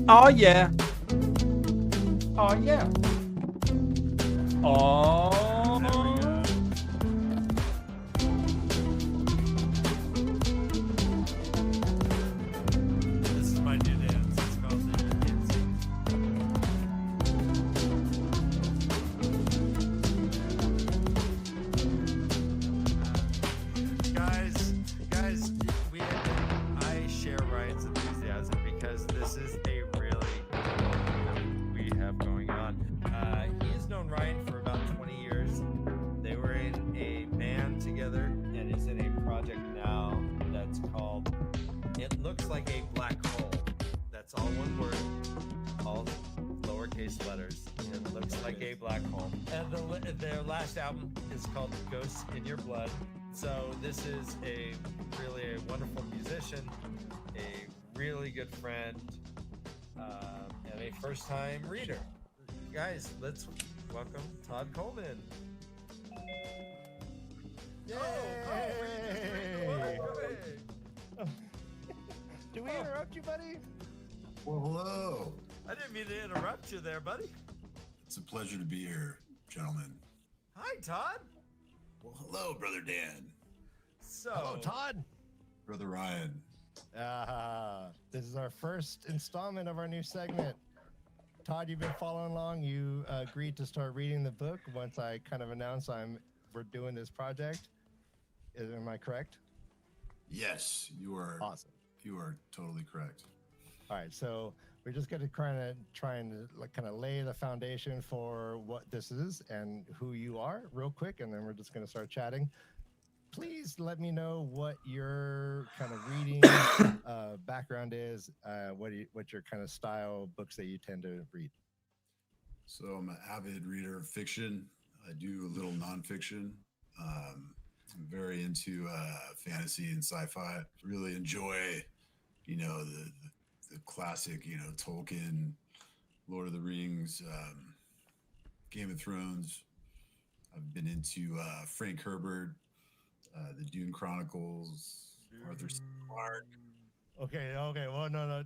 Oh yeah. Oh yeah. Oh. This is my new dance. It's called the guys, I share Ryan's enthusiasm because this is a really cool thing we have going on. He has known Ryan for about 20 years. They were in a band together and is in a project now that's called It Looks Like a Black Hole. That's all one word, all lowercase letters. It looks like a black hole. And their last album is called Ghosts in Your Blood. So this is really a wonderful musician, a really good friend, and a first-time reader. Guys, let's welcome Todd Coleman. Yay! Did we interrupt you, buddy? Well, hello. I didn't mean to interrupt you there, buddy. It's a pleasure to be here, gentlemen. Hi, Todd. Well, hello, Brother Dan. So, Hello, Todd. Brother Ryan. This is our first installment of our new segment. Todd, you've been following along. You agreed to start reading the book once I kind of announced we're doing this project. Am I correct? Yes, you are. Awesome. You are totally correct. All right, so we're just going to try and kind of lay the foundation for what this is and who you are real quick, and then we're just going to start chatting. Please let me know what your kind of reading background is, what your kind of style books that you tend to read. So I'm an avid reader of fiction. I do a little nonfiction. I'm very into fantasy and sci-fi. Really enjoy, the classic, Tolkien, Lord of the Rings, Game of Thrones. I've been into Frank Herbert, the Dune Chronicles, Arthur C. Clarke. Okay. Well, no.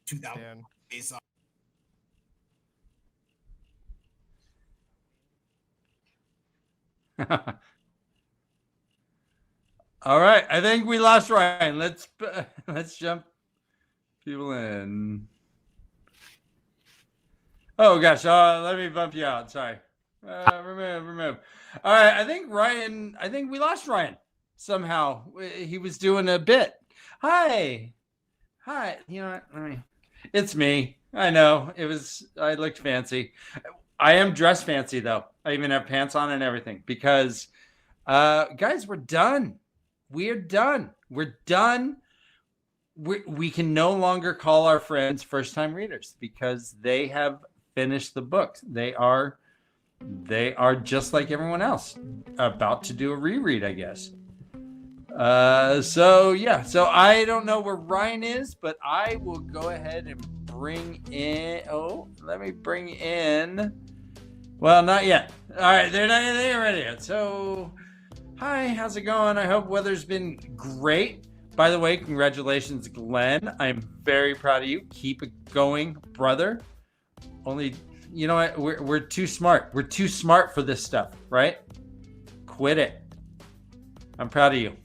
2000 Dan. Ace Off. All right, I think we lost Ryan. Let's jump people in. Oh gosh, let me bump you out. Sorry. Remove. All right, I think we lost Ryan somehow. He was doing a bit. Hi. You know what? It's me. I know. I looked fancy. I am dressed fancy though. I even have pants on and everything because, guys, we're done. We're done. We can no longer call our friends first-time readers because they have finished the books. They are just like everyone else, about to do a reread, I guess. So I don't know where Ryan is, but I will go ahead and bring in. Oh, let me bring in. Well, not yet. All right, they're ready yet. So, hi, how's it going? I hope weather's been great. By the way, congratulations, Glenn. I'm very proud of you. Keep it going, brother. Only, you know what? We're too smart. We're too smart for this stuff, right? Quit it. I'm proud of you.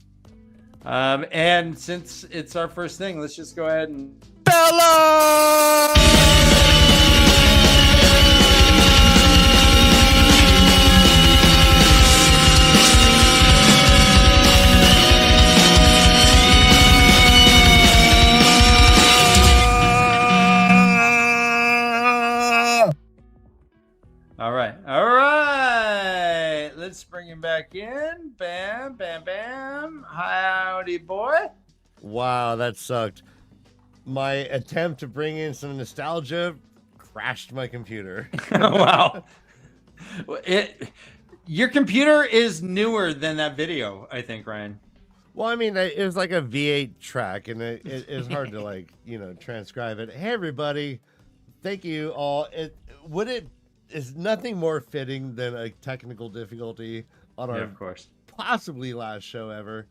And since it's our first thing, let's just go ahead and Bela! All right. Let's bring him back in. Bam. Howdy, boy. Wow, that sucked. My attempt to bring in some nostalgia crashed my computer. Wow. Your computer is newer than that video, I think, Ryan. Well, I mean, it was like a V8 track, and it's hard to transcribe it. Hey, everybody, thank you all. Is nothing more fitting than a technical difficulty on our of course possibly last show ever.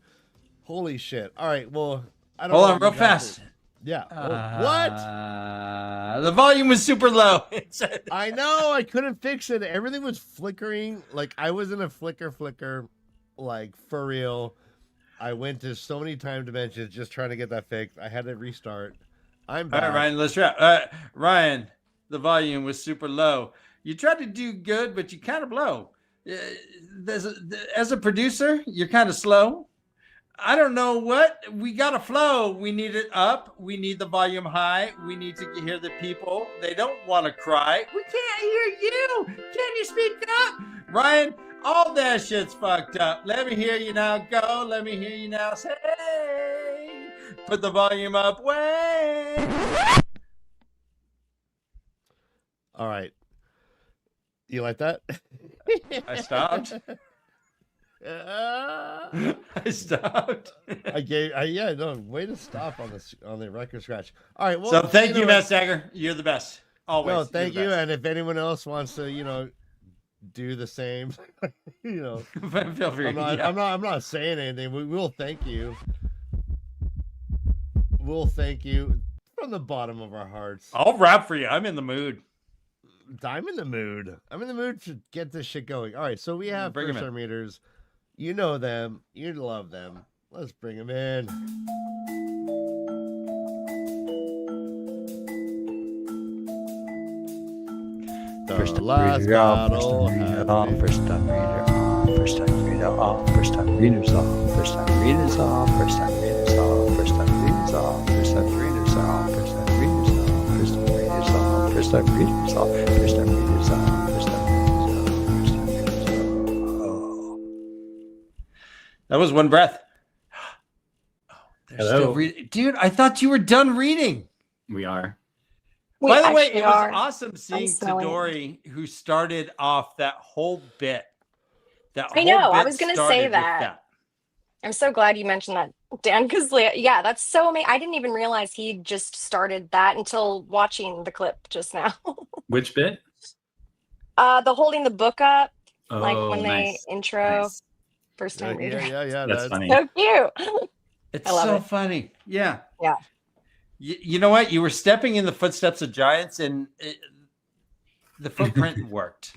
Holy shit! All right, well, I don't. Hold on, real fast. Yeah. What? The volume was super low. It said. I know. I couldn't fix it. Everything was flickering. Like I was in a flicker, like for real. I went to so many time dimensions just trying to get that fixed. I had to restart. I'm back. All right, Ryan, let's try. Ryan, the volume was super low. You tried to do good, but you kind of blow. As a producer, you're kind of slow. I don't know what. We got to flow. We need it up. We need the volume high. We need to hear the people. They don't want to cry. We can't hear you. Can you speak up? Ryan, all that shit's fucked up. Let me hear you now. Go. Let me hear you now. Say, put the volume up. Way. All right. You like that? I stopped. I stopped. Way to stop on the record scratch. All right. Well, So thank you, what? Matt Stagger. You're the best. Always. Well, You're thank the you. best. And if anyone else wants to, do the same, Feel free. I'm not saying anything. We will thank you. We'll thank you from the bottom of our hearts. I'll rap for you. I'm in the mood. I'm in the mood. I'm in the mood to get this shit going. All right, so we have Bring 'em first in. time readers. You know them. You love them. Let's bring them in. First time last reader off, first battle time reader has off, been- first time reader off, first time reader off, first time readers off, first time readers off, first time readers off, first time readers off, first time readers off, first time readers off, first time readers off, first time readers off, first time readers off, first time readers off. That was one breath. Oh, they're Hello. still reading. Dude, I thought you were done reading. We are. We By the way, actually it was are. awesome seeing smelling it. Tadori, who started off that whole bit. I know, I was gonna say that. I'm so glad you mentioned that, Dan, because yeah, that's so amazing. I didn't even realize he just started that until watching the clip just now. Which bit? The holding the book up, Oh, like when nice. they intro Nice. first time reader. Yeah. That's funny. So cute. It's I love so it. funny. Yeah. Yeah. You know what? You were stepping in the footsteps of giants, and the footprint worked.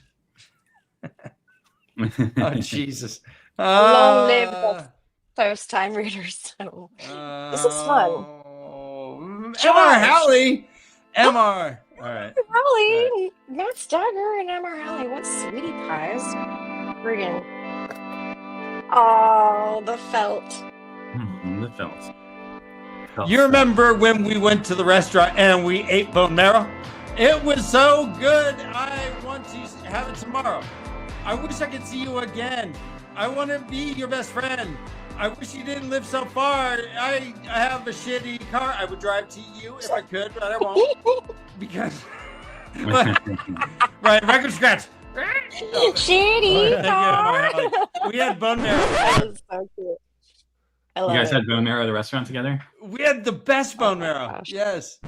Oh, Jesus. Long live the first time readers. So, this is fun. MR Josh. Halley. MR. All right. Hallie, Matt Stagger and Emma Hallie, what sweetie pies. Friggin'. Oh, the felt. The felt. You remember when we went to the restaurant and we ate bone marrow? It was so good. I want to have it tomorrow. I wish I could see you again. I want to be your best friend. I wish you didn't live so far. I have a shitty car. I would drive to you if I could, but I won't because. Right, record scratch. Shitty car. We had bone marrow. That was so cute. I You love guys it. had bone marrow at the restaurant together? We had the best bone my marrow. gosh. Yes.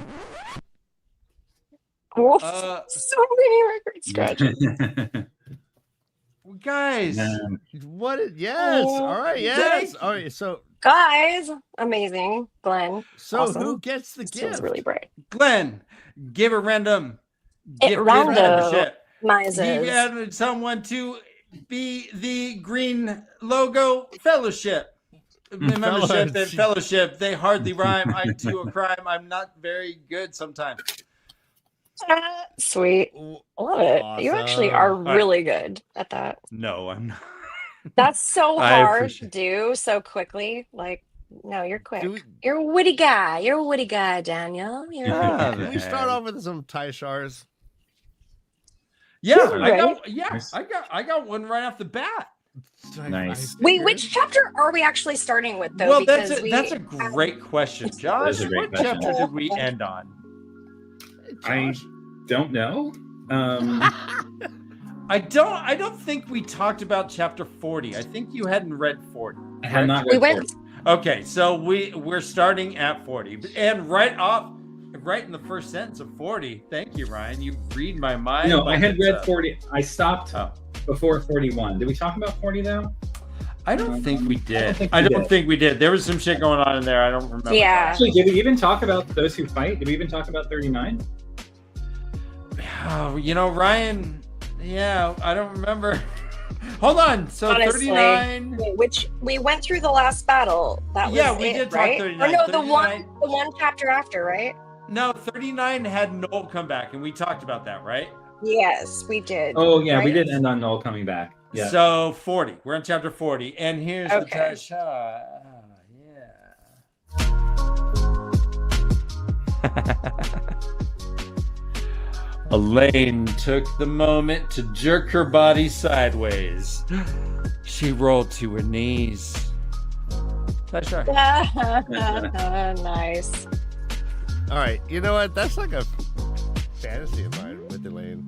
Oof, Uh, so many record scratches. Guys. Man, Yes. Oh, All right. Yes. thank All right. So Guys, amazing. Glenn, awesome. who gets the this gift? feels really bright. Glenn, give a random gift random. membership. He Mises. added someone to be the Green Logo Fellowship. Membership and fellowship, they hardly rhyme. I do a crime. I'm not very good sometimes. Sweet. I love it. You actually are Awesome. really good at that. No, I'm not. That's so I hard to appreciate- do so quickly. Like, no, you're quick. Do we- You're a witty guy. You're a witty guy, Daniel. You're Ah, Can we start off with some tie shars? Yeah, Right. Nice. I got one right off the bat. Nice. Wait, which chapter are we actually starting with, though? Well, because that's a great question, Josh. That is a great What question. chapter did we end on? I don't know. I don't think we talked about chapter 40. I think you hadn't read 40. I had not We read went. 40. Okay, so we're starting at 40. And right in the first sentence of 40. Thank you, Ryan. You read my mind. No, I like had it's read 40. I stopped Oh. before 41. Did we talk about 40 though? I don't think we did. think I we don't did. think we did. There was some shit going on in there. I don't remember. Yeah. Actually, did we even talk about those who fight? Did we even talk about 39? Oh, Ryan. Yeah, I don't remember. Hold on. So Honestly, 39. which we went through the last battle. That was We did talk right? 39. Or no, 39. the one chapter after, right? No, 39 had Noel come back, and we talked about that, right? Yes, we did. Oh yeah, we right? did end on Noel coming back. Yeah. So 40. We're on chapter 40, and here's the Okay. Tasha. Elaine took the moment to jerk her body sideways. She rolled to her knees. Tasha. Nice. All right, you know what? That's like a fantasy of mine with Elaine.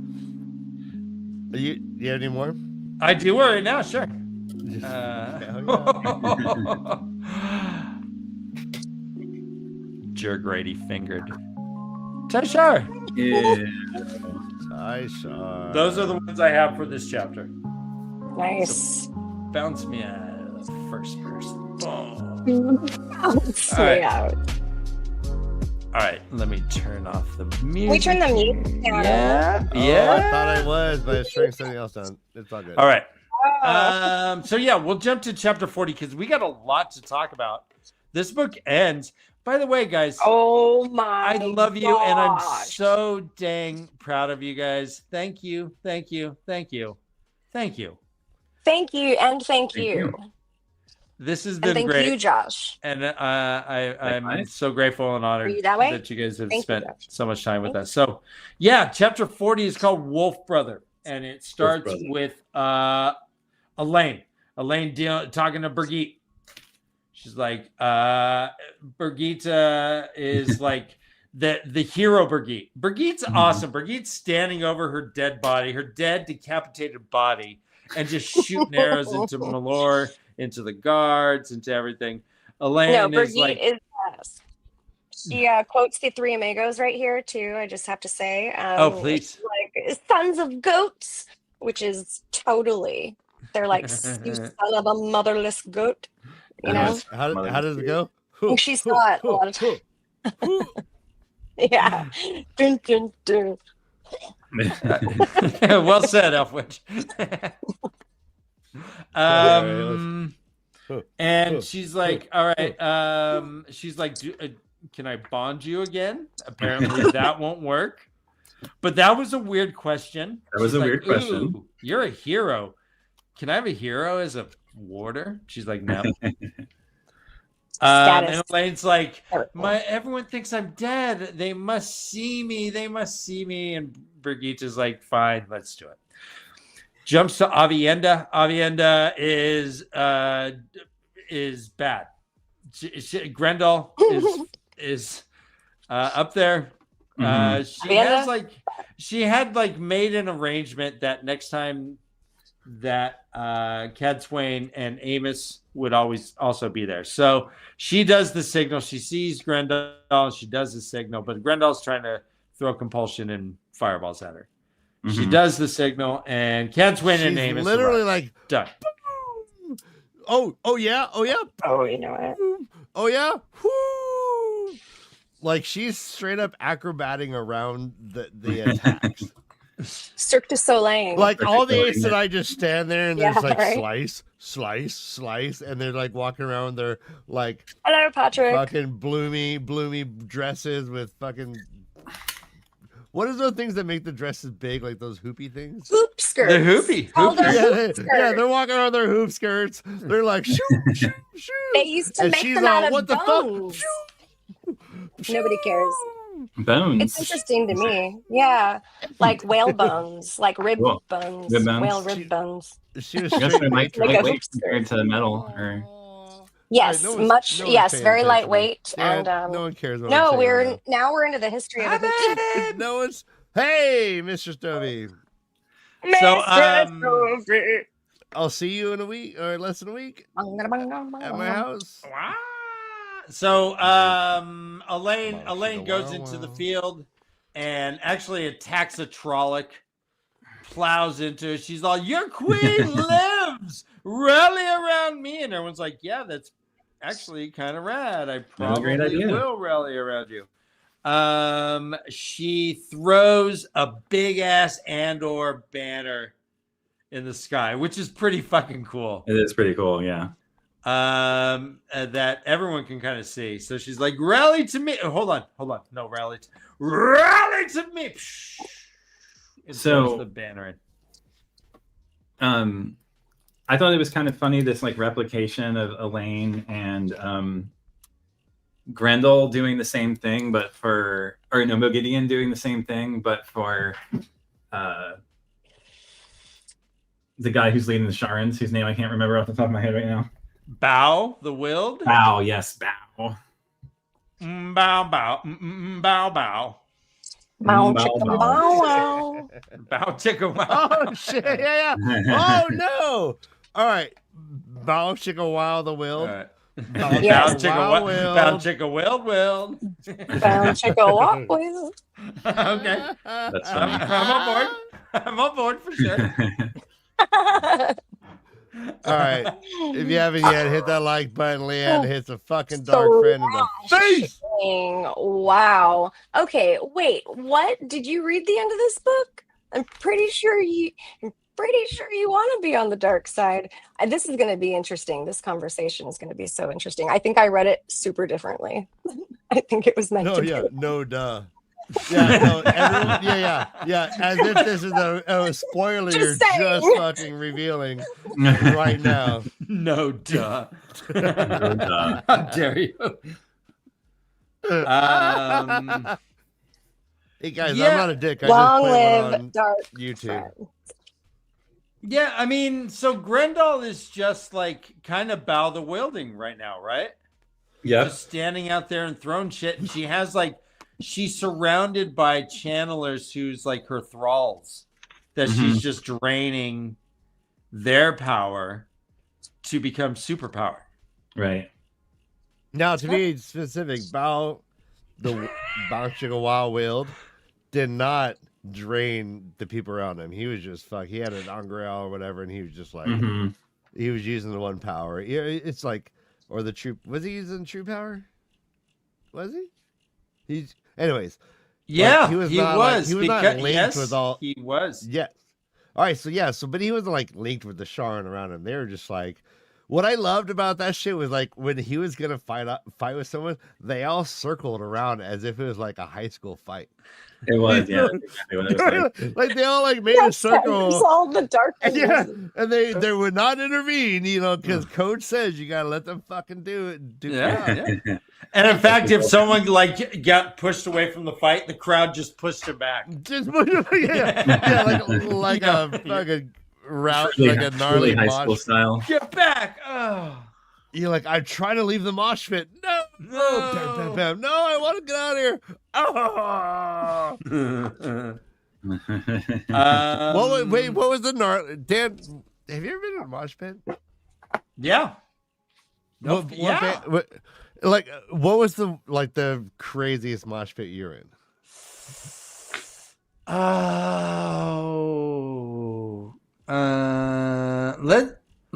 You have any more? I do right now, sure. Jerk Grady fingered. Tasha. Yeah. Those are the ones I have for this chapter. Nice. Bounce me out of the first person. Boom. Bounce All right. me out. All right, let me turn off the music. We turn the music down. Yeah. Oh, I thought I was, but it's turning something else on. It's all good. All right. Oh. So yeah, we'll jump to chapter 40 because we got a lot to talk about. This book ends. By the way, guys. Oh my! I love you, and I'm gosh. so dang proud of you guys. Thank you, thank you, thank you, thank you. Thank you, and thank you. This has And been thank great. you, Josh. And I'm Nice. so grateful and honored Are you that way? that you guys have Thank you, spent Josh. so much time with Thank us. So, yeah, chapter 40 is called Wolf Brother, and it starts Brother. with Elaine. Elaine talking to Brigitte. She's like, Brigitte is like the hero Brigitte. Brigitte's awesome. Brigitte's standing over her dead body, her dead decapitated body, and just shooting arrows into Malor, into the guards, into everything. Elaine No, is Brigitte like, is yes. She quotes the Three Amigos right here too. I just have to say, oh please, like sons of goats, which is totally. They're like you son of a motherless goat. You know, How does it go? And she saw it a lot of times. Yeah. Dun, dun, dun. well said, Elfwitch. And she's like, all right. She's like, can I bond you again? Apparently that won't work. But that was a weird question. That was She's a like, weird question. "Ooh, you're a hero. Can I have a hero as a warder?" She's like, no. And Elaine's like, everyone thinks I'm dead. They must see me. They must see me. And Brigitte is like, fine, let's do it. Jumps to Avienda. Avienda is bad. Grendel is up there. She had made an arrangement that next time that Cadsuane and Amos would always also be there. So she does the signal. She sees Grendel. She does the signal, but Grendel's trying to throw compulsion and fireballs at her. Mm-hmm. She does the signal, and Cadsuane and Amos literally arrive. like done. Oh yeah. Oh, you know it. Oh yeah. Woo! Like she's straight up acrobating around the attacks. Cirque du Soleil. Like all the apes that I just stand there and there's like right? slice, and they're like walking around with their like hello, Patrick. fucking bloomy dresses with fucking. What is those things that make the dresses big, like those hoopy things? Hoop skirts. The hoopy. Yeah, they're walking around their hoop skirts. They're like shoot. They used to and make she's them out all, of what bones. The fuck? Nobody cares. Bones. It's interesting to me. Yeah, like whale bones, like rib bones, Rib bones. whale rib bones. She was I guess they might Like a lightweight hoop skirt. compared to metal. Or Yes, no one's much. paying Yes, very attention. lightweight. Yeah, And no one cares. What no, I'm saying we're into the history of it. no one's. Hey, Mr. Stovey. So, I'll see you in a week or less than a week at my house. Wow. So Elaine goes into the field and actually attacks a Trolloc, plows into it. She's all, your queen lives! Rally around me! And everyone's like, yeah, that's actually kind of rad. I probably will rally around you. She throws a big ass Andor banner in the sky, which is pretty fucking cool. It is pretty cool, yeah. That everyone can kind of see. So she's like, "Rally to me!" Oh, hold on. No, rally to me. And So throws the banner in. I thought it was kind of funny, this like replication of Elaine and Grendel doing the same thing, but Gideon doing the same thing, but for the guy who's leading the Sharans, whose name I can't remember off the top of my head right now. Bow the Wild. Bow, yes, Bow. Bow, bow, bow, bow. Bow, Bow, chicka, bow. bow, wow. Bow, chicka, wow. Oh shit! Yeah. Oh no! All right, Bow Chicka Wow the Wild. All right. Bow Yes. Bow, chicka, Wow, bow, chicka, wild. Bow, chicka, wow, wow. Okay. That's I'm funny. on board. I'm on board for sure. All right, if you haven't yet, hit that like button. Leanne hits a fucking dark So friend in the face. Wow. Okay, wait. What? Did you read the end of this book? I'm pretty sure you want to be on the dark side. This is going to be interesting. This conversation is going to be so interesting. I think I read it super differently. I think it was meant No, to yeah, be. no, duh. Yeah, no, everyone, yeah. As if this is a spoiler you're Just saying. just fucking revealing right now. No, duh. No, duh. How dare you? Hey guys, Yeah. I'm not a dick. I Long just play one live on dark YouTube. friend. Yeah, I mean, so Grendel is just like kind of Bow the Wielding right now, right? Yep. Just standing out there and throwing shit. And she has like, she's surrounded by channelers who's like her thralls that she's just draining their power to become superpower. Right. Now, to be specific, Bow Chicka Wow Wild did not drain the people around him. He was just He had an Angreal or whatever, and he was just like he was using the one power. Yeah, it's like, or the true. Was he using true power? Was he? He's anyways. Yeah, like, he was not linked yes, with all. he was. Yes. All right. So but he wasn't like linked with the Sharon around him. They were just like. What I loved about that shit was like when he was gonna fight with someone, they all circled around as if it was like a high school fight. It was, yeah. That's exactly what it was like. Like they all like made a Yes, circle. there's all the dark. Yeah, and they would not intervene, because coach says you gotta let them fucking do it. Yeah. And in fact, if someone like got pushed away from the fight, the crowd just pushed him back. Just like a fucking route, Really- like a gnarly really high school mosh. style. Get back! Oh, You're like, I'm trying to leave the mosh pit. No, bam, bam, bam. No, I want to get out of here. Oh. What was the gnarly? Dan, have you ever been in a mosh pit? Yeah. Nope. What was the craziest mosh pit you're in? Oh.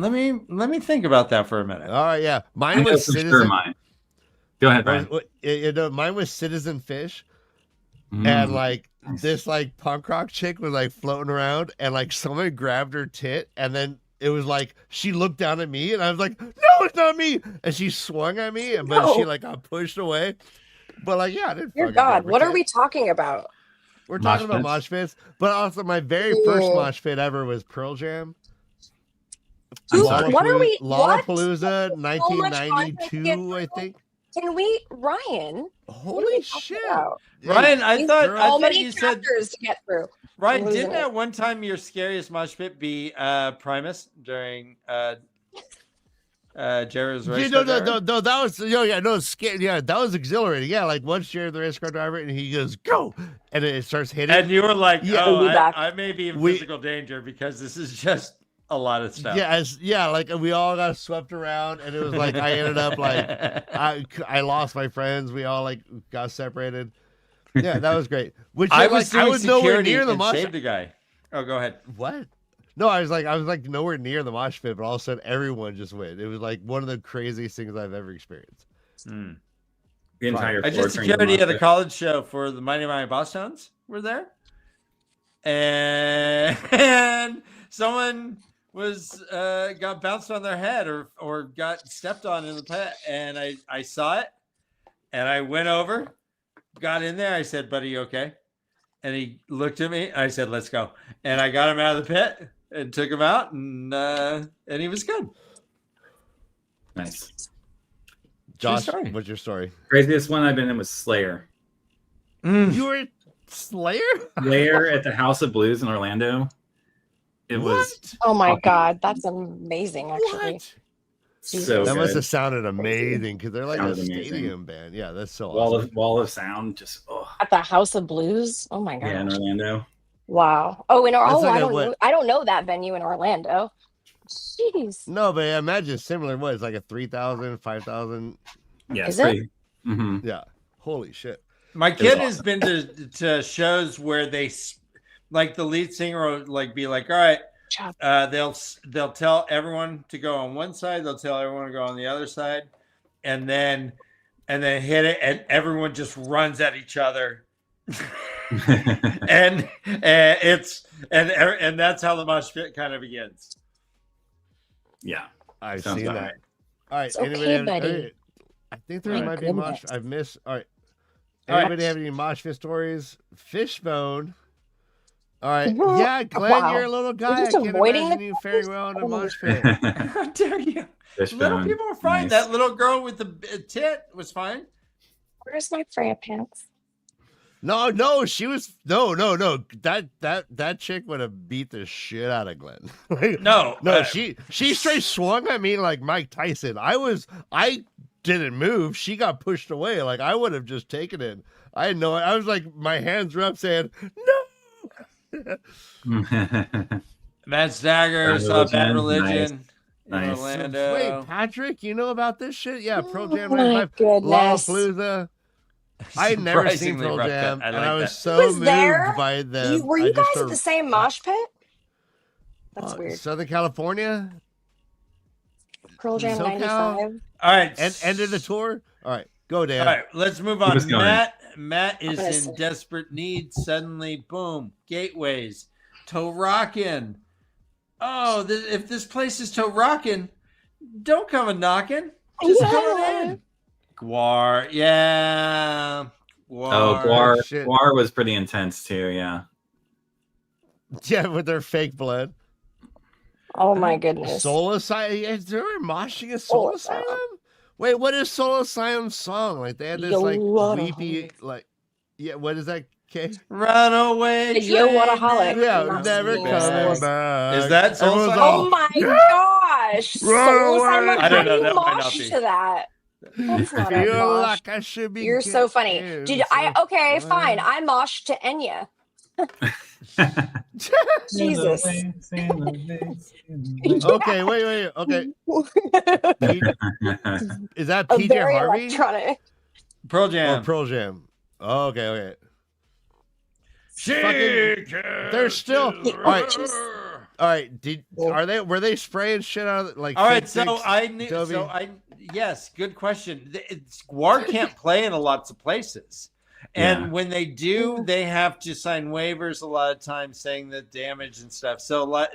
Let me think about that for a minute. All right, yeah. I Mine know was for Citizen. sure mine. Go ahead, Brian. Mine was Citizen Fish, and like this like punk rock chick was like floating around, and like someone grabbed her tit, and then it was like she looked down at me, and I was like, "No, it's not me!" And she swung at me, but she like got pushed away. But like, yeah, I didn't. Dear fucking God, grab what her are tit. we talking about? We're talking Mosh about mosh pits, but also my very first mosh pit ever was Pearl Jam. Dude, what are we? What? Lollapalooza, So much content to get 1992, I through. think. Can we, Ryan? what are Holy we talking shit! about? Ryan, I These thought are so many you said, chapters to get through. Ryan, losing didn't it. at one time your scariest mosh pit be Primus during Jared's race? No, that was that was exhilarating. Yeah, like once Jared the race car driver, and he goes go, and it starts hitting. And you were like, Yeah. "Oh, We'll be back. I may be in We- physical danger because this is just a lot of stuff." Like we all got swept around, and it was like I ended up like I lost my friends. We all like got separated. Yeah, that was great. Which I was was like, I doing was nowhere security near the and mosh. saved a guy. Oh, go ahead. What? No, I was like nowhere near the mosh pit, but all of a sudden everyone just went. It was like one of the craziest things I've ever experienced. the entire I floor did during the security mosh at a pit. college show for the Mighty Mighty Boss Tones. Were there, and someone was got bounced on their head or got stepped on in the pit, and I saw it, and I went over, got in there. I said, "Buddy, you okay?" And he looked at me. I said, "Let's go." And I got him out of the pit and took him out, and he was good. Nice. Josh, story. what's your story? Craziest one I've been in was Slayer. You were Slayer? Slayer at the House of Blues in Orlando. It was Oh my fucking- God, that's amazing. Actually, What? so That must good. have sounded amazing because they're like a Sounded amazing. stadium band. Yeah, that's so Wall awesome. of sound, just at the House of Blues. Oh my yeah, in gosh! Orlando. Wow. Oh, That's like a what? I don't know that venue in Orlando. Jeez. No, but I imagine similar. What? It's like a 3,000, 5,000. Yeah, Is it's it? pretty. Mhm. Yeah. Holy shit. My kid was has been to shows where like the lead singer will like be like, all right, Job. they'll tell everyone to go on one side, they'll tell everyone to go on the other side, and then hit it, and everyone just runs at each other. and that's how the mosh pit kind of begins. Yeah. I've Sounds seen about that. right. All right. It's anybody okay, have, buddy. I think there My might be mosh. goodness. I've missed. All right. All right. Anybody have any mosh pit stories? Fishbone. All right. Mhm. Yeah, Glenn, Wow. you're a little guy. just I can't avoiding imagine the you faring well in a mosh pit. How dare you? Fishbone. Little people are fine. Nice. That little girl with the tit was fine. Where's my Freya pants? No, she was no. That chick would have beat the shit out of Glenn. Like, No, no, she straight swung at me like Mike Tyson. I didn't move. She got pushed away. Like I would have just taken it. I had no. I was like, my hands were up, saying no. Matt Stagger Bad saw Bad Religion. Religion in Nice. Orlando. Wait, Patrick, you know about this shit? Yeah, Pearl Jam Oh my 95, goodness. Lollapalooza. I had never seen Surprisingly Pearl rough Jam, cut. I and like I was that. so was moved there? by them. Were I you just guys at started- the same mosh pit? That's weird. Southern California, Pearl Jam SoCal? 95. All right, and ended the tour. All right, go Dan. All right, let's move Keep on. us going. Matt is gonna in say- desperate need. Suddenly, boom, gateways, toe rockin'. Oh, if this place is toe rockin', don't come a knocking. Just come in. Guar, yeah. Oh, shit. Guar was pretty intense too. Yeah. Yeah, with their fake blood. Oh my goodness. Soul Asylum. They were moshing a Soul Soul Asylum. Asylum. Wait, what is Soul Asylum's song? Like they had this Yo, like what a weepy holler. like. Yeah, what is that? Okay. Run away. Yo, what a train. holler. Yeah, That's never cool. coming back. Is that Soul Everyone's Asylum? all, Oh my gosh. Run Soul away. Asylum, I how don't do know, you that might not mosh be. to that? That's not a Feel mosh. like I should be. You're so funny. getting Did I? so Okay, far. fine. I moshed to Enya. Jesus. Okay, wait. Okay, is that A PJ very Harvey electronic. Pearl or Jam. Pearl Jam? Oh, okay. Shake They're still all right. Were they spraying shit out of it, like? All right, fake so dicks? I knew. Toby? Yes, good question. Guar can't play in a lots of places, and Yeah. when they do, they have to sign waivers a lot of times saying the damage and stuff. So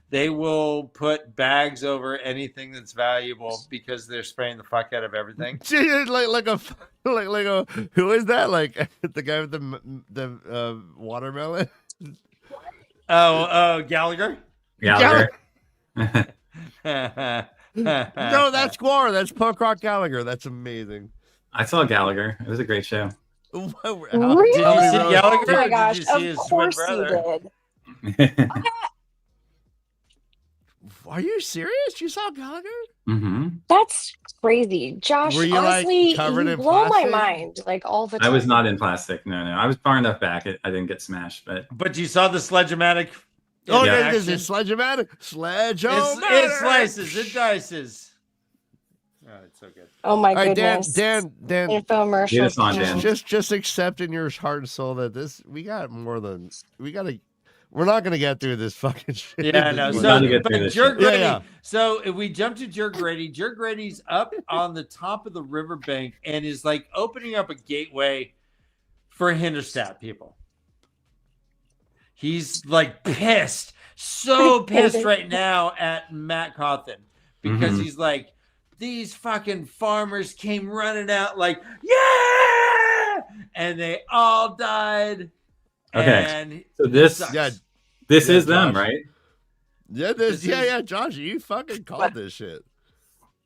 they will put bags over anything that's valuable because they're spraying the fuck out of everything. Gee, like a who is that? Like the guy with the watermelon? Oh, Gallagher. Gallagher. No, that's Guar. That's punk rock Gallagher. That's amazing. I saw Gallagher. It was a great show. Really? Did you see Gallagher? Oh my Or gosh. did you see Of his twin course you brother? did. Are you serious? You saw Gallagher? hmm That's crazy. Josh, Were you, like, honestly, covered you in blow my plastic? mind like all the I time. was not in plastic. No. I was far enough back. I didn't get smashed, but But you saw the sledge-o-matic. Oh, in this action? is Sledge-o-matic. Sledge-o-matic. It slices. It dices. Oh, it's so good. Oh my All right, goodness. Dan. Infomercial. Get us on, Dan. Just accept in your heart and soul that we got we're not gonna get through this fucking shit. Yeah, no. We're not So, gonna get through but this Jerk shit. Grady. Yeah. So if we jump to Jerk Grady, Jerk Grady's up on the top of the riverbank and is like opening up a gateway for Hinderstadt people. He's like pissed, so pissed right now at Matt Cawthon because he's like, these fucking farmers came running out like, yeah, and they all died. Okay. And So this, sucks. Yeah, this Yeah, is them, Josh. right? yeah, This is- yeah, Josh, you fucking called this shit.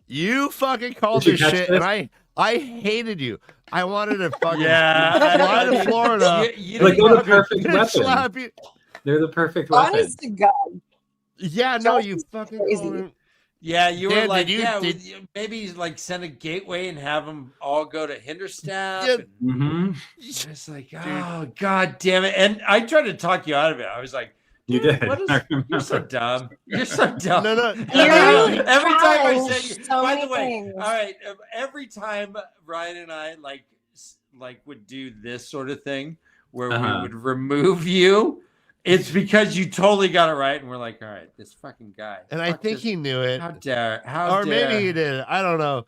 You fucking called Did you this catch shit, this? and I hated you. I wanted to fucking Yeah. fly to Florida. You Like, didn't they're the even- perfect and weapon. slap you. They're the perfect weapon. Honest to God. Yeah, no, Josh you is fucking crazy. called him. Yeah, you were Dan, like, did you- yeah, did- maybe like send a gateway and have them all go to Hinderstadt. Yeah. And Mm-hmm. it's like, oh god damn it! And I tried to talk you out of it. I was like, You dude, did. what is- I remember. you're so dumb. You're so dumb. No, no. You're Every time I challenged say, so by many the way, things. all right, every time Ryan and I like would do this sort of thing where we Uh-huh. would remove you, it's because you totally got it right, and we're like, all right, this fucking guy. And I fuck think this- he knew it. How dare? How Or dare? maybe he did. I don't know.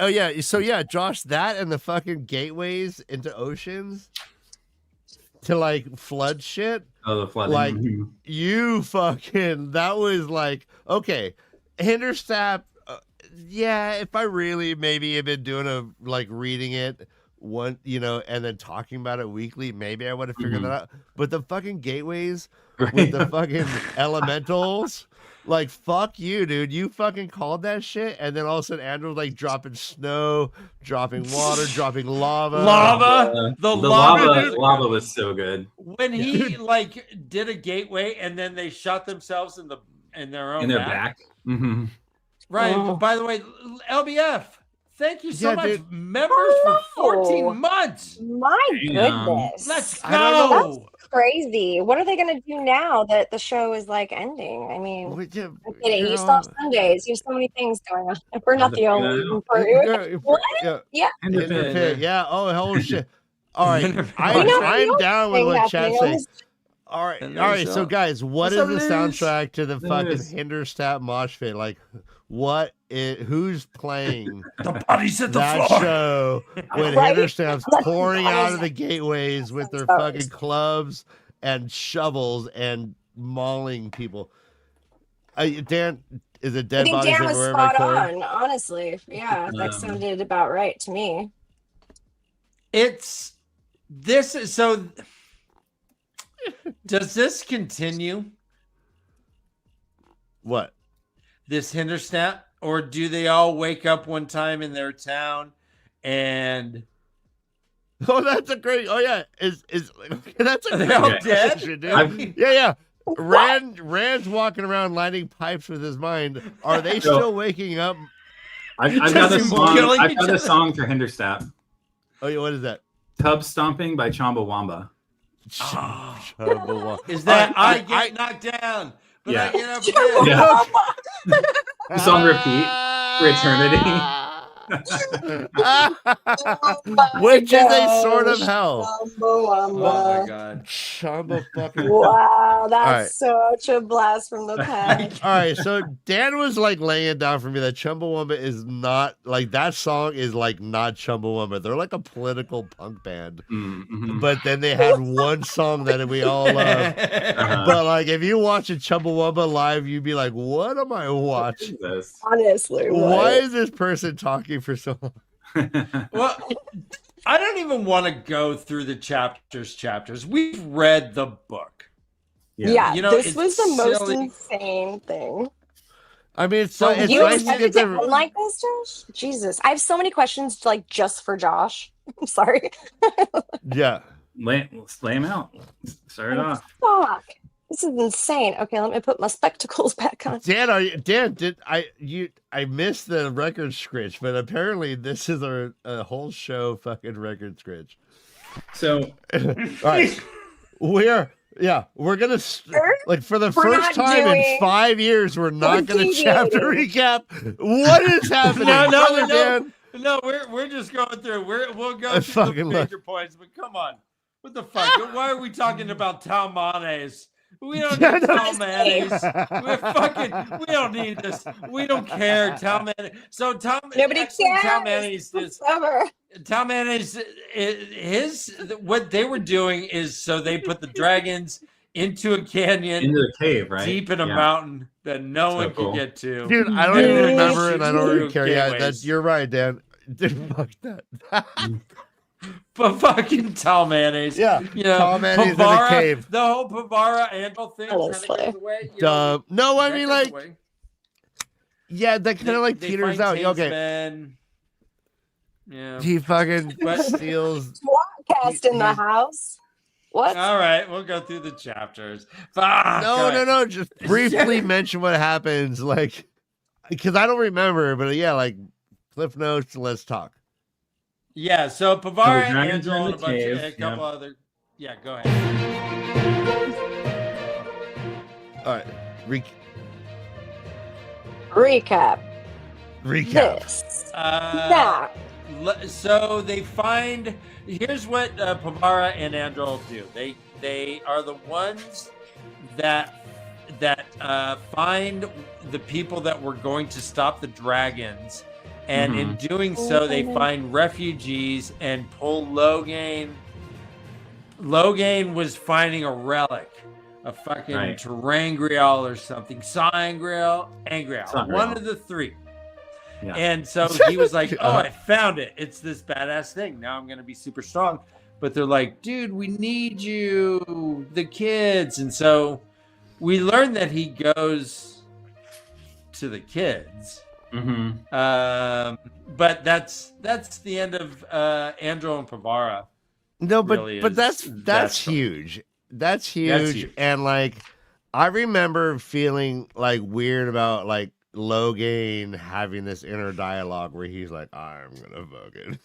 Oh yeah. So yeah, Josh, that and the fucking gateways into oceans to like flood shit. Oh, the flooding. Like- Mhm. You fucking. That was like okay. Hinderstadt. Yeah, if I really maybe had been doing a like reading it one, and then talking about it weekly, maybe I would have figured that out. But the fucking gateways with the fucking elementals. Like, fuck you, dude. You fucking called that shit. And then all of a sudden, Andrew was like dropping snow, dropping water, dropping lava. Lava. The lava. dude. Lava was so good. When he like did a gateway and then they shot themselves in their own In their back. Mm-hmm. Right. Oh. By the way, LBF, thank you so Yeah, much. dude. Members for Oh. 14 months. My Damn. goodness. Let's I don't know. go. Crazy. What are they going to do now that the show is like ending? I mean, Would you- I'm kidding. You you still have know, Sundays. You have so many things going on. We're not the only one for you. What? Yeah. And the In the pit. pit. Yeah. Oh, hell shit. All right. We know I'm down with Thing what Chad happening on said. this- All right. And All right. there's, So, guys, what is what's the up, Liz? soundtrack to the fucking Liz? Hinderstadt mosh pit? Like, who's playing The bodies at the that floor. show when Right? Hinderstadt's Like, pouring I out was of the gateways with their sorry. fucking clubs and shovels and mauling people? Dan, is it I dead think bodies Dan was everywhere? spot Corey? on, honestly. Yeah, that sounded about right to me. It's this is so. Does this continue? What? This Hinderstadt, or do they all wake up one time in their town and Oh, that's a great. Oh yeah, is that's a are they great all Okay. dead? question, dude. I've- Yeah. Rand's walking around lighting pipes with his mind. Are they So- still waking up? I've got a Just song. killing I've each got a other. song for Hinderstadt. Oh, yeah, what is that? Tub Stomping by Chumbawamba. Is that All I right, get knocked down, but I Yeah. get up again? Yeah. It's on repeat for eternity. Which is a sort of hell. Oh my god! Chamba fucking. Wow, right. that's such a blast from the past. All right, so Dan was like laying it down for me that Chumbawamba is not like that song is like not Chumbawamba. They're like a political punk band, Mm-hmm. but then they had one song that we all love. Uh-huh. But like, if you watch a Chumbawamba live, you'd be like, "What am I watching? Jesus. Honestly, Why what? is this person talking for so long?" Well, I don't even want to go through the chapters. We've read the book. Yeah, You know, this it's was the most silly. insane thing. I mean, it's So it's You nice to expected get to the. end like this, Josh? Jesus, I have so many questions like just for Josh. I'm sorry. Yeah. Let's lay him out. Start it off. Fuck, this is insane. Okay, let me put my spectacles back on. Dan, I missed the record scritch, but apparently this is a whole show fucking record scritch. So All right, we're gonna like for the We're first not time in doing- 5 years, we're not gonna deviating. chapter recap. What is happening? No, Brother Dan? No, we're just going through. We'll go I through the fucking love- major points, but come on. What the fuck? Why are we talking about Talmanes? We don't Yeah, need no. Talmanes. We don't need this. We don't care. Talmanes. So Nobody cares. Talmanes is Ever. Talmanes. What they were doing is so they put the dragons into a canyon Into the cave, right? deep in a Yeah. mountain that no So one cool. could get to. Dude, I don't And even then remember, shoot and I don't through really care. Yeah, gateways. you're right, Dan. Dude, fuck that. But fucking Talmanes. Yeah, You know, Talmanes in the Pavara, cave. the whole Pavara Andal thing kind of Honestly. goes away. You know, No, I that mean, goes like, away. yeah, that kind of like They peters find out. Okay, Tansman. Yeah. he fucking But- steals. Cast in the He's- house. What? All right, we'll go through the chapters. Fuck, No, all no, right. no. Just briefly mention what happens, like, because I don't remember, but yeah, like, Cliff Notes. Let's talk. Yeah, so Pavara and dragons are in Andal and the a bunch cave, of a couple yeah. other. Yeah, go ahead. All right, Recap. recap. This. Uh, That. So they find. Here's what Pavara and Andal do. They are the ones that find the people that were going to stop the dragons, and in doing so, they find refugees and pull Logain. Logain was finding a relic, a fucking Right. Terangrial or something, Sangrial, Angrial, Sangreal. one of the three. Yeah. And so he was like, "Oh, I found it. It's this badass thing. Now I'm gonna be super strong." But they're like, "Dude, we need you, the kids." And so we learn that he goes to the kids. Mm-hmm. But that's the end of Andro and Pavara. No, but Really but is- that's that's huge. That's huge. huge. And like, I remember feeling like weird about like Logain having this inner dialogue where he's like, "I'm gonna fucking,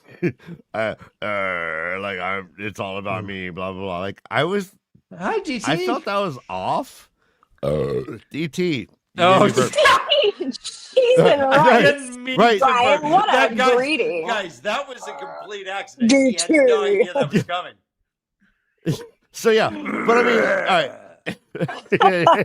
like it's all about me," blah blah blah. Like I Hi, GT. I felt that was off. DT. Oh, You made me burp. She's been I right. didn't mean Right. to Brian, burp. what a That guy- greeting. Guys, that was a complete accident. He had no DT. idea that was coming. So yeah, but I mean, all right.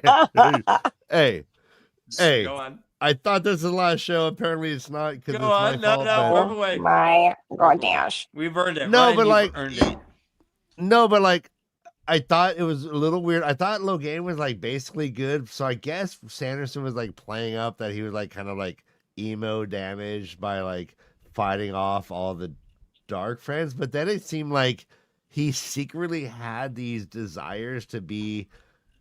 Hey, Go on. I thought this was the last show. Apparently, it's not because it's Go my on. No, fault. no, but- warp away. My gosh. We've earned it. No, Ryan, but you've like, earned it. no, but like, I thought it was a little weird. I thought Logain was like basically good. So I guess Sanderson was like playing up that he was like kind of like emo damaged by like fighting off all the dark friends. But then it seemed like he secretly had these desires to be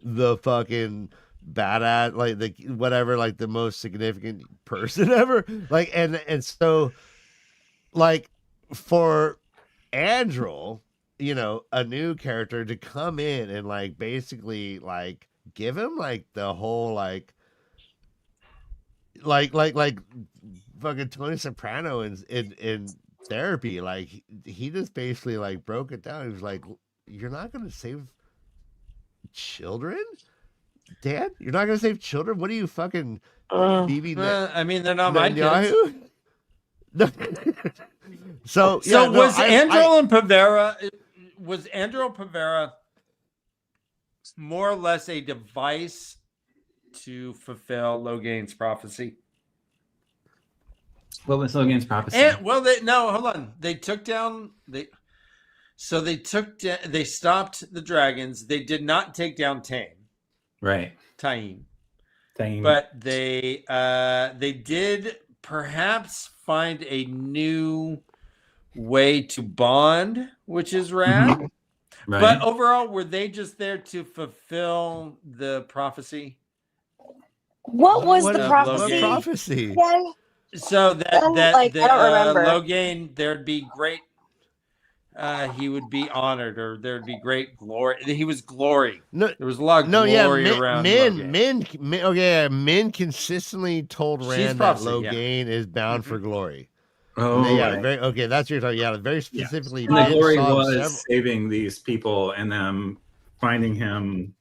the fucking badass, like the whatever, like the most significant person ever. Like, and so like for Andrel, you know, a new character to come in and like basically like give him like the whole like fucking Tony Soprano in therapy. Like he just basically like broke it down. He was like, "You're not gonna save children, Dad? You're not gonna save children? What are you fucking BB I mean, they're not my kids. Netanyahu?" So So yeah, no, was I- Andro and Pavara? Was Andro and Pavara more or less a device to fulfill Logain's prophecy? What was Logan's prophecy? And well, hold on. They took down they stopped the dragons. They did not take down Right. Taim, Thing. but they did perhaps find a new way to bond, which is rad. right. But overall, were they just there to fulfill the prophecy? What was What- the of prophecy? Logain? prophecy? again? So that I don't remember. Logain, there'd be great. He would be honored, or there'd be great glory. He was glory. No, There was a lot of no, yeah, glory around Logain. men consistently told She's Rand that prophecy, Logain is bound Mhm. for glory. oh, Yeah, right. very okay. That's what you're talking. Yeah, very specifically. And the men glory saw was several- saving these people and them finding him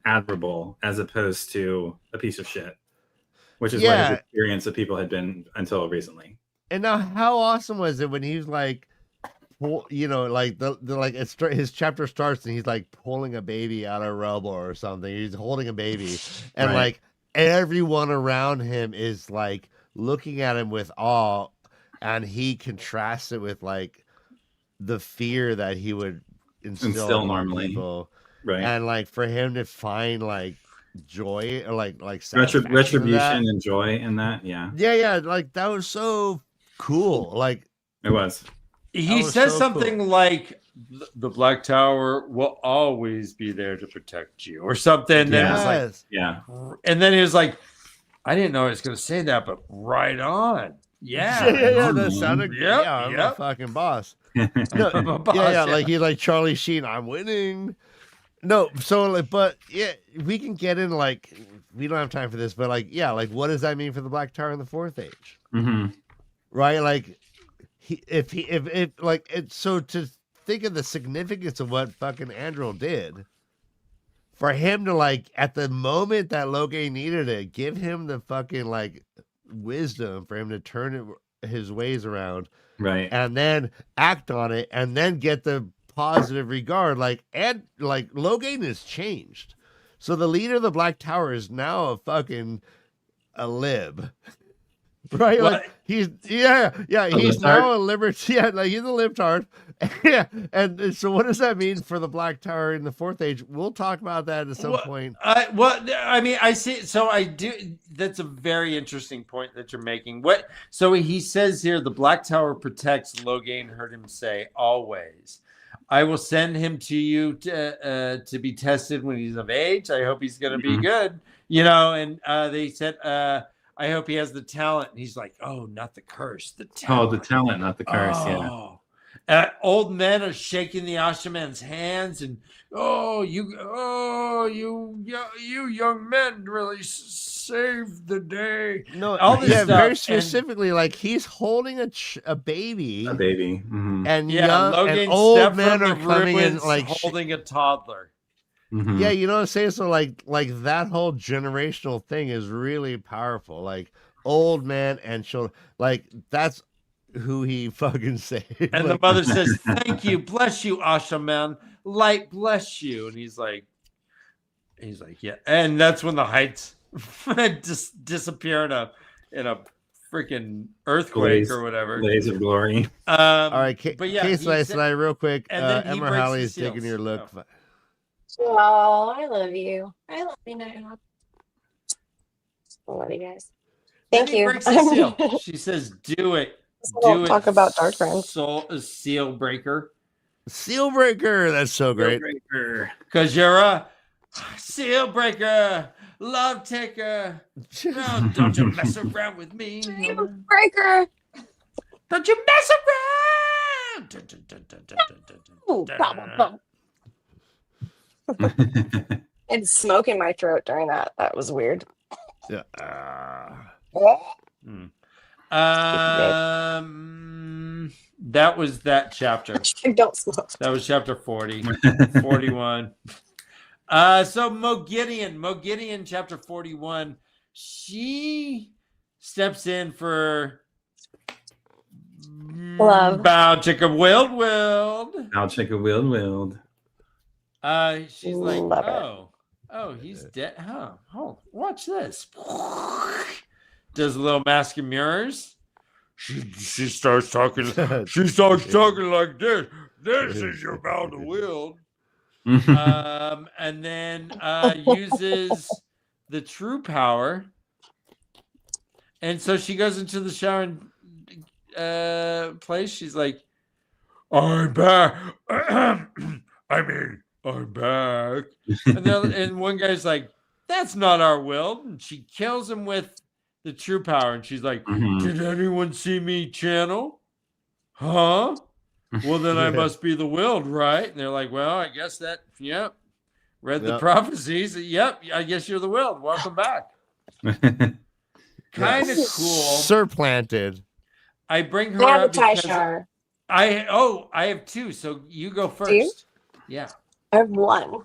admirable as opposed to a piece of shit, which is what Yeah. his experience of people had been until recently. And now, how awesome was it when he was like, like the like his chapter starts and he's like pulling a baby out of rubble or something. He's holding a baby, and Right. like everyone around him is like looking at him with awe, and he contrasts it with like the fear that he would instill among normally. people, Right. and like for him to find like joy or like satisfaction in that. Retribution and joy in that. Yeah. Yeah, like that was so cool. Like It was. He was says so something like, "The Black Tower will always be there to protect you," or something. And then it was like, yes. Yeah. and then he was like, "I didn't know I was going to say that, but right on, yeah, Yeah, that Mhm. sounded Yep, yeah, I'm a yep. fucking boss. No, I'm a boss, yeah, like he's like Charlie Sheen, I'm winning. No, so like, but yeah, we can get in like we don't have time for this, but like, yeah, like what does that mean for the Black Tower in the Fourth Age? hmm Right? Like if like it's so to think of the significance of what fucking Andril did. For him to like at the moment that Logain needed it, give him the fucking like wisdom for him to turn his ways around Right. and then act on it and then get the positive regard. Like and like Logain has changed. So the leader of the Black Tower is now a fucking a lib. Right? What? Like he's he's libtard? now a liberty. Yeah, like he's a libtard. Yeah. And so what does that mean for the Black Tower in the Fourth Age? We'll talk about that at some point. I mean, I see. So I do. That's a very interesting point that you're making. What? So he says here, the Black Tower protects. Logain heard him say, "Always, I will send him to you to be tested when he's of age. I hope he's going to be good." You know, and they said, "I hope he has the talent." And he's like, "Oh, not the curse, the talent." Oh, the talent, not the curse. Yeah. Oh. Old men are shaking the Ashaman's hands, and you young men really saved the day. No, all this yeah, stuff, very and- specifically, like he's holding a baby, A baby. Mhm. and Yeah, young Logan and old stepped men from are the coming in ruins like holding a toddler. Mhm. yeah, you know what I'm saying? So like that whole generational thing is really powerful. Like old man and children, like that's who he fucking saved. And the Like, mother says, "Thank you, bless you, Ashaman. Light bless you." And he's like, "Yeah." And that's when the heights just disappear in a freaking earthquake Blaze- or whatever. Blaze of glory. all right, but yeah, case he last said- night, real quick. and then he Emma breaks Halley the is taking seals. your look. Oh. Oh, I love you. I love you now. I love you guys. Then Thank he you. breaks the seal. She says, "Do it. We'll Do it." talk about Dark Friend. Seal breaker. Seal breaker. That's so great. Because you're a seal breaker, love taker. No, don't you mess around with me. Breaker. Don't you mess around. Ooh, blah, blah, blah. And smoke in my throat during that. That was weird. Yeah. That was that chapter. Don't smoke. That was chapter 40, 41. So Mogideon, chapter 41, she steps in for Love. Bow Chicka Wild. I'll check a wild. She's like, Love oh, he's dead. Huh? Oh, watch this. Does a little mask of mirrors. She starts talking. She starts talking like this. This is your Bow to Wield. And then uses the true power. And so she goes into the shower place. She's like, "I'm back." I'm back. And one guy's like, "That's not our will." And she kills him with the true power. And she's like, Mhm. "Did anyone see me channel? Huh? Well, then I must be the willed, right?" And they're like, "Well, I guess that, yep. Read the Yep. prophecies. Yep, I guess you're the willed. Welcome back." Kind of cool. Surplanted. I bring her up because Sabotage. I have two, so you go first. you? Yeah. I have one.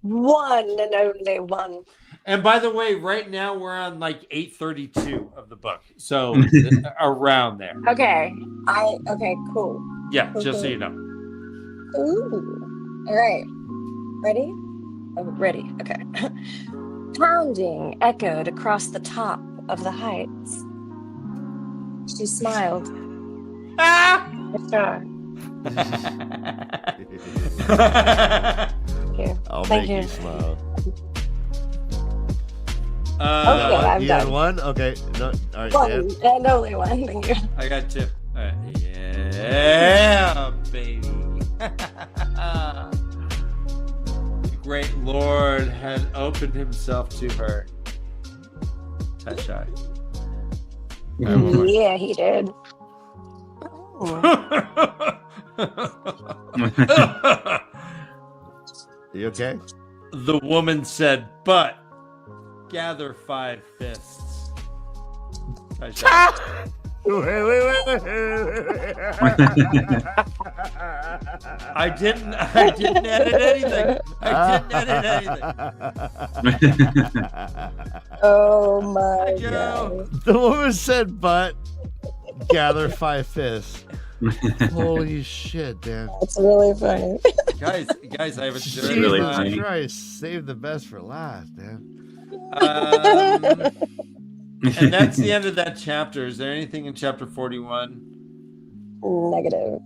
One and only one. And by the way, right now we're on like 832 of the book. So around there. Okay. Okay, cool. Yeah, just so you know. Ooh. All right. Ready? Oh, ready. Okay. Pounding echoed across the top of the heights. She smiled. Ah! Sure. Thank you. I'll Thank make you. you smile. Okay, I'm You done. had one? Okay. No, all right, One, Dan. and only one. Thank you. I got two. All right. Yeah, baby. The great Lord had opened himself to her. Touch eye. All right, one more. Yeah, he did. Oh. You okay? The woman said, but gather 5 fists. Touch eye. Wait. I didn't edit anything. Oh my Joe. god. The woman said, but gather 5 fists. Holy shit, Dan. That's really funny. Guys, I have a Jesus really funny. Christ, save the best for last, Dan. And that's the end of that chapter. Is there anything in chapter 41? Negative.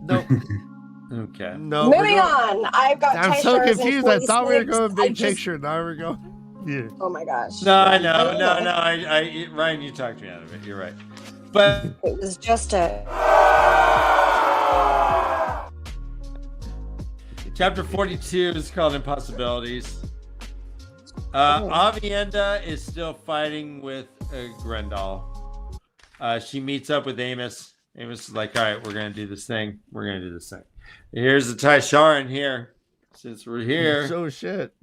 Nope. Okay. No. Moving on. I've got I'm so Tysharas and confused. I thought we were 46. going I big just- picture. Now we're going. Yeah. Oh my gosh. No, I Yeah, know. No. Ryan, you talked me out of it. You're right. But It was just a. chapter 42 is called Impossibilities. Avienda is still fighting with Grendel. She meets up with Amos. Amos is like, all right, we're going to do this thing. Here's the Tysharan here. Since we're here. So shit.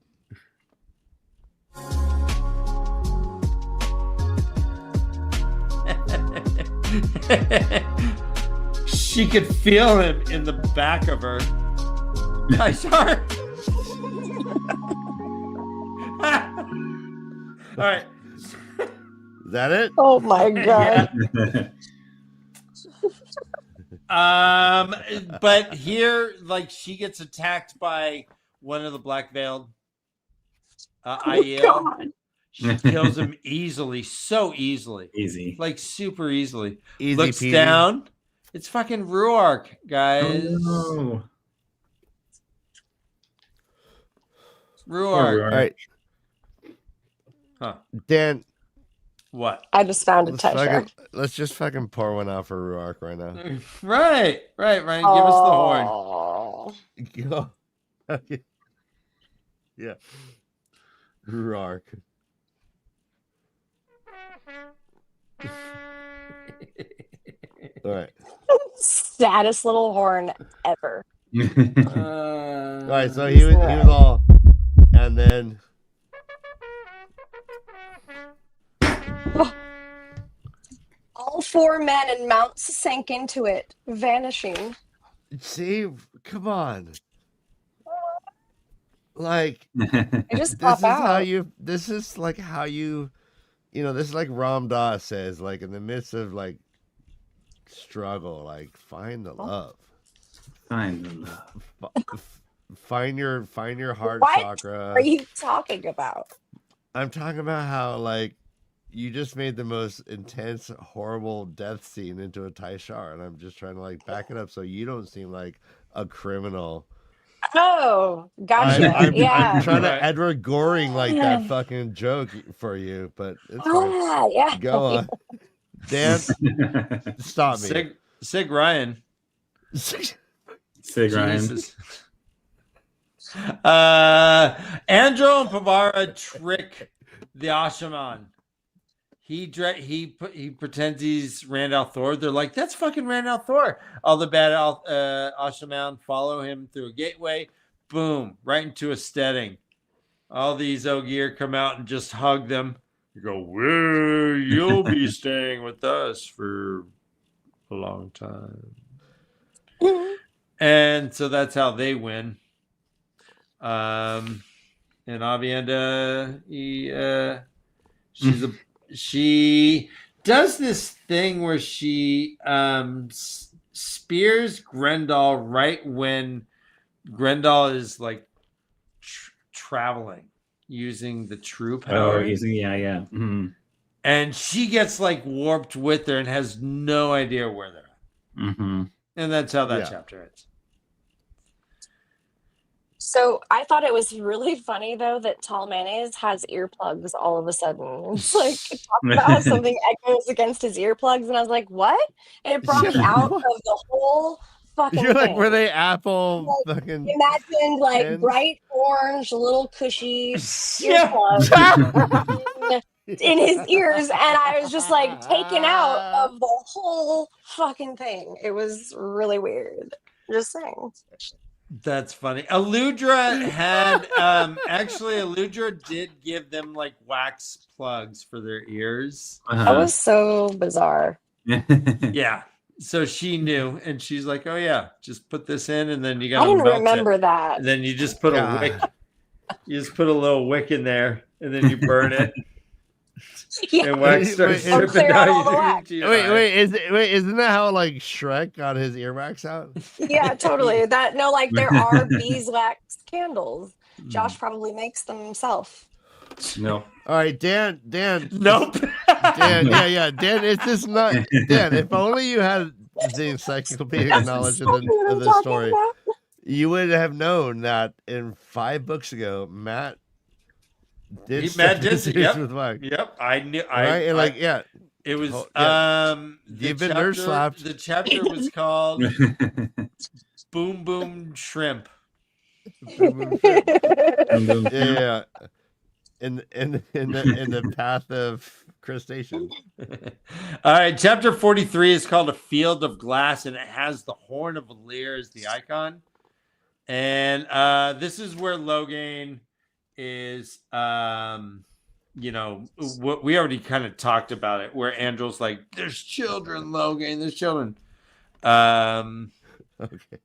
She could feel him in the back of her. Tysharan. All right. Is that it? Oh my god. But here, like, she gets attacked by one of the black veiled. Aiel. God. She kills him easily, so easily, Easy. like super easily. Easy Looks peasy. down. It's fucking Ruark, guys. Oh, Ruark. All right. Huh? Dan, What? I just found a Tysharan. let's just fucking pour one out for Ruark right now. Right, Ryan. Give us the horn. Oh. Go. Yeah. Ruark. All right. Saddest little horn ever. All right. So he was all, and then All 4 men and mounts sank into it, vanishing. see, come on. Like They just this pop is how out. you. This is like how you. This is like Ram Dass says, like in the midst of like struggle, like find the love. Find the love. Find your heart What chakra. are you talking about? I'm talking about how like you just made the most intense, horrible death scene into a Taishar, and I'm just trying to like back it up so you don't seem like a criminal. Oh, gotcha. I'm Yeah. trying to Right. Edward Goring like that fucking joke for you, but it's fine. Ah, yeah. Go on, Dan. Stop me. Sig Ryan. Sig Ryan. Jesus. Andro and Pavara trick the Ashaman. He pretends he's Randall Thor. They're like, that's fucking Randall Thor. All the bad Ashaman follow him through a gateway. Boom, right into a steading. All these Ogier come out and just hug them. You go, well, you'll be staying with us for a long time. And so that's how they win. And Avienda, she does this thing where she spears Grendel right when Grendel is like traveling using the true power. Yeah. Mm-hmm. And she gets like warped with her and has no idea where they're at. Mm-hmm. And that's how that chapter ends. So I thought it was really funny though that Tall Mayonnaise has earplugs all of a sudden. It's like it talks about how something echoes against his earplugs, and I was like, "What?" And it brought me out of the whole fucking You're like, thing. were they Apple fucking? Imagine like pens? bright orange, little cushy Yeah. earplugs in his ears, and I was just like taken out of the whole fucking thing. It was really weird. Just saying. That's funny. Aludra had actually Aludra did give them like wax plugs for their ears. That was so bizarre. Yeah. So she knew, and she's like, "Oh yeah, just put this in, and then you got." I didn't remember that. And then you just put a wick. You just put a little wick in there, and then you burn it. Yeah. And wax starts dripping clear out all the down wax. into your eye. Wait, isn't that how like Shrek got his earwax out? Yeah, totally. Like there are beeswax candles. Josh probably makes them himself. No. All right, Dan. Nope. Dan, yeah. Dan, it's just not. Dan, if only you had the encyclopedic knowledge of the story, you would have known that in 5 books ago, Matt did Yep. with wax. Yep. I knew. Right? And It was. You've been nerd slapped. The chapter was called "Boom Boom Shrimp." Yeah. In the path of crustacean. All right, chapter 43 is called "A Field of Glass," and it has the Horn of Lear as the icon. And this is where Logain is, what we already kind of talked about it, where Andrew's like, "There's children, Logain. There's children." Okay.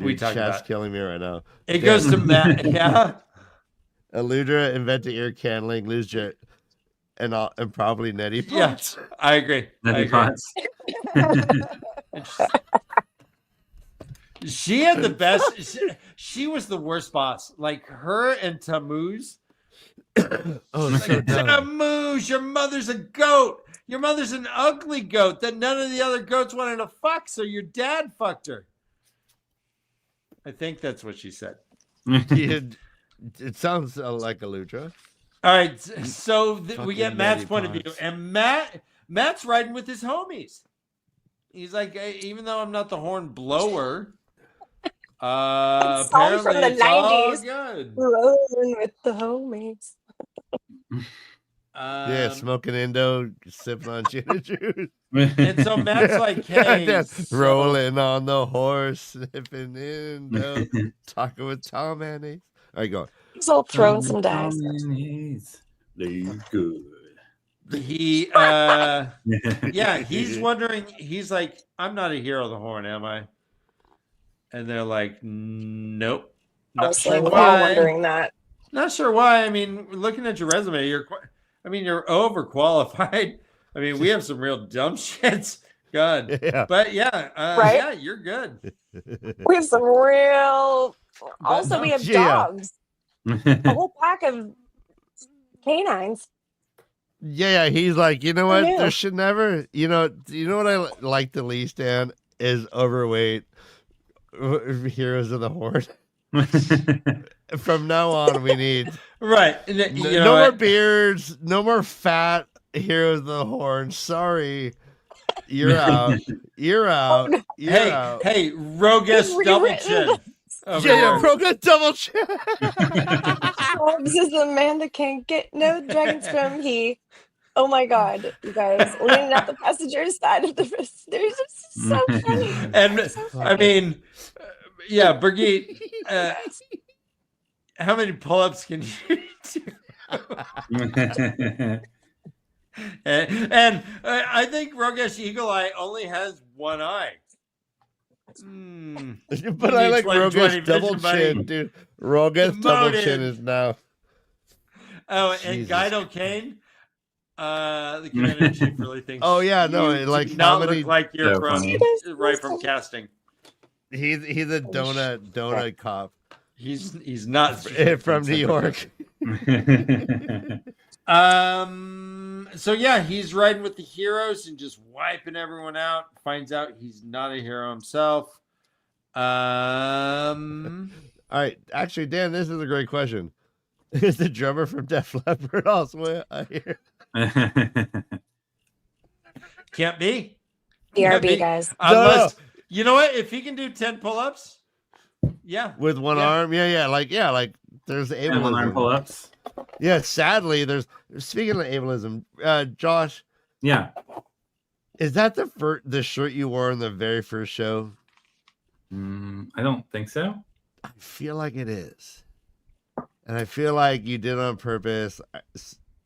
We talked Chat's about killing me right now. it. Goes to Matt. Yeah. Aludra invented ear candling, Luzjet, and probably Nettie Yeah, Potts. I agree. Nettie Potts. She had the best. She was the worst boss. Like her and Tammuz. Oh, so dumb. Tammuz, your mother's a goat. Your mother's an ugly goat that none of the other goats wanted to fuck, so your dad fucked her. I think that's what she said. It sounds like Aludra. All right, so we get Fucking Matt's Nettie point of view, Potts. and Matt's riding with his homies. He's like, "Hey, even though I'm not the horn blower, Song apparently from the it's all 90s. good." Rolling with the homies. Yeah, smoking Indo, sipping on gin and juice. And so Matt's like, "Hey, Yeah, so- rolling on the horse, sipping Indo, talking with Tom Annie. All right, go on. He's all throwing some dice. Good. he yeah, he's wondering, he's like, "I'm not a hero of the horn, am I?" And they're like, "Nope." I Not was sure like, we're all why. wondering that. Not sure why. I mean, looking at your resume, you're overqualified. I mean, we have some real dumb shits. God. Yeah. But yeah, Right? yeah, you're good. We have some real. Also, we have Yeah. dogs. A whole pack of canines. Yeah, he's like, you know what? Yeah. There should never, you know what I like the least, Dan, is overweight heroes of the horn. From now on, we need Right. And then, you know no more what? beards, no more fat heroes of the horn. Sorry, you're out. You're out. You're Hey, out. hey, Rogus It's double rewritten. chin. over Yeah, here. broke a double chin. Dogs is the man that can't get no dragons from he. Oh my God, you guys, leaning out the passenger's side of the wrist. There's just so funny. And So I funny. mean, yeah, Brigitte, how many pull-ups can you do? And I think Rogesh Eagle Eye only has one eye. But I like 20/20 Roga's double vision, buddy. chin, dude. Roga's double Demoted. chin is now. Oh, and Jesus. Guido Kane, The commander in chief really thinks. Oh, yeah, no, you like, do how not many- look like you're So from funny. right from casting. He's a donut cop He's not from New York. So yeah, he's riding with the heroes and just wiping everyone out. Finds out he's not a hero himself. All right, actually, Dan, this is a great question. Is the drummer from Def Leppard also here? Can't be. BRB, guys. Unless you know what, if he can do 10 pull-ups, yeah, With one Yeah. arm, like there's And one arm ableism. pull-ups. Yeah, sadly, there's speaking of ableism, Josh, Yeah. is that the shirt you wore in the very first show? I don't think so. I feel like it is, and I feel like you did on purpose,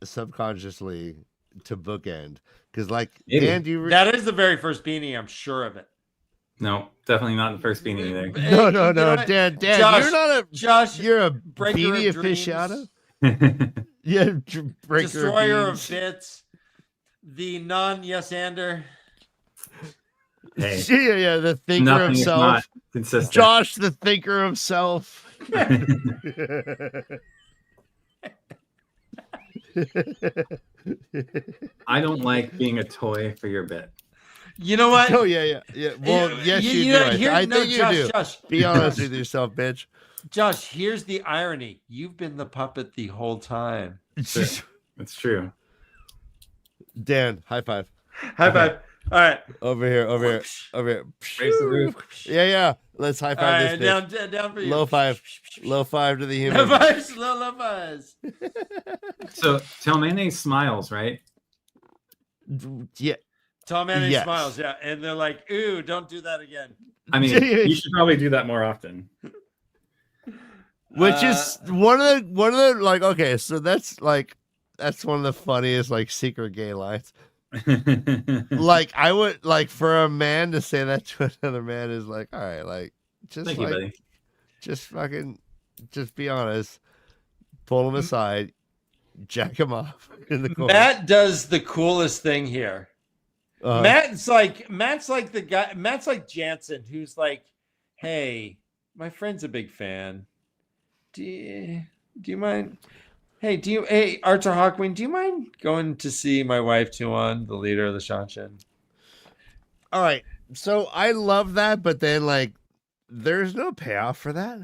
subconsciously, to bookend. Because, like, Maybe. Dan, do you? that is the very first beanie. I'm sure of it. No, definitely not the first beanie either. No, You know no, what? Dan, Josh, you're not a Josh, you're a breaker beanie of dreams, aficionado. Yeah, breaker of destroyer of beans. bits, the non-yes-ander. Hey, Yeah, the thinker nothing of is self. not consistent. Josh, the thinker of self. I don't like being a toy for your bit. You know what? Oh yeah. Well, yes, you do. I think you do. Josh, Be honest with yourself, bitch. Josh, here's the irony. You've been the puppet the whole time. It's true. Dan, high five. High five. All right. Over here. Raise the roof. Yeah. Let's high All five right. this bitch. Down for you. Low five. Low five to the Low human. fives. Low fives. So tell mayonnaise smiles, right? Yeah. Tom Manning Yes. smiles. Yeah. And they're like, ooh, don't do that again. I mean, you should probably do that more often. Which is one of the like, okay, so that's one of the funniest like secret gay lines. Like, I would like, for a man to say that to another man is like, all right, like, just Thank like, you, buddy. just be honest, pull him aside, jack him off in the corner. Matt does the coolest thing here. Matt's like the guy. Matt's like Jansen, who's like, hey, my friend's a big fan. Do you mind? Hey, Arthur Hawkwing, do you mind going to see my wife Tuan, the leader of the Shanshan? All right, so I love that, but then like, there's no payoff for that.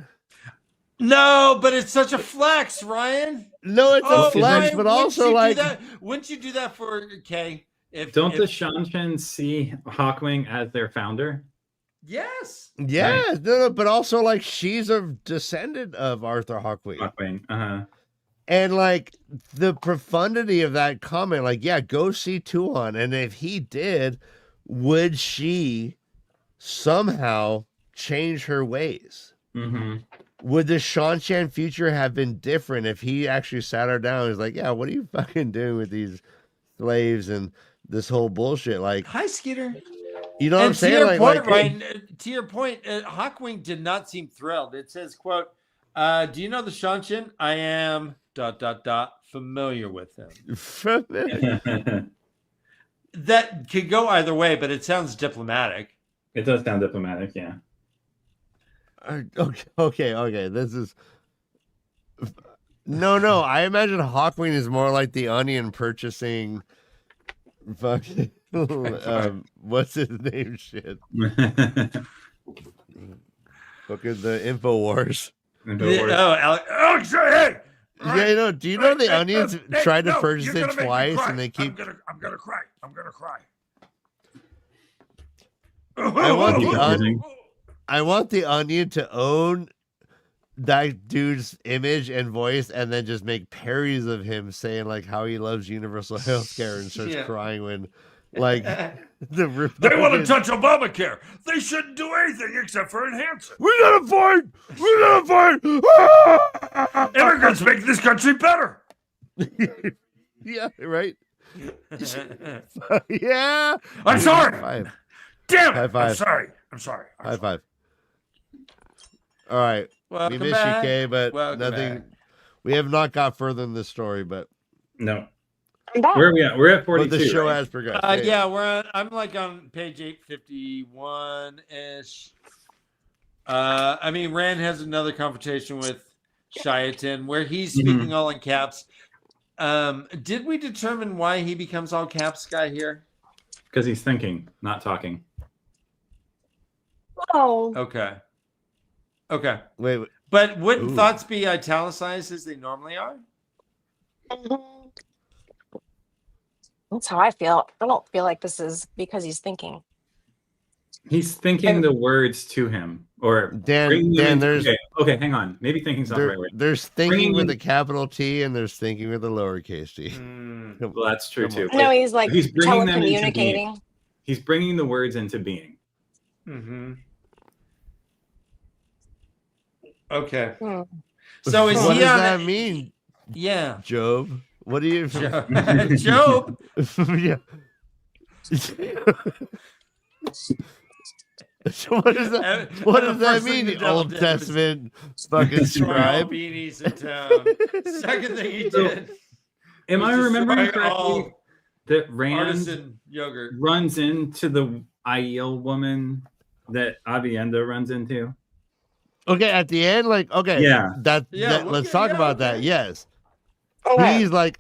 No, but it's such a flex, Ryan. No, it's a flex, Ryan, but wouldn't also you do like, that? Wouldn't you do that for Kay? Don't the Shanshan see Hawkwing as their founder? Yes. yeah, Right. no, but also like, she's a descendant of Arthur Hawkwing. Hawkwing. And like, the profundity of that comment, like, yeah, go see Tuan. And if he did, would she somehow change her ways? Mm-hmm. Would the Shanshan future have been different if he actually sat her down and was like, yeah, what are you fucking doing with these slaves and this whole bullshit? Like, Hi, Skeeter. you know what I'm And to saying? your Like, point, like, Ryan, to your point, Hawkwing did not seem thrilled. It says, quote, do you know the Shanshan? I am ... familiar with him. That could go either way, but it sounds diplomatic. It does sound diplomatic, yeah. Okay. This is no. I imagine Hawkwing is more like the Onion purchasing fucking what's his name? Shit, fucking the InfoWars. Alex, hey! Yeah, you know. Do you know the Onions tried to purchase you're it gonna make me twice, cry. and they keep? I'm gonna cry. I'm gonna cry. I want the Onion to own that dude's image and voice, and then just make parodies of him saying like how he loves universal health care and starts crying when like They want to touch Obamacare. They shouldn't do anything except for enhance it. We gotta fight. Immigrants make this country better. Yeah, right. Yeah. I'm sorry. High five. Damn High it. five. I'm sorry. High five. All right. Welcome we miss back. you, Kay, but Welcome nothing. back. We have not got further in this story, but No. I'm back. Where are we at? We're at But 42. the show right? has progressed. Yeah, I'm like on page 851 ish. I mean, Rand has another confrontation with Shiatin where he's speaking all in caps. Did we determine why he becomes all caps guy here? Because he's thinking, not talking. Oh, Okay. Wait. But wouldn't Ooh. thoughts be italicized as they normally are? mhm. That's how I feel. I don't feel like this is because he's thinking. He's thinking the words to him, or bringing them Dan, into- there's okay, hang on. Maybe thinking's not the right word. there's thinking Bringing with in- a capital T and there's thinking with a lowercase t. Well, that's true Come on. too. No, he's like he's bringing them into telecommunicating. He's bringing the words into being. Mm-hmm. Okay. Hmm. So is What he does on that a- mean, Yeah. Job? What do you Job. Yeah. So what does that? What The does that first thing mean? the The devil Old did was Testament fucking destroy all scribe. beanies in town. Second thing he did. Am was I remembering destroy correctly all that Rand artisan yogurt. runs into the Aiel woman that Avienda runs into? Okay, at the end, like, okay, Yeah. Yeah, we'll let's get- talk yeah, about that. okay. Yes, Okay. he's like,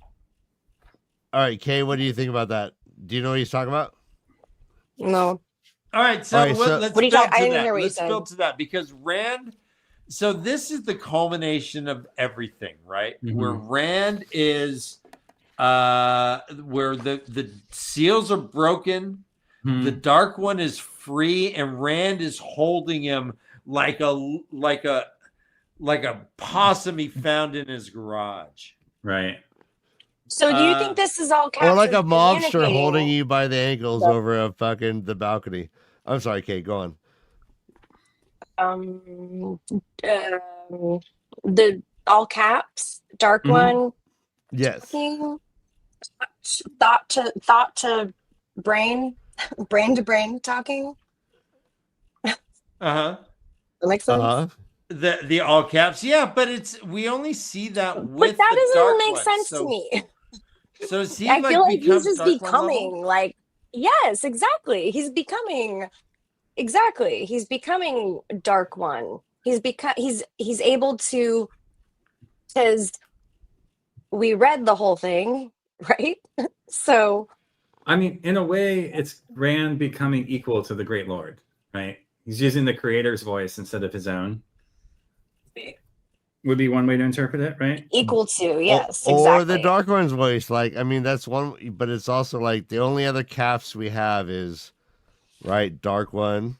all right, Kay, what do you think about that? Do you know what he's talking about? No. All right, so, All right, so- let's What are you build talking- I to didn't that. hear what you Let's said. build to that because Rand. So this is the culmination of everything, right? Mhm. Where Rand is, where the seals are broken, Hmm. the Dark One is free, and Rand is holding him like a possum he found in his garage. Right. So do you think this is all caps Or like a of mobster communicating? holding you by the ankles Yep. over a fucking the balcony. I'm sorry, Kay, go on. The all caps, dark Mhm. one, Yes. talking, thought to brain, brain to brain talking. Uh-huh. That makes sense. Uh-huh. The all caps, yeah, but we only see that with But that the doesn't Dark make One. sense So- to me. So is he I like feel like becomes he's just Dark One's level? becoming like, yes, exactly. He's becoming Dark One. He's able to, because we read the whole thing, right? So I mean, in a way, it's Rand becoming equal to the Great Lord, right? He's using the creator's voice instead of his own. Would be one way to interpret it, right? equal to, yes, Or the exactly. Dark One's voice. Like, I mean, that's one, but it's also like the only other caps we have is, right, Dark One.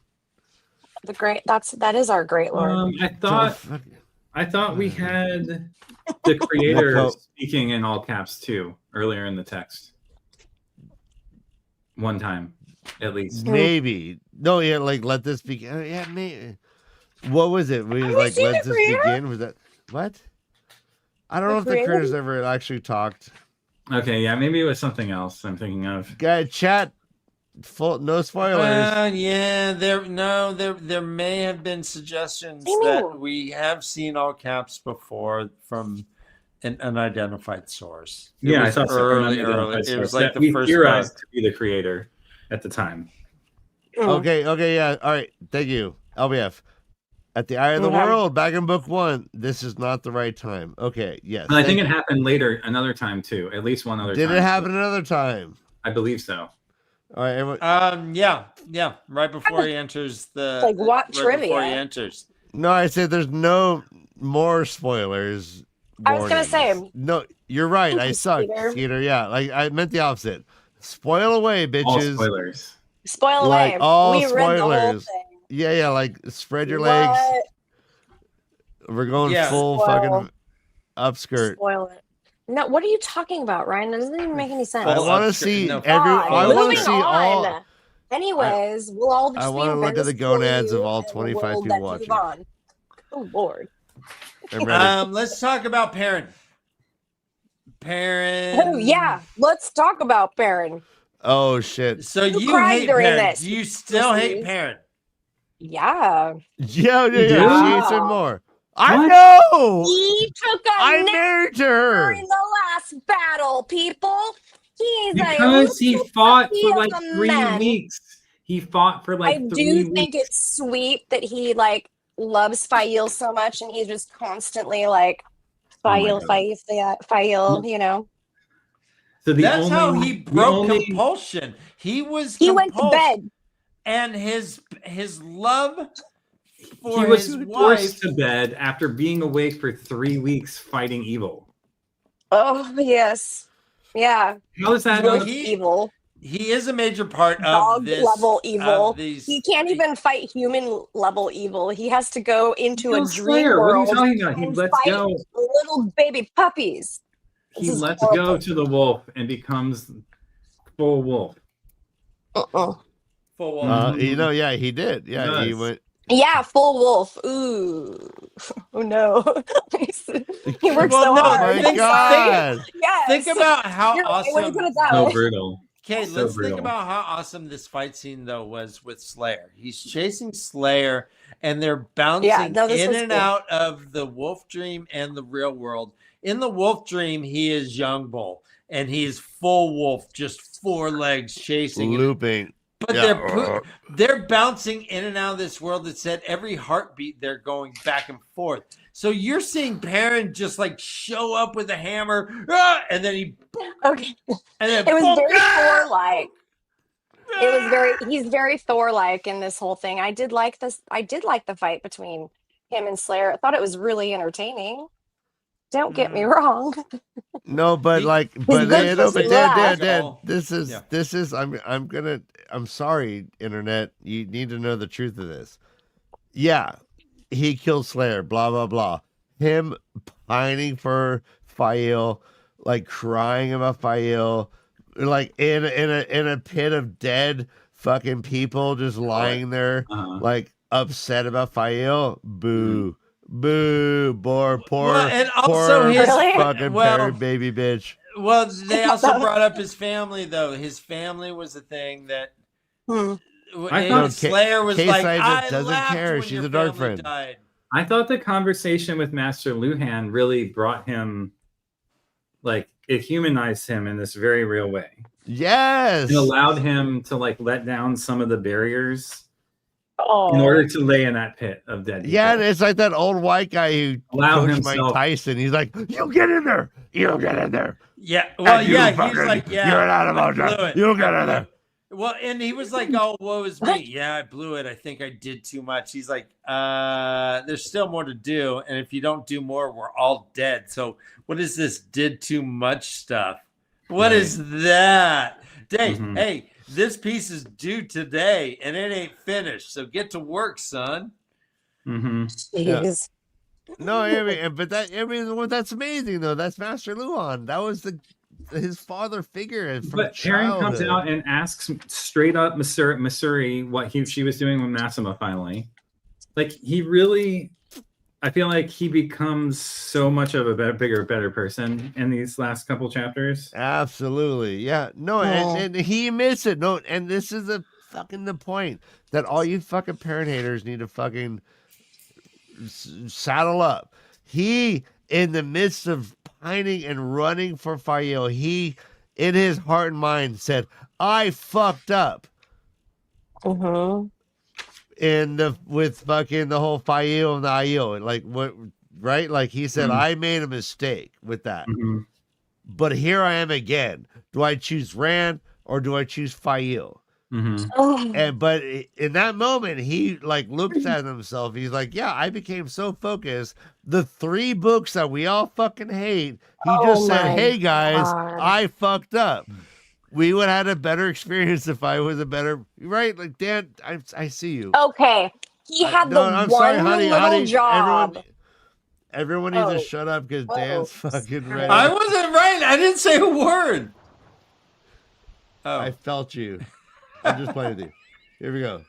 That is our great Lord. I thought we had the creator Well, speaking in all caps too earlier in the text. One time, at least. Maybe. No, yeah, like, let this begin. Yeah, maybe. What was it? We was we like, seen let the this creator? begin? Was that, what? I don't know if the creator? creators ever actually talked. Okay, yeah, maybe it was something else I'm thinking of. Guy, chat, no spoilers. Yeah, there may have been suggestions What do you that mean? we have seen all caps before from an unidentified source. It Yeah, I was thought so. early. Unidentified It was source like that the we first theorized book. to be the creator at the time. Mm. Okay, yeah. All right, thank you. LBF. At the Eye of the Okay. World, back in book 1, this is not the right time. Okay, yes. And I think thank it happened later, another time too. At least one other you. time. Did it happen another time? I believe so. All right, everyone. Yeah. Right before he enters the Like what right before he trivia? enters. No, I said there's no more spoilers. I was gonna warnings. say- No, you're right. Thank I you, suck, Skeeter. Skeeter. Yeah, like I meant the opposite. Spoil away, All bitches. spoilers. Spoil Like, away. all We read the whole spoilers. thing. Yeah, like spread your legs. What? We're going Yeah. full Spoil. fucking upskirt. Spoil it. No, what are you talking about, Ryan? That doesn't even make any sense. I Full want to upskirt, see no, every. God, I full want to moving see all. on. Anyways, we'll all just I be wanna look at the invisible to gonads you of all and 25 we'll people then watching. move on. Oh Lord. I'm ready. Let's talk about Perrin. Perrin. Oh yeah, let's talk about Perrin. Oh shit. So You you cried hate during Perrin. this. Do you still hate Pussies. Perrin? Yeah. Yeah. She Yeah. hates him more. I What? know. He took a I nap married to her. during the last battle, people. He's Because he fought for like a 3 man. weeks. He fought for like I 3 do weeks. think it's sweet that he like loves Fail so much, and he's just constantly like Fail, God. you know. So That's how he broke compulsion. He was He went to compulsed, bed. and his love for he was his forced wife. to bed after being awake for 3 weeks fighting evil. Oh yes, yeah. How is that Well, not Evil, He is a major part of dog this level evil. of these. He can't even fight human level evil. He has to go into a Kills dream Slayer? What are you world talking about? He and lets fight go. little baby puppies. He This is lets horrible. go to the wolf and becomes full wolf. Full wolf. You know, yeah, he did. Yeah, he does. went. Yeah, full wolf. Ooh. Oh no. He works Well, so no, hard. my think- God. Yes. Think about how You're right, awesome. when you put it that So way. brutal. Okay, So let's brutal. think about how awesome this fight scene though was with Slayer. He's chasing Slayer, and they're bouncing this in was and cool. out of the wolf dream and the real world. In the wolf dream, he is young bull, and he's full wolf, just 4 legs chasing. Looping. But Yeah. they're bouncing in and out of this world that said every heartbeat they're going back and forth. So you're seeing Perrin just like show up with a hammer, and then he Okay. and then It was boom, very ah! Thor-like. It was he's very Thor-like in this whole thing. I did like the fight between him and Slayer. I thought it was really entertaining. Don't get me wrong. No, but He- like, good but Dan, pussy laugh. Dan, this is, Yeah. I'm sorry, internet. You need to know the truth of this. Yeah, he killed Slayer, blah, blah, blah. Him pining for Fael, like crying about Fael, like in a pit of dead fucking people just lying there, like upset about Fael. Boo. Boo, poor Well, and also his fucking well, Perry baby bitch. Well, they also brought up his family though. His family was a thing that I thought Slayer was Case like, Agent I doesn't laughed care. when She's your a dark family friend. died. I thought the conversation with Master Luhan really brought him, like, it humanized him in this very real way. Yes. It allowed him to like let down some of the barriers Oh. in order to lay in that pit of dead people. Yeah, and it's like that old white guy who Allow coached Mike himself. Tyson. He's like, "You get in there. You get in there. Yeah, well, And you yeah, he's fucking- like, yeah, you're an I animal. blew it. You get I in blew there." it. Well, and he was like, "Oh, woe is me. Yeah, I blew it. I think I did too much." He's like, "There's still more to do, and if you don't do more, we're all dead." So, what is this did too much stuff? What is that, Dave? Mhm. Hey, this piece is due today, and it ain't finished. So get to work, son. Mm-hmm. Jeez. No, I mean, well, that's amazing though. That's Master Luhan. That was his father figure from But Perrin comes childhood. out and asks straight up Missouri what she was doing with Massima finally. Like, he really, I feel like he becomes so much of a better person in these last couple chapters. Absolutely, yeah. No, and he admits it. No, and this is the point that all you fucking parent haters need to fucking saddle up. He, in the midst of pining and running for Fael, he, in his heart and mind, said, "I fucked up." Mm-hmm. With fucking the whole Fael and the Aiel, like what, right? Like he said, I made a mistake with that. Mm-hmm. But here I am again. Do I choose Rand or do I choose Fael? Mm-hmm. But in that moment, he like looks at himself. He's like, "Yeah, I became so focused. The 3 books that we all fucking hate." He just said, "Hey guys, I fucked up. We would have had a better experience if I was a better right." Like, Dan, I see you. Okay. He had I'm one sorry, honey, little job. Everyone needs to shut up because Dan's fucking ready. I wasn't right. I didn't say a word. Oh, I felt you. I'm just playing with you. Here we go.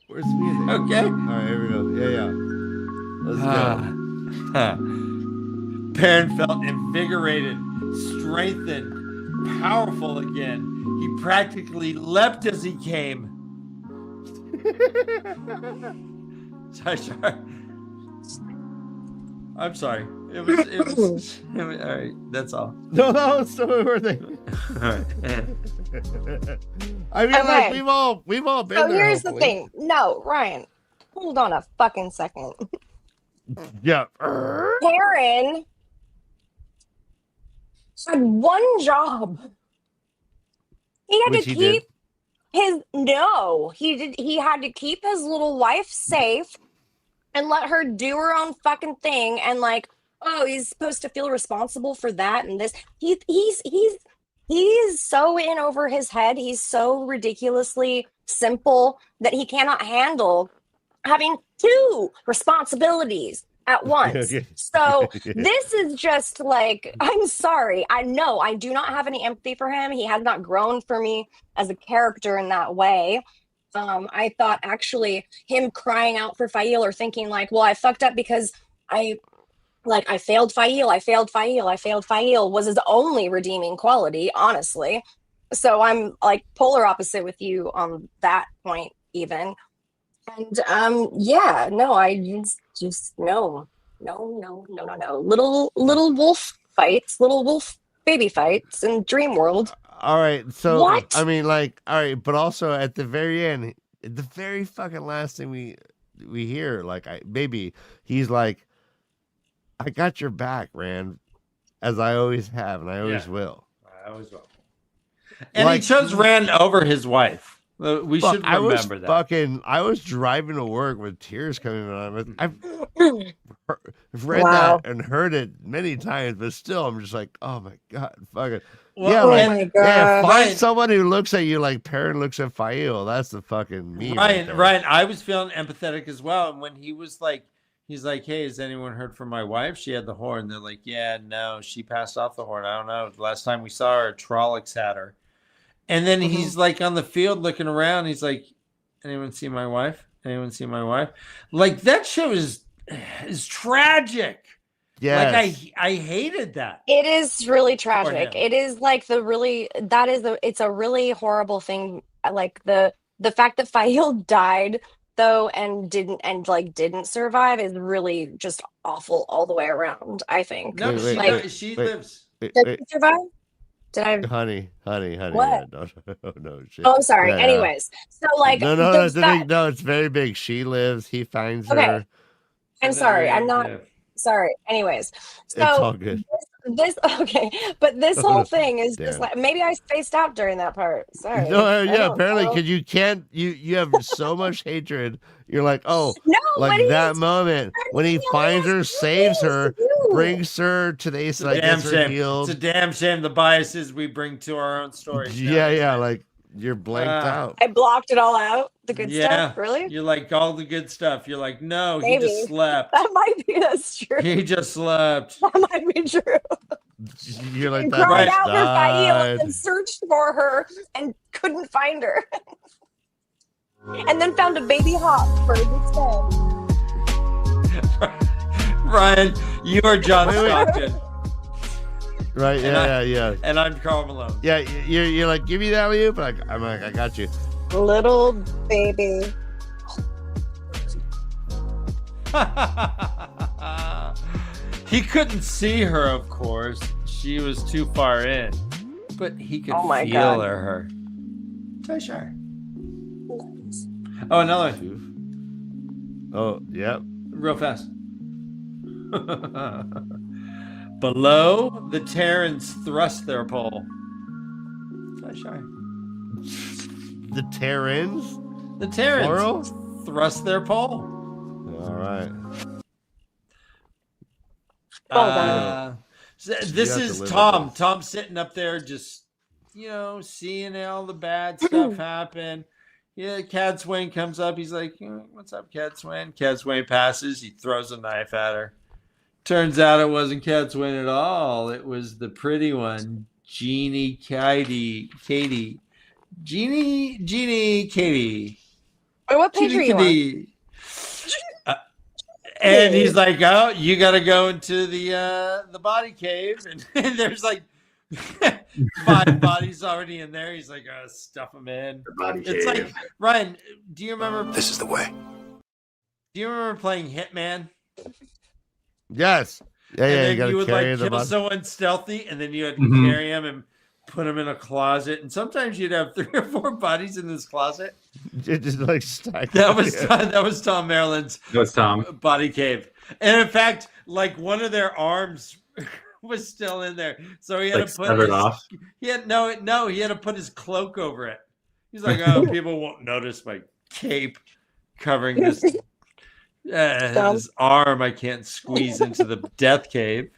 Where's the music? okay. All right, here we go. Yeah. Let's go. Perrin felt invigorated, strengthened, powerful again. He practically leapt as he came. Sorry. I'm sorry. It was all right. That's all. No, that's the word thing. All right. I mean, like Okay. we've all been So there. here's the hopefully. thing. No, Ryan, hold on a fucking second. Yeah. Karen had one job. He had Which to he keep he had to keep his little wife safe and let her do her own fucking thing, and like, oh, he's supposed to feel responsible for that and this. He's so in over his head. He's so ridiculously simple that he cannot handle having two responsibilities at once. Okay. So this is just like, I'm sorry. I know I do not have any empathy for him. He has not grown for me as a character in that way. I thought actually him crying out for Fail or thinking like, well, I fucked up because I failed Fail was his only redeeming quality, honestly. So I'm like polar opposite with you on that point even. And yeah, no, I just no. Little wolf fights, little wolf baby fights in Dream World. All right. So What? I mean, like, all right, but also at the very end, the very fucking last thing we hear, like, maybe he's like, "I got your back, Rand, as I always have, and I always will." I always will. And Like- he chose Rand over his wife. We Fuck, should I remember that. I was driving to work with tears coming on. I've read Wow. that and heard it many times, but still, I'm just like, oh my god, fucking Well, yeah, Oh like, my yeah. god. Find Ryan- someone who looks at you like Perrin looks at Fail. That's the fucking me. Ryan, I was feeling empathetic as well. And when he was like, he's like, hey, has anyone heard from my wife? She had the horn. They're like, yeah, no, she passed off the horn. I don't know. The last time we saw her, Trollocs had her. And then he's like on the field looking around. He's like, anyone see my wife? Anyone see my wife? Like that show is tragic. Yeah, Like I hated that. It is really him. tragic. It is like it's a really horrible thing. Like the fact that Fail died though and didn't survive is really just awful all the way around, I think. No, Wait, she wait. lives. Did he survive? Did I honey. What? Yeah, no, shit. Oh, I'm sorry. Yeah, yeah. Anyways, so like No, the fact- no, it's very big. She lives. He finds Okay. her. I'm sorry. I'm not Yeah. sorry. Anyways, It's all so good. this okay, but this whole thing is just Damn. like maybe I spaced out during that part. Sorry. No, I yeah, don't apparently, know. because you can't. You have so much hatred. You're like, oh, No, like what do you that moment when he Everything finds her, else saves her, to do. brings her to the It's a like damn gets her shame. healed. It's a damn shame the biases we bring to our own stories. Yeah, like you're blanked out. I blocked it all out. The good Yeah. stuff, really? You're like all the good stuff. You're like, no, he Maybe. just slept. That might be that's true. He just slept. That might be true. You're like And that. cried bitch out for Fail died. and searched for her and couldn't find her. And then found a baby hawk bird instead. Ryan, you are John Stockton, Right? Yeah. and I'm Carl Malone. Yeah, you're like, give me that alley-oop. I'm like, I got you. Little baby. He couldn't see her, of course. She was too far in, but he could Oh my feel God. her. So sure. Oh, another one. Oh, yep. Real fast. Below, the Terrans thrust their pole. So sure. The Terrans. The Terrans Plural? thrust their pole. All right. Well done. This have to is live with Tom. this. Tom sitting up there just, seeing all the bad stuff happen. Yeah, Cad Swain comes up. He's like, what's up, Cad Swain? Cad Swain passes. He throws a knife at her. Turns out it wasn't Cad Swain at all. It was the pretty one, Jeannie Katie. Jeannie Katie. Wait, what page are you on? Katie. And he's like, "Oh, you got to go into the body cave," and there's like 5 bodies already in there. He's like, "Stuff them in." It's like, Ryan, do you remember? This is the way. Do you remember playing Hitman? Yes. Yeah, and you then gotta you would carry like the kill body. someone stealthy, and then you had to Mhm. carry him and put him in a closet. And sometimes you'd have 3 or 4 bodies in this closet. Just like stacked. That was Tom Maryland's That was Tom. body cave. And in fact, like one of their arms was still in there, so he had Like to put severed his, off. he had to put his cloak over it. He's like, oh, people won't notice my cape covering this this arm I can't squeeze into the death cave.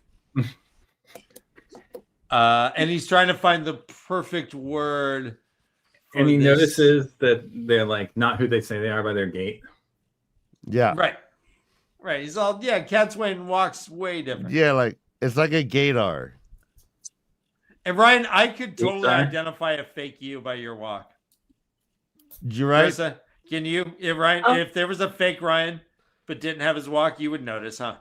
And he's trying to find the perfect word. And he this. notices that they're like not who they say they are by their gait. Yeah. Right. He's all, Cat's Wayne walks way different. Yeah, like it's like a gaydar. And Ryan, I could totally Sorry? identify a fake you by your walk. You right? Marissa, can you, Ryan, if there was a fake Ryan but didn't have his walk, you would notice, huh?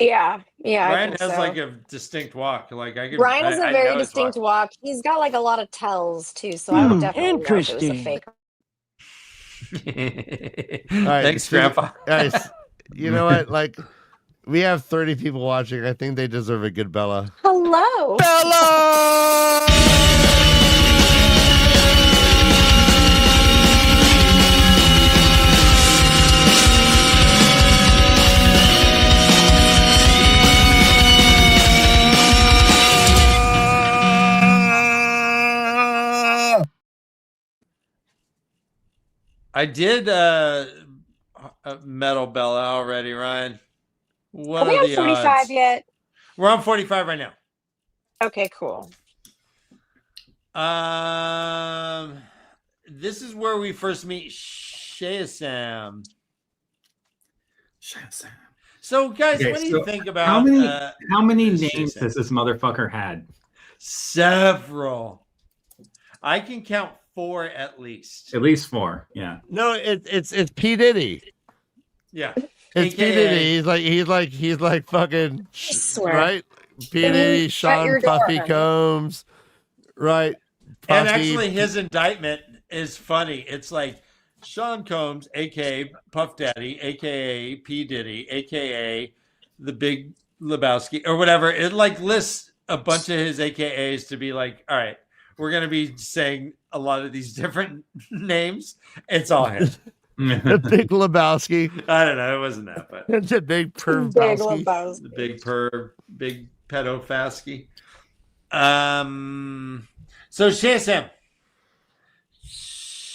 Yeah. Ryan I think has so. like a distinct walk. Like I could. Ryan has a I very know his distinct walk. walk. He's got like a lot of tells too, so I would definitely know if it was a fake. right, Thanks, so- Grandpa. Guys, you know what? Like, we have 30 people watching. I think they deserve a good Bella. Hello. Bella! I did metal Bella already, Ryan. What Are we are on the 45 odds? yet? We're on 45 right now. Okay, cool. This is where we first meet Shayasam. So, guys, Okay, what do so you think about how many names Shayasam? has this motherfucker had? Several. I can count 4 at least. At least 4. Yeah. No, it's P. Diddy. Yeah. It's P. Diddy. He's like fucking swear. right. P. Diddy, Shut your Sean Puffy door. Combs, right? And Puffy. actually, his indictment is funny. It's like Sean Combs, aka Puff Daddy, aka P. Diddy, aka the Big Lebowski, or whatever. It like lists a bunch of his AKAs to be like, all right, we're gonna be saying a lot of these different names. It's all him. the Big Lebowski. I don't know. It wasn't that, but The Big Big Pervowski. Lebowski. the big pedophaski. So Shayasam.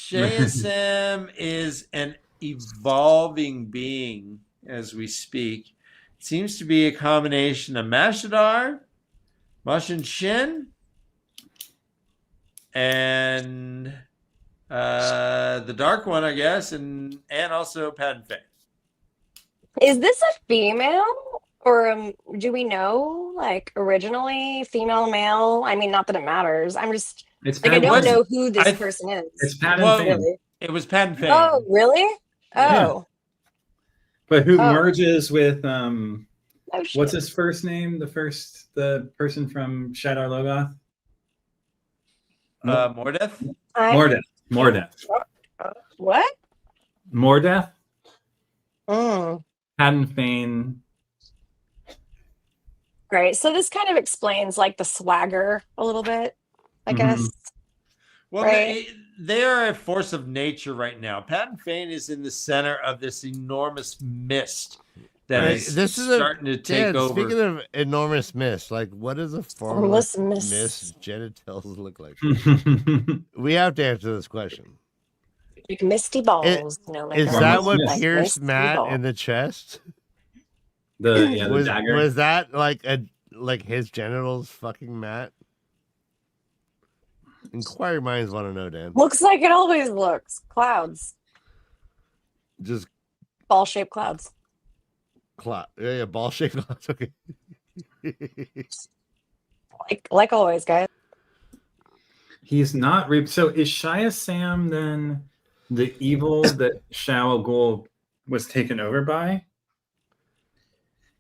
Shayasam is an evolving being as we speak. It seems to be a combination of Mashadar, Mashin Shin, and the Dark One, I guess, and also Padme Faye. Is this a female? Or do we know, like, originally female, male? I mean, not that it matters. I'm just, It's like, I Pat don't Fane. know who this I- person is. It's Pat Well, Fane. Really? It was Padme Faye. Oh, really? Yeah. Oh. But who Oh. merges with Oh, shit. what's his first name? The person from Shadar Logoth? Mordeth? Mordeth. What? Mordeth? Mm. Padme Fane. Great. So this kind of explains, like, the swagger a little bit, I Mhm. guess. Well, Right. they are a force of nature right now. Padme Fane is in the center of this enormous mist that Right, is this is starting to take Dan, over. Speaking of enormous mist, like what does a formless Formless mist. mist genitals look like? We have to answer this question. Like misty balls. Is that what Like pierced misty Matt balls. in the chest? the dagger. Was that like his genitals fucking Matt? Inquiry minds want to know, Dan. Looks like it always looks. Clouds. Just Ball-shaped clouds. yeah, ball shaped clouds. Okay. Like always, guys. He's not so is Shia Sam then the evil that Shao Al Ghul was taken over by?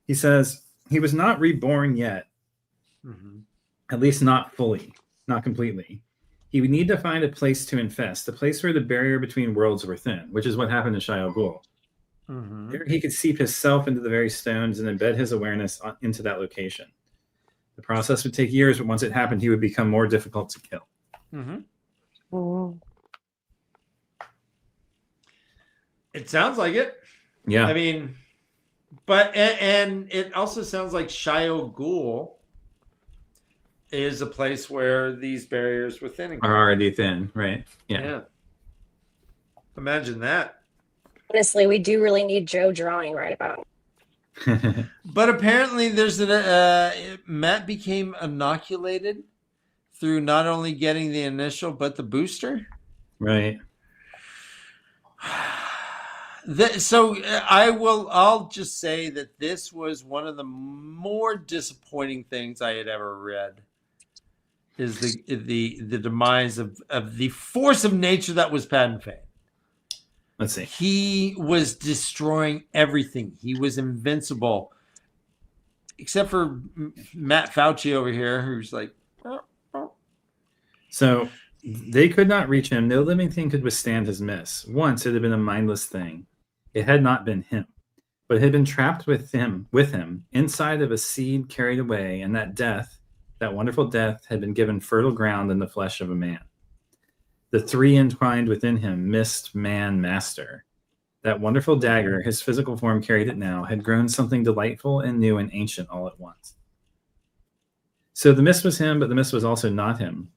He says he was not reborn yet, at least not fully, not completely. He would need to find a place to infest, a place where the barrier between worlds were thin, which is what happened to Shia Al Ghul. Mhm. There he could seep himself into the very stones and embed his awareness into that location. The process would take years, but once it happened, he would become more difficult to kill. Mhm. Mm. It sounds like it. Yeah. I mean, but and it also sounds like Shio Ghoul is a place where these barriers were thinning. Are already thin, right? Yeah. Imagine that. Honestly, we do really need Joe drawing right about. But apparently, there's Matt became inoculated through not only getting the initial but the booster. Right. So I'll just say that this was one of the more disappointing things I had ever read. Is the demise of the force of nature that was Paden Fane. Let's see. He was destroying everything. He was invincible, except for Matt Fauci over here, who's like, oh. So they could not reach him. No living thing could withstand his miss. Once it had been a mindless thing. It had not been him, but it had been trapped with him, inside of a seed carried away, and that wonderful death, had been given fertile ground in the flesh of a man. The three entwined within him, mist, man, master. That wonderful dagger, his physical form carried it now, had grown something delightful and new and ancient all at once. So the mist was him, but the mist was also not him.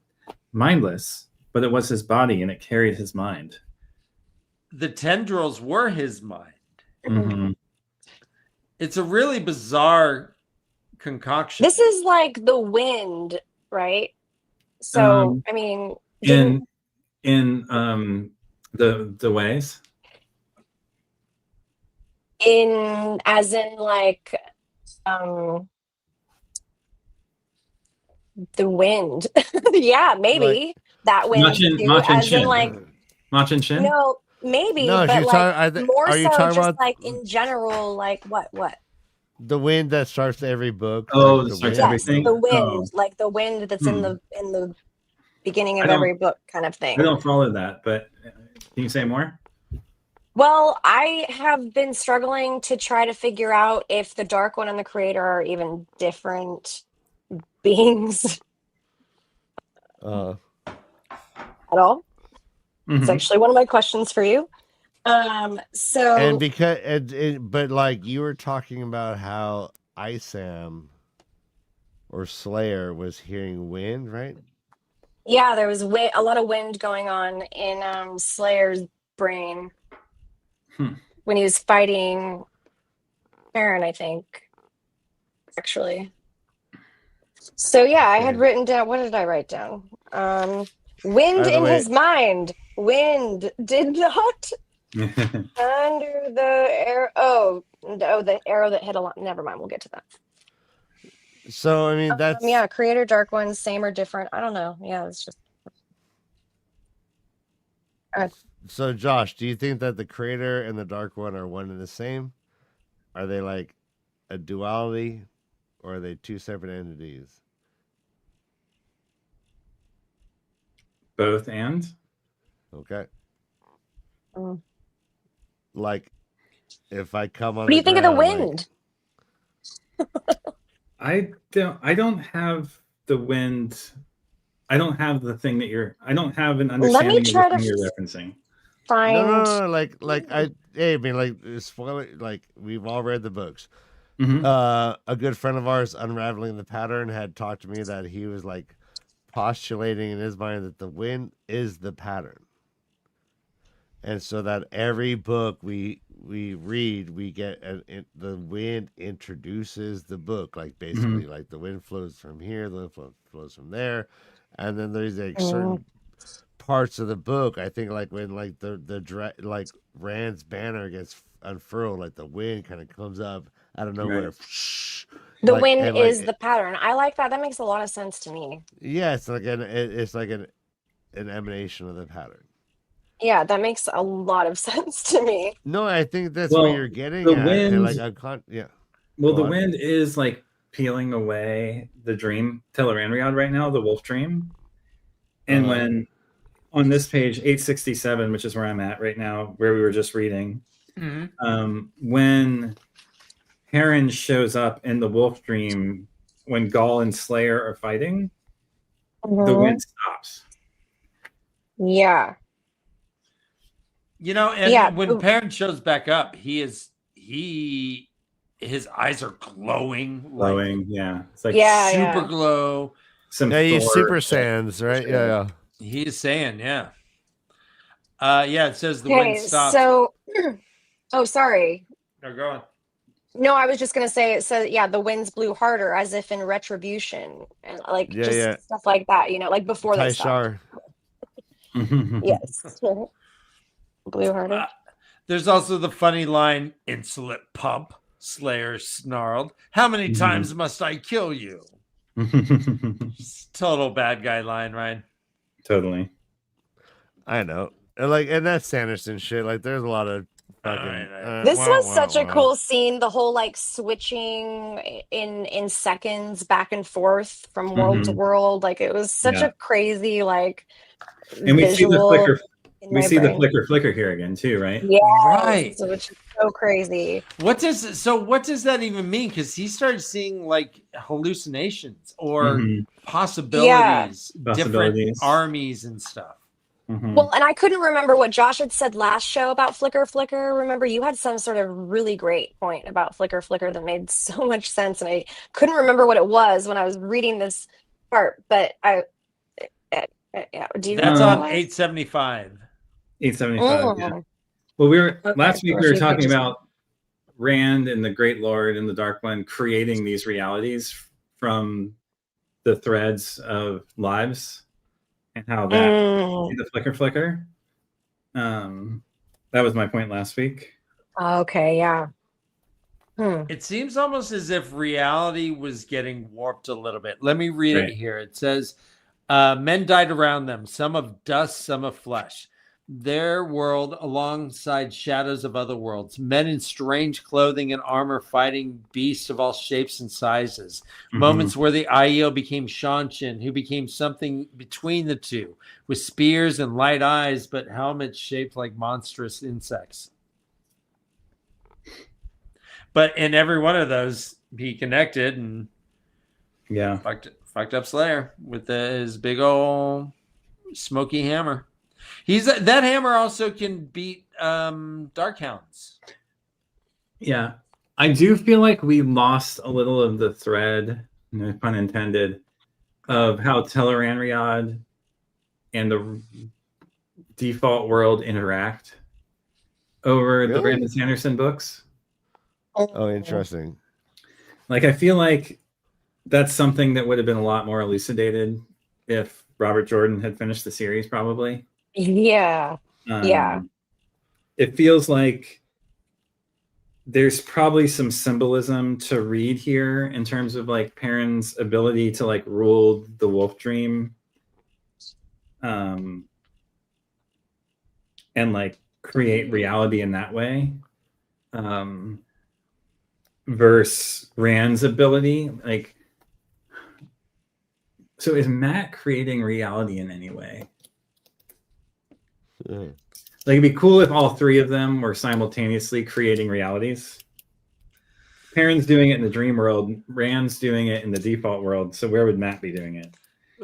Mindless, but it was his body, and it carried his mind. The tendrils were his mind. Mm-hmm. It's a really bizarre concoction. This is like the wind, right? So, I mean, in the ways, as in like the wind. Yeah, maybe Like, that wind. Machin As in Shin. like, Machin Shin? no, maybe, No, but she's like more are you so talking just about like in general, like what? the wind that starts every book? Oh, like that the starts wind? everything? The wind, Oh. like the wind that's in the beginning I of don't- every book, kind of thing. I don't follow that, but can you say more? Well, I have been struggling to try to figure out if the Dark One and the Creator are even different beings Uh, at all. It's Mhm. actually one of my questions for you. So and because but like you were talking about how Isam or Slayer was hearing wind, right? yeah, there was a lot of wind going on in Slayer's brain when he was fighting Aaron, I think. Actually. So yeah, I had written down, what did I write down? Wind in his mind. Wind did not under the arrow. The arrow that hit a lot. Never mind, we'll get to that. So I mean that's Yeah, Creator, Dark One, same or different. I don't know. Yeah, it's just So Josh, do you think that the Creator and the Dark One are one and the same? Are they like a duality, or are they two separate entities? Both and? Okay. Mm. Like if I come on What do you think of the ground, like- wind? I don't have the wind. I don't have the thing that I don't have an Let me understanding of try the to thing you're referencing. Find No, like I mean, like spoiler, like we've all read the books. Mhm. A good friend of ours, Unraveling the Pattern, had talked to me that he was like postulating in his mind that the wind is the pattern, and so that every book we read, we get the wind introduces the book, like basically like the wind flows from here, the wind flows from there, and then there's like certain parts of the book. I think like when like like Rand's banner gets unfurled, like the wind kind of comes up out of nowhere. Right. the Like, wind and, like, is the pattern. I like that. That makes a lot of sense to me. Yeah, it's like an emanation of the pattern. Yeah, that makes a lot of sense to me. No, I think that's Well, what you're getting the at. wind- And like yeah. Well, Go the on. wind is like peeling away the dream Tel'aran'rhiod right now, the wolf dream. And when on this page 867, which is where I'm at right now, where we were just reading, When Perrin shows up in the Wolf Dream, when Gaul and Slayer are fighting, the wind stops. Yeah. You know, and Yeah. when Perrin shows back up, his eyes are glowing, Glowing, yeah. It's like super glow. He's Thor Super shit. Saiyans, right? Yeah. He's saying, yeah. It says the Okay, wind stops. so oh, sorry. No, go on. No, I was just gonna say it says, yeah, the winds blew harder as if in retribution, and like just stuff like that, like before they stopped. Yes. Blew harder. There's also the funny line, "Insolent pump," Slayer snarled. "How many times must I kill you?" Total bad guy line, Ryan. Totally. I know. And that's Sanderson shit. Like, there's a lot of fucking. This was such a cool scene. The whole like switching in seconds back and forth from world to world. Like, it was such a crazy like. And we see the flicker. We see brain. the flicker here again too, right? Yeah, right. So it's so crazy. What does that even mean? Because he started seeing like hallucinations or possibilities, different armies and stuff. Well, and I couldn't remember what Josh had said last show about Flicker. Remember, you had some sort of really great point about Flicker that made so much sense, and I couldn't remember what it was when I was reading this part. But do you? That's on 875. 875. Yeah. Well, last week we were talking about Rand and the Great Lord and the Dark One creating these realities from the threads of lives, and how that the flicker. That was my point last week. Okay, yeah. It seems almost as if reality was getting warped a little bit. Let me read it here. It says, men died around them, some of dust, some of flesh. Their world alongside shadows of other worlds, men in strange clothing and armor fighting beasts of all shapes and sizes. Moments where the Aiel became Shanshin, who became something between the two, with spears and light eyes, but helmets shaped like monstrous insects. But in every one of those, he connected and fucked up Slayer with his big old smoky hammer. That hammer also can beat Darkhounds. Yeah, I do feel like we lost a little of the thread, no pun intended, of how Tel'aran'rhiod and the default world interact over the Brandon Sanderson books. Oh, interesting. Like, I feel like that's something that would have been a lot more elucidated if Robert Jordan had finished the series, probably. Yeah. It feels like there's probably some symbolism to read here in terms of like Perrin's ability to like rule the Wolf Dream, and like create reality in that way, versus Rand's ability. Like, so is Matt creating reality in any way? Like, it'd be cool if all three of them were simultaneously creating realities. Perrin's doing it in the dream world, Rand's doing it in the default world. So where would Matt be doing it?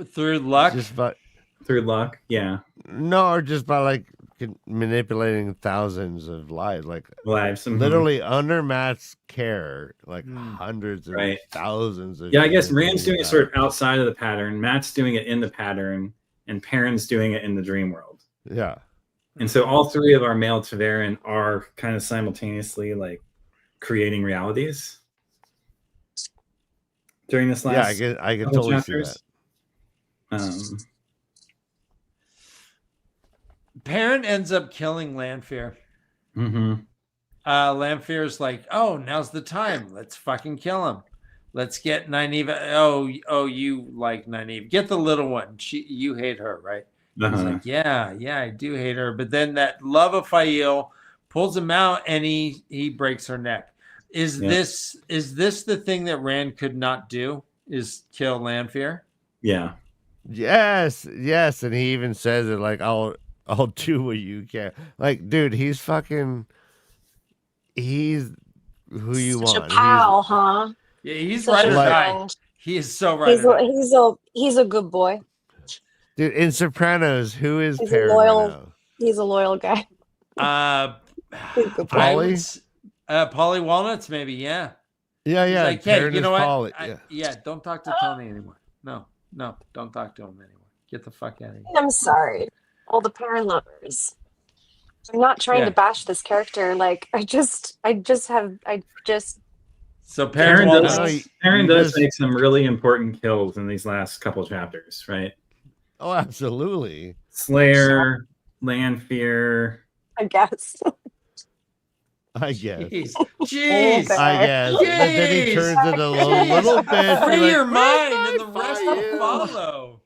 Through luck? Through luck, yeah. No, or just by like manipulating thousands of lives, like lives, literally under Matt's care, like hundreds of thousands of. Yeah, I guess Rand's doing it sort of outside of the pattern. Matt's doing it in the pattern, and Perrin's doing it in the dream world. Yeah. And so all three of our male Ta'veren are kind of simultaneously like creating realities during this last. Yeah, I can totally chapters. see that. Perrin ends up killing Lanfear. Lanfear's like, "Oh, now's the time. Let's fucking kill him. Let's get Nynaeve. Oh, you like Nynaeve. Get the little one. You hate her, right?" He's like, yeah, I do hate her. But then that love of Fael pulls him out, and he breaks her neck. Is this the thing that Rand could not do? Is kill Lanfear? Yeah. Yes, and he even says it like, I'll do what you can. Like, dude, he's fucking he's who you Such want. a pal, huh? Yeah, he's Such right a or Like- die. friend. He is so right He's or a, die. he's a good boy. Dude, in Sopranos, who is He's a Perrin loyal- right now? He's a loyal guy. I He's a good boy. would Polly? Polly Walnuts, maybe. Yeah. Yeah, He's yeah. like, hey, Perrin you is know what? Polly. Yeah, don't talk to Tony anymore. No, don't talk to him anymore. Get the fuck out of here. I'm sorry, all the Perrin lovers. I'm not trying Yeah. to bash this character. Like, I just. So Perrin Perrin No, does, you- Perrin you does just- make some really important kills in these last couple chapters, right? Oh, absolutely. Slayer, Lanfear. I guess. I guess. Jeez. I guess. But then he Jeez. turns into a little bitch. Free You're your like, mind, "Where's and the my rest will fire?" follow.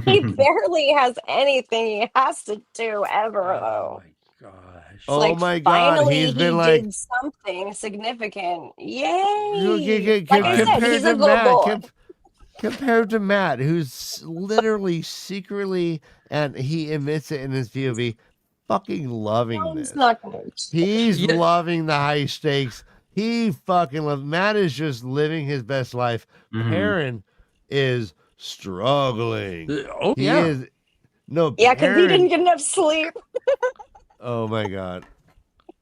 He barely has anything he has to do ever, Oh though. my gosh. Oh Like, my God, finally he's he been like- did something significant. Look, Yay! Like I said, compared he's a to good Matt, boy. compared to Matt, who's literally secretly, and he admits it in his POV, fucking loving No, this. it's not good. He's Yeah. loving the high stakes. He fucking loves. Matt is just living his best life. Mhm. Perrin is struggling. Oh He yeah. is. No, Yeah, because he Perrin- didn't get enough sleep. Oh my God,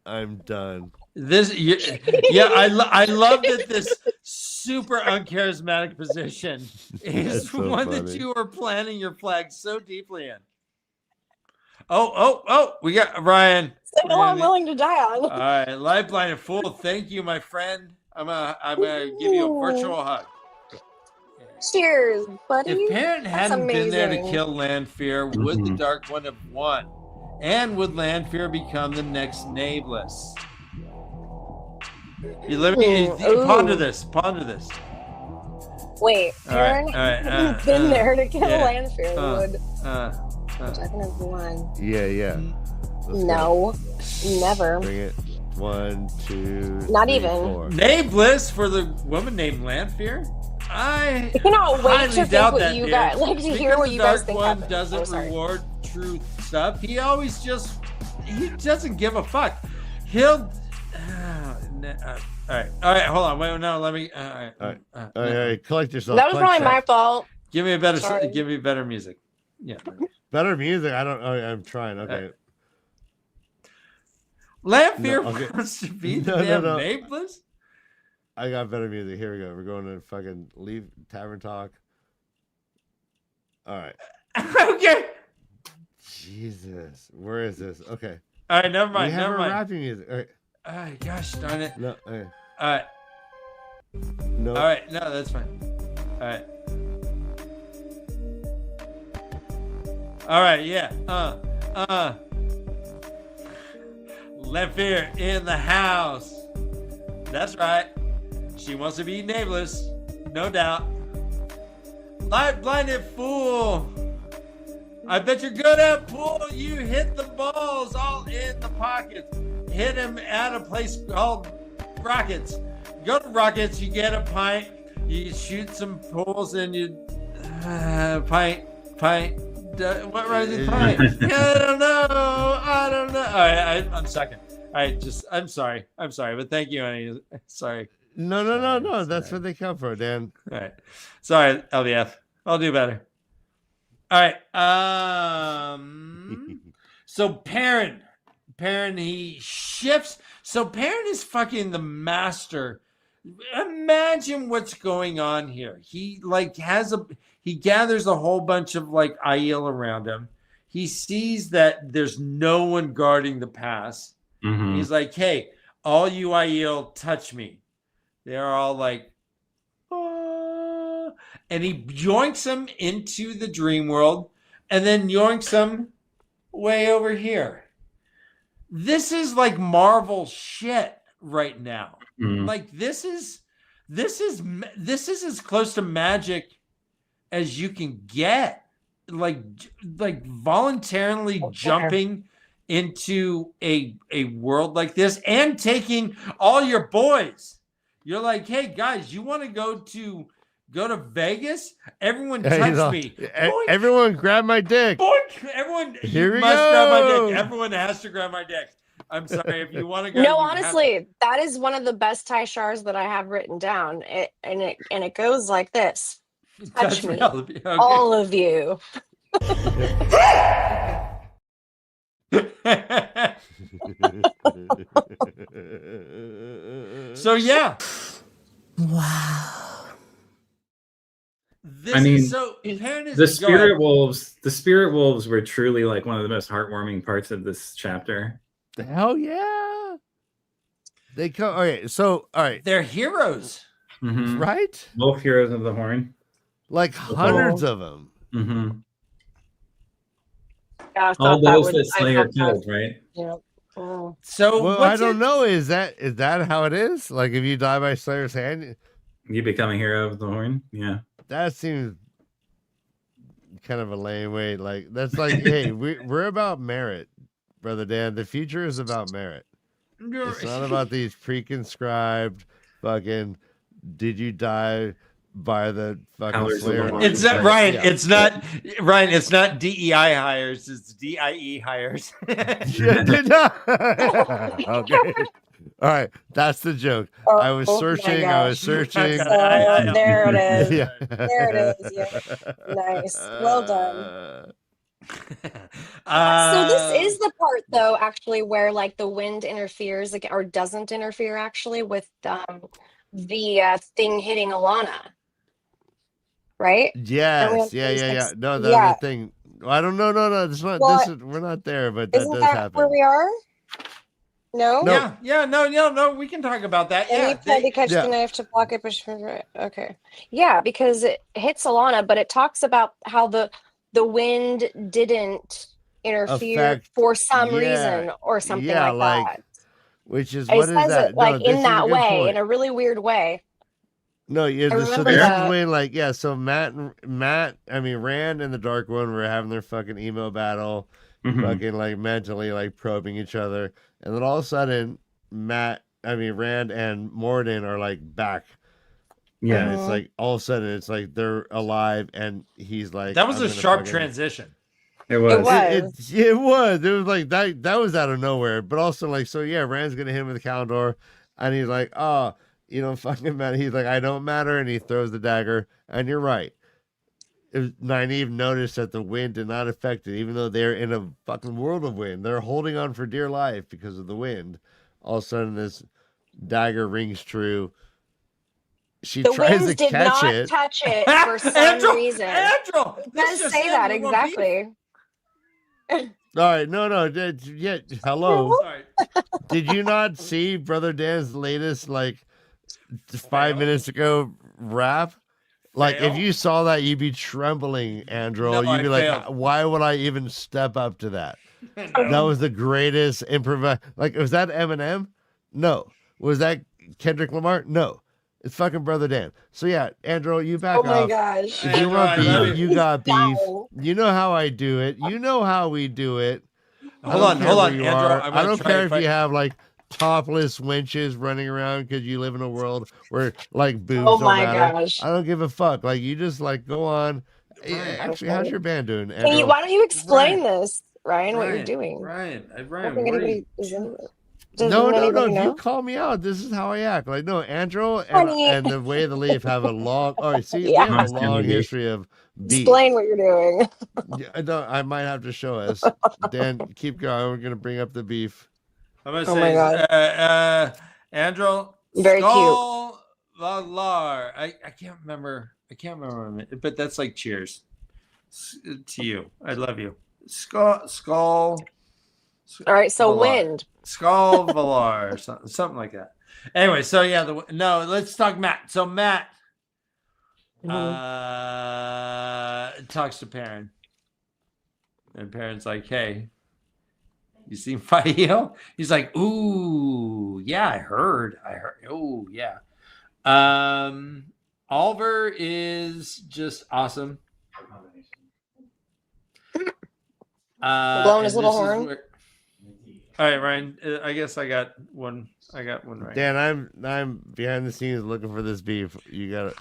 I'm done. Yeah, I love that this super uncharismatic position is That's so one that funny. you are planting your flag so deeply in. Oh, we got Ryan. So no, I'm willing to die on. All right, Life Blinded Fool. Thank you, my friend. I'm gonna give you a virtual hug. Cheers, buddy. If Perrin hadn't been there to amazing. kill Lanfear, would the Mhm. Dark One have won? And would Lanfear become the next Nameless? You let me Ooh. ponder this. Ponder this. Wait, All right, Perrin all right, hadn't been there to kill yeah, Lanfear. Would Uh, have won? Yeah, yeah. Let's go. No, never. Bring it. 1, 2. Not 3, even. 4. Nameless for the woman named Lanfear. I I cannot wait highly to think doubt what that, you dude. guys like to hear Because what the you guys Dark think One happened. doesn't Oh, sorry. reward truth stuff. He always he doesn't give a fuck. He'll. All right, hold on. Wait, no, let me. All right, All right, collect yourself. That was collect probably my yourself. fault. Give me Sorry. better music. Yeah. Better music. I don't. Oh, I'm trying. Okay. Lanfear No, okay. wants to be No, the no, damn no. Nameless. I got better music. Here we go. We're going to fucking leave Tavern Talk. All right. Okay. Jesus, where is this? Okay. All right, never We mind. have Never our mind. rapping music. All right. All right, gosh darn it. No. Okay. All right. No. All right. No, that's fine. All right. All right. Yeah. Lanfear in the house. That's right. She wants to be nameless, no doubt. Light blinded fool. I bet you're good at pool. You hit the balls all in the pockets. Hit him at a place called Rockets. Go to Rockets, you get a pint, you shoot some pools, and you pint. What rhymes with pint? I don't know. All right, I'm second. All right, I'm sorry, but thank you, honey. Sorry. No. That's what they come for, Dan. All right, sorry, LDF. I'll do better. All right. So Perrin, he shifts. So Perrin is fucking the master. Imagine what's going on here. He he gathers a whole bunch of like Aiel around him. He sees that there's no one guarding the pass. Mhm. He's like, hey, all you Aiel, touch me. They're all like, and he yoinks them into the dream world and then yoinks them way over here. This is like Marvel shit right now. Mhm. Like this is as close to magic as you can get. Like voluntarily jumping into a world like this and taking all your boys. You're like, hey guys, you want to go to Vegas? Everyone touch me. Boink, Everyone grab my dick. boink. Everyone, Here you we must grab my go. dick. Everyone has to grab my dick. I'm sorry if you want to go. No, you have to. honestly, that is one of the best Tai Shars that I have written down. It goes like this. Touch me, Okay. all of you. So yeah. Wow. This I mean, is so Parent the is go ahead. spirit wolves were truly like one of the most heartwarming parts of this chapter. Hell yeah. They come. Okay, so all right, They're heroes. Mhm. right? Both heroes of the horn. Like hundreds of them. Mm-hmm. Yeah, I All thought that those would. that I Slayer thought that. killed, right? Yeah. Oh. So Well, I what's don't it- know. Is that how it is? Like, if you die by Slayer's hand, You become a hero of the horn. Yeah. that seems kind of a lame way. Like, that's like, hey, we're about merit, brother Dan. The future is about merit. It's not about these pre-conscribed fucking. Did you die by the fucking Colors of the Slayer? Horn. It's not Ryan. Yeah. It's not Ryan. It's not DEI hires. It's DIE hires. Yeah, did not. Okay. All right, that's the joke. I was Oh my searching. I was gosh. searching. So, I know. There it is. Yeah. There it is, yeah. Nice. Well done. So this is the part, though, actually, where like the wind interferes or doesn't interfere actually with the thing hitting Alana, right? Yes. we Yeah. have Yeah. Yeah. things No, like- that's yeah. the thing. I don't know. No. This not. Well, This is. We're not there, but that Isn't does that happen. where we are? No. No. Yeah. No. We can talk about that. And Yeah. you tried to catch yeah. the knife to block it, but okay. Yeah, because it hits Alana, but it talks about how the wind didn't interfere Affect- for some yeah, reason or something yeah, like like, that. Which is It what is says that? it like this in is a that good way, point. in a really weird way. No, yeah. I So remember this that. is when, like, yeah. So Rand and the Dark One were having their fucking emo battle, Mhm. fucking like mentally like probing each other, and then all of a sudden, Rand and Morden are like back. Yeah. And it's like all of a sudden it's like they're alive, and he's like, That was I'm a gonna sharp fucking- transition. It was. It was. It was. It was like that was out of nowhere. But also like, so yeah, Rand's gonna hit him with the Calendar, and he's like, oh, fucking matter. He's like, I don't matter, and he throws the dagger. And you're right. Nynaeve noticed that the wind did not affect it, even though they're in a fucking world of wind. They're holding on for dear life because of the wind. All of a sudden, this dagger rings true. She The tries winds to did catch not it. touch it for some Andrew, reason. Andrew, It this does just say in, that we want beef. exactly. All right, no, yeah. Hello. Sorry. Did you not see Brother Dan's latest, like, 5 minutes ago rap? Like, Fail? if you saw that, you'd be trembling, Andrew. No, You'd be I like, failed. why would I even step up to that? No. That was the greatest improv. Like, was that Eminem? No. Was that Kendrick Lamar? No. It's fucking Brother Dan. So, yeah, Andrew, you back Oh my off. gosh. If you Andrew, want I love beef, you. you got beef. Wow. You know how I do it. You know how we do it. Hold on, Where Andrew. you are. I'm I gonna don't try care to if fight- you have like topless wenches running around because you live in a world where like boobs Oh don't my matter. gosh. I don't give a fuck. Like, you just like go on. Hey, Ryan, actually, how's your band doing? Can you, Andrew? why don't you explain Ryan. this, Ryan, what you're doing? Ryan, I don't Ryan, think what are anybody you- doesn't No. anybody You know? call me out. This is how I act. Like, no, Andrew Honey. and the Way of the Leaf have a long. Oh, see, Yeah. we have a long history of beef. Explain what you're doing. Yeah, I might have to show us. Dan, keep going. We're gonna bring up the beef. I'm gonna Oh say, my Andrew, Very cute. Skull Valar. I can't remember. But that's like cheers to you. I love you. Skull. All right, so Valar. wind. Skull Valar, or something like that. Anyway, so yeah, let's talk Matt. So Matt talks to Perrin, and Perrin's like, "Hey, you seen Faio?" He's like, "Ooh, yeah, I heard. Oh, yeah." Oliver is just awesome. Blowing his and little this is horn. All right, Ryan. I guess I got one right. Dan, I'm behind the scenes looking for this beef. You got it.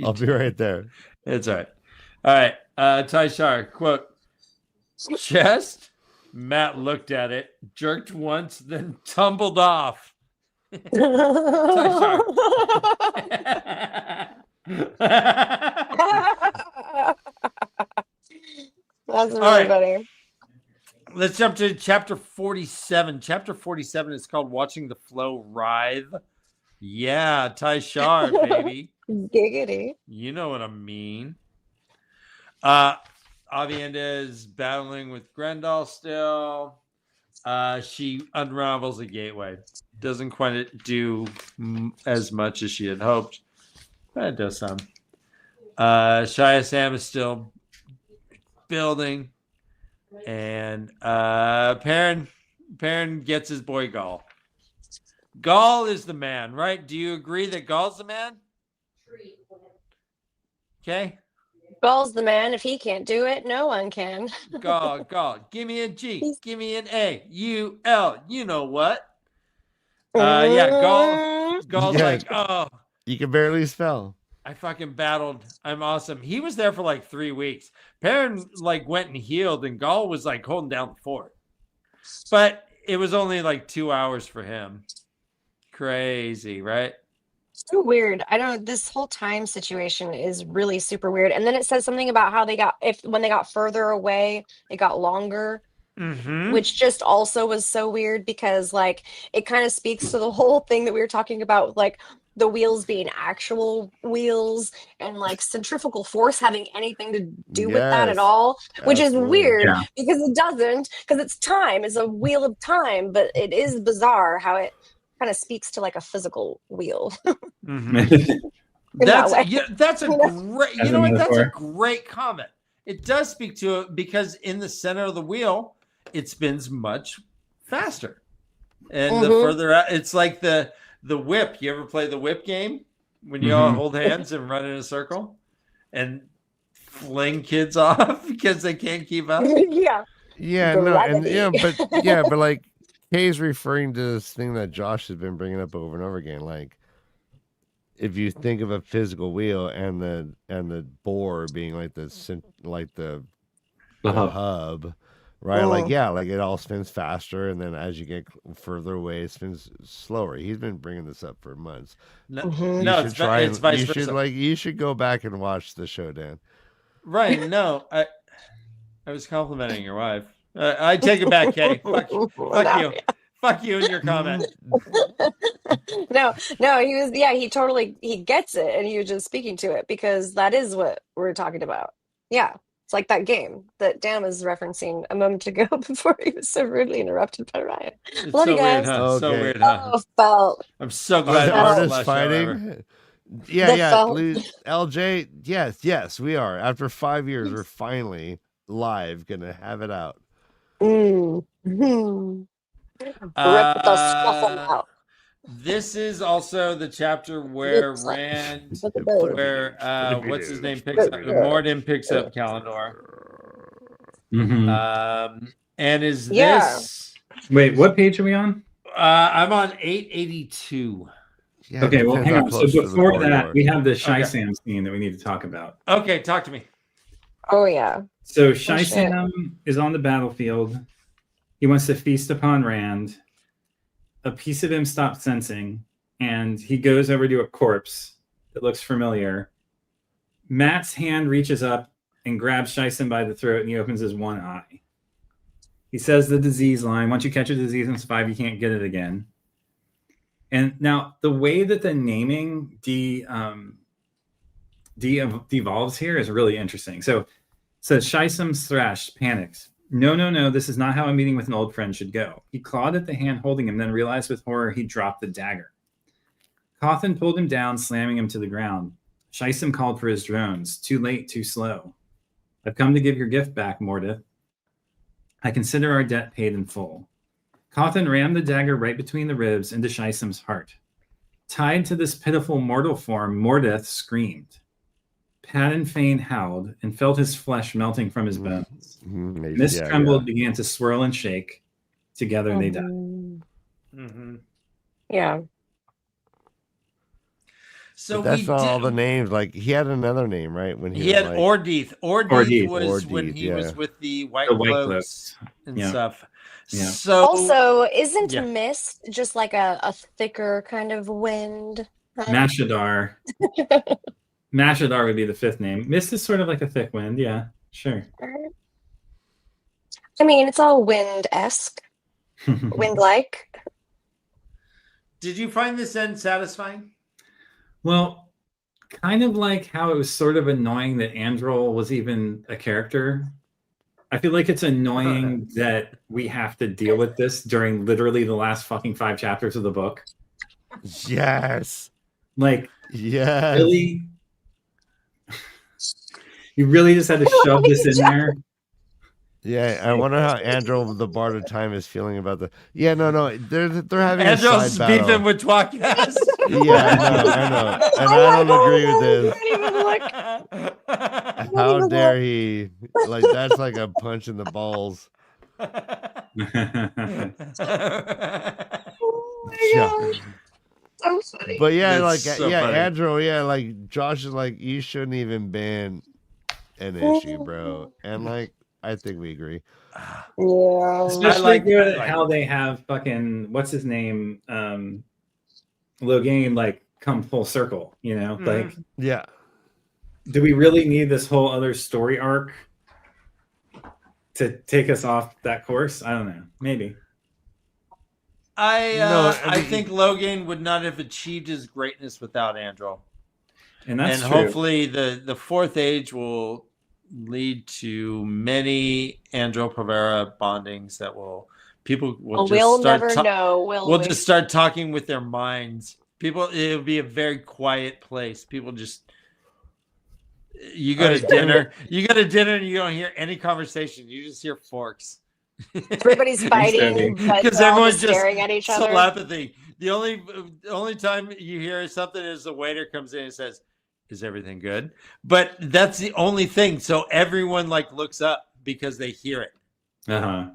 I'll be right there. It's all right. All right. Tai Shar, quote, chest Matt looked at it, jerked once, then tumbled off. That's really right. funny. Let's jump to chapter 47. Chapter 47 is called Watching the Flow Writhe. Yeah, Ty Shard, baby. Giggity. You know what I mean. Avienda is battling with Grendel still. She unravels a gateway. Doesn't quite do as much as she had hoped, but it does some. Shia Sam is still building. And Perrin gets his boy Gaul. Gaul is the man, right? Do you agree that Gaul's the man? Okay. Gaul's the man. If he can't do it, no one can. Gaul. Give me a G. Give me an A. U L. You know what? Yeah, Gaul's Yeah. like, oh, You can barely spell. I fucking battled. I'm awesome. He was there for like 3 weeks. Perrin like went and healed, and Gaul was like holding down the fort. But it was only like 2 hours for him. Crazy, right? So weird. I don't. This whole time situation is really super weird. And then it says something about how when they got further away, it got longer. Mm-hmm. Which just also was so weird because like it kind of speaks to the whole thing that we were talking about, like the wheels being actual wheels and like centrifugal force having anything to do with that at Yes, all, which is absolutely. weird Yeah. because it doesn't, because it's time, it's a wheel of time, but it is bizarre how it kind of speaks to like a physical wheel. Mm-hmm. that way. That's a great. As You know a what? That's a metaphor. great comment. It does speak to it because in the center of the wheel, it spins much faster, and the Mhm. further out, it's like the whip. You ever play the whip game when you all Mhm. hold hands and run in a circle and fling kids off because they can't keep up? Yeah. Yeah, no, and Gravity. but like Kay's referring to this thing that Josh has been bringing up over and over again. Like, if you think of a physical wheel and the bore being like the Uh-huh. hub, right? Like, Mm. yeah, like it all spins faster, and then as you get further away, it spins slower. He's been bringing this up for months. No, Mhm. no, You should try it's and vice you versa. should you should go back and watch the show, Dan. Ryan, no, I was complimenting your wife. I take it back, Kay. Fuck you. Fuck you and your comment. No, he gets it, and he was just speaking to it because that is what we're talking about. Yeah, it's like that game that Dan was referencing a moment ago before he was so rudely interrupted by Ryan. It's Love so you weird, guys. huh? So Okay. weird, huh? Oh, felt. I'm so Are glad the this is the artists last show ever. fighting? Yeah, The felt. LJ, yes, we are. After 5 years, we're finally live, gonna have it out. Mm. Rip the scuffle out. This is also the chapter where It's like- Rand, Look at those. where what's his name picks up, Morden picks up Kalendor. Mhm. And is Yeah. this? Wait, what page are we on? I'm on 882. Yeah, Okay, well, depends hang how on. So close to the before border that, you are. we have the Shai Okay. Sam scene that we need to talk about. Okay, talk to me. Oh yeah. So Shai shit. Sam is on the battlefield. He wants to feast upon Rand. A piece of him stops sensing, and he goes over to a corpse that looks familiar. Matt's hand reaches up and grabs Shai Sam by the throat, and he opens his one eye. He says the disease line: once you catch a disease and survive, you can't get it again. And now the way that the naming devolves here is really interesting. So Shai Sam's thrashed, panics. No, this is not how a meeting with an old friend should go. He clawed at the hand holding him, then realized with horror he dropped the dagger. Cawthon pulled him down, slamming him to the ground. Shai Sam called for his drones. Too late, too slow. I've come to give your gift back, Mordeth. I consider our debt paid in full. Cawthon rammed the dagger right between the ribs into Shai Sam's heart. Tied to this pitiful mortal form, Mordeth screamed. Padden Fane howled and felt his flesh melting from his bones. Mist trembled, began to swirl and shake. Together they died. Mm-hmm. Yeah. So But that's we not all the did. names. Like he had another name, right? When He was had like, Ordeeth. Ordeeth Ordeeth. was when Ordeeth, he was yeah. with the The White White Cloaks Cloaks. and Yeah. stuff. Yeah. So Also, isn't yeah. mist just like a thicker kind of wind? Mashadar. Mashadar would be the fifth name. Mist is sort of like a thick wind. Yeah, sure. I mean, it's all wind-esque, wind-like. Did you find this end satisfying? Well, kind of like how it was sort of annoying that Androl was even a character. I feel like it's annoying that we have to deal with this during literally the last fucking 5 chapters of the book. yes, Like, yes. really? You really just had to shove this in there? Yeah, I wonder how Andrew the Bard of Time is feeling about the. Yeah, no, they're having a Andrew's side battle. beefing with Twatcast. Yeah, I know, and I don't agree with this. How dare he? Like that's like a punch in the balls. Oh Yeah. my god. So funny. But yeah, That's like so yeah, funny. Andrew, yeah, like Josh is like you shouldn't even been an issue, bro. And like I think we agree. Yeah. Especially like- how they have fucking what's his name, Logain like come full circle, you know? Like, Yeah. do we really need this whole other story arc to take us off that course? I don't know. Maybe. I think Logan would not have achieved his greatness without Androl. And that's and true. hopefully the fourth age will lead to many Androl Pavera bondings that people will just We'll start never know, will we'll we? just start talking with their minds. It'll be a very quiet place. People just you go to dinner and you don't hear any conversation. You just hear forks. Everybody's fighting, but Because they're all everyone's just staring at each other. telepathy. The only time you hear something is the waiter comes in and says, "Is everything good?" But that's the only thing. So everyone like looks up because they hear it, Uh-huh.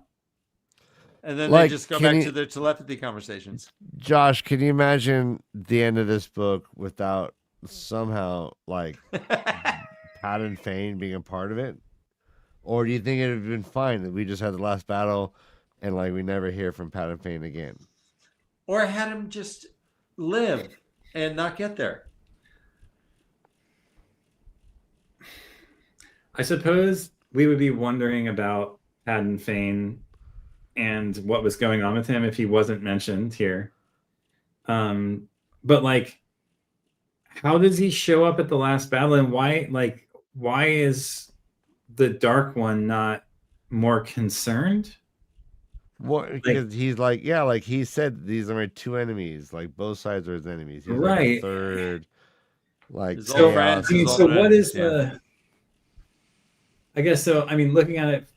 and then Like, they just go can back you- to their telepathy conversations. Josh, can you imagine the end of this book without somehow like Pat and Fane being a part of it? Or do you think it would have been fine that we just had the last battle and like we never hear from Pat and Fane again? Or had him just live and not get there. I suppose we would be wondering about Haddon Fane and what was going on with him if he wasn't mentioned here. But like, how does he show up at the last battle, and why is the Dark One not more concerned? What? Because he's like, yeah, like he said, these are my two enemies. Like both sides are his enemies. He's like a Right. third. Like His So, old friends, I mean, his so old what is enemies, yeah. I guess so. I mean, looking at it,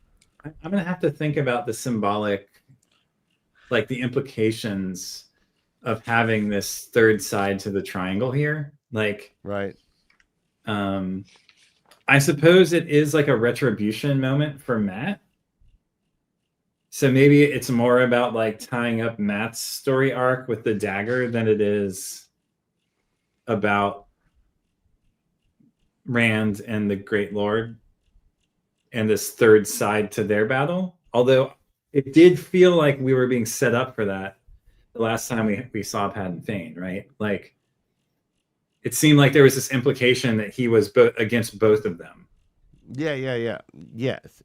I'm gonna have to think about the symbolic, like the implications of having this third side to the triangle here. Like, right. I suppose it is like a retribution moment for Matt. So maybe it's more about like tying up Matt's story arc with the dagger than it is about Rand and the Great Lord and this third side to their battle. Although it did feel like we were being set up for that the last time we saw Pat and Fane, right? Like, it seemed like there was this implication that he was against both of them. Yeah. Yes.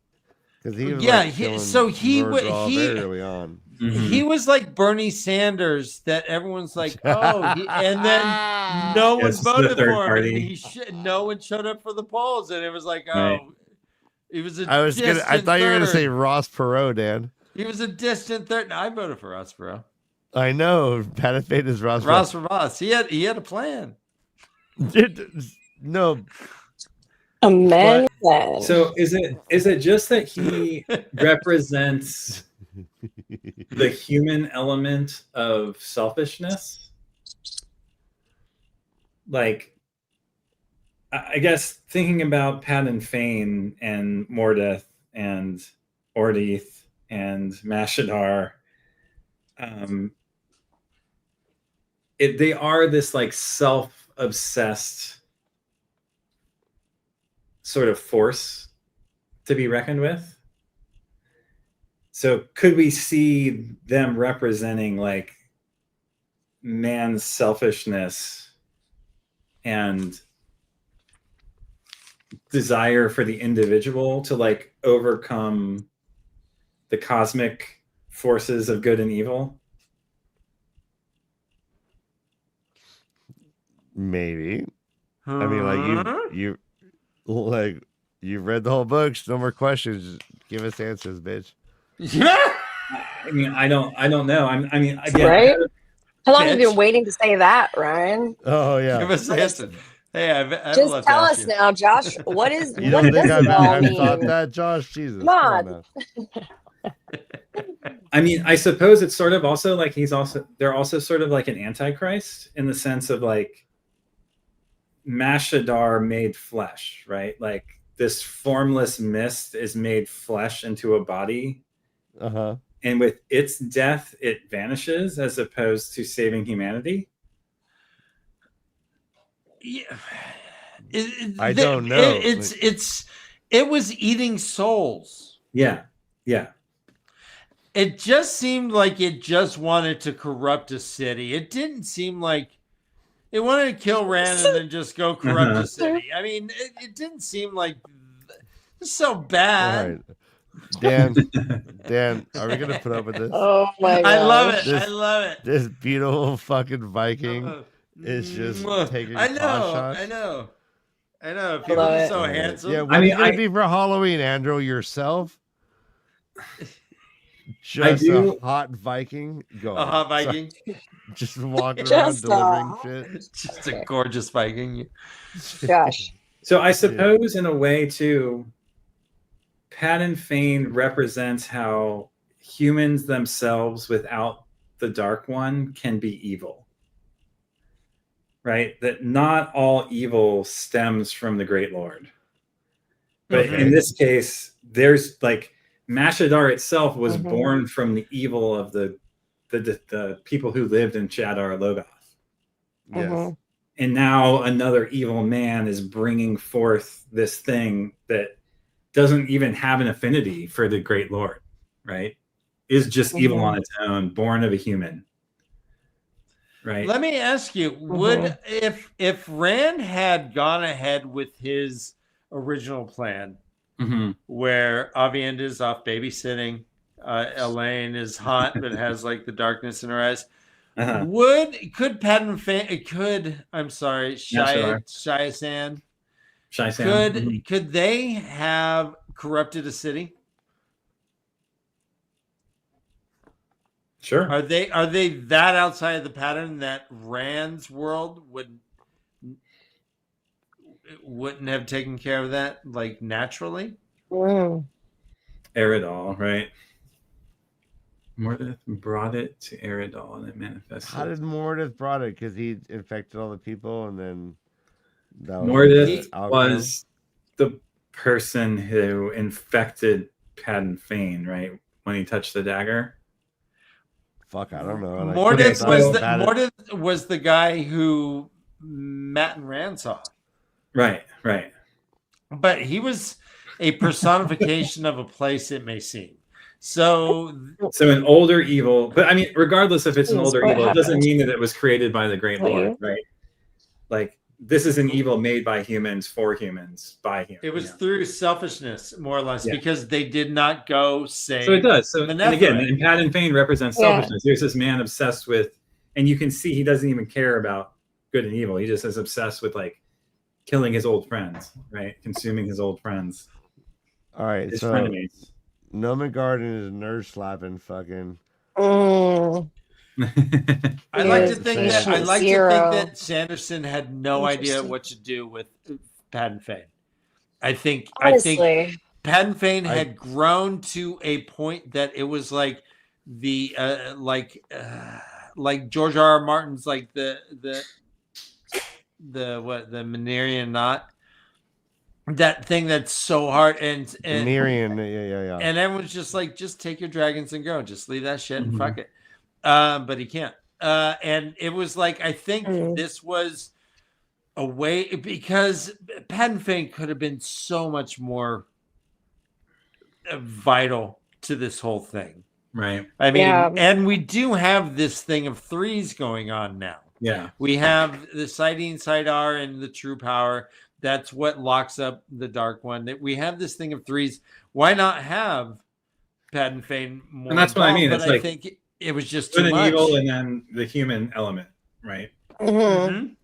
Because he was Yeah, like he- killing so he wa- Murdraw he- very early on. He was like Bernie Sanders that everyone's like, oh, and then no one Yes, the voted third for him. party. And no one showed up for the polls, and it was like, oh, Right. it was a I distant thought you were gonna third. say Ross Perot, Dan. He was a distant third. No, I voted for Ross, bro. I know. Pat and Fane is Ross. Ross for Ross. He had a plan. No, A man plan. So is it just that he represents the human element of selfishness? Like, I guess thinking about Pat and Fane and Mordeth and Ordeeth and Mashadar, they are this like obsessed sort of force to be reckoned with. So could we see them representing like man's selfishness and desire for the individual to like overcome the cosmic forces of good and evil? Maybe. I mean, like you've read the whole book. No more questions. Just give us answers, bitch. I mean, I don't know. I mean, again, Right? How long have you Bitch. been waiting to say that, Ryan? Oh yeah. Give us answer. Hey, I have a Just lot to tell ask us you. now, Josh. What is? You What don't think does it all I've thought mean? that, Josh? Jesus. Come on. Now. I mean, I suppose it's sort of also like they're also sort of like an antichrist in the sense of like Mashadar made flesh, right? Like this formless mist is made flesh into a body. Uh-huh. And with its death, it vanishes as opposed to saving humanity. Yeah. I don't know. It was eating souls. Yeah. Yeah. It just seemed like it just wanted to corrupt a city. It didn't seem like it wanted to kill Rand and then just go corrupt a city. I mean, it didn't seem like it's so bad. All right. Dan, are we gonna put up with this? Oh my god! I love it. This- I love it. This beautiful fucking Viking is just taking I know. pot shots. I know. love People are it. so handsome. Yeah, what I mean, are you gonna be for Halloween, Andrew? Yourself? Just do- a hot Viking. Go A on. hot Viking. Just walking around Just delivering a- shit. Just a gorgeous Viking. Gosh. So I suppose in a way too, Padan Fane represents how humans themselves without the Dark One can be evil. Right? That not all evil stems from the Great Lord. But Okay. in this case, there's like Mashadar itself was born from the evil of the people who lived in Chadar Logoth. Yes. And now another evil man is bringing forth this thing that doesn't even have an affinity for the Great Lord, right? Is just evil on its own, born of a human. Right. Let me ask you, would if Rand had gone ahead with his original plan, where Avienda is off babysitting, Elaine is hot but has like the darkness in her eyes, could Padan Fane Shyasan could they have corrupted a city? Sure. Are they that outside of the pattern that Rand's world wouldn't have taken care of that like naturally? Eridol, right? Mordeth brought it to Eridol and it manifested. How did Mordeth brought it? Because he infected all the people and then Mordeth was the person who infected Padan Fane, right? When he touched the dagger. Fuck, I don't know. Mordeth was the guy who Matt and Rand saw. Right. But he was a personification of a place, it may seem. So an older evil, but I mean, regardless if it's an older what evil, it doesn't happened? mean that it was created by the Great Lord, right? Like this is an evil made by humans for humans by humans. it was through selfishness, more or less, because they did not go say. So it does. So and again, Nephilim. and Padan Fane represents selfishness. Here's this man obsessed with, and you can see he doesn't even care about good and evil. He just is obsessed with like killing his old friends, right? Consuming his old friends. All right, His so frenemies. Noman Garden is nerd slapping fucking. I like to think Yes, that Sanderson had no idea what to do with Padan Fane. I think Padan Fane had grown to a point that it was like the like George R.R. Martin's like the Manerian knot. That thing that's so hard and Miriam, yeah. And everyone's just like, just take your dragons and go. Just leave that shit and fuck it. But he can't. And it was like, I think this was away because Pat and Fane could have been so much more vital to this whole thing. Right. I mean, Yeah. and we do have this thing of threes going on now. Yeah. We have the sighting, side R, and the true power. That's what locks up the dark one. That we have this thing of threes. Why not have Pat and Fane more? And that's what I mean. But It's I like think it was just good too and much. evil, and then the human element, right? Mhm.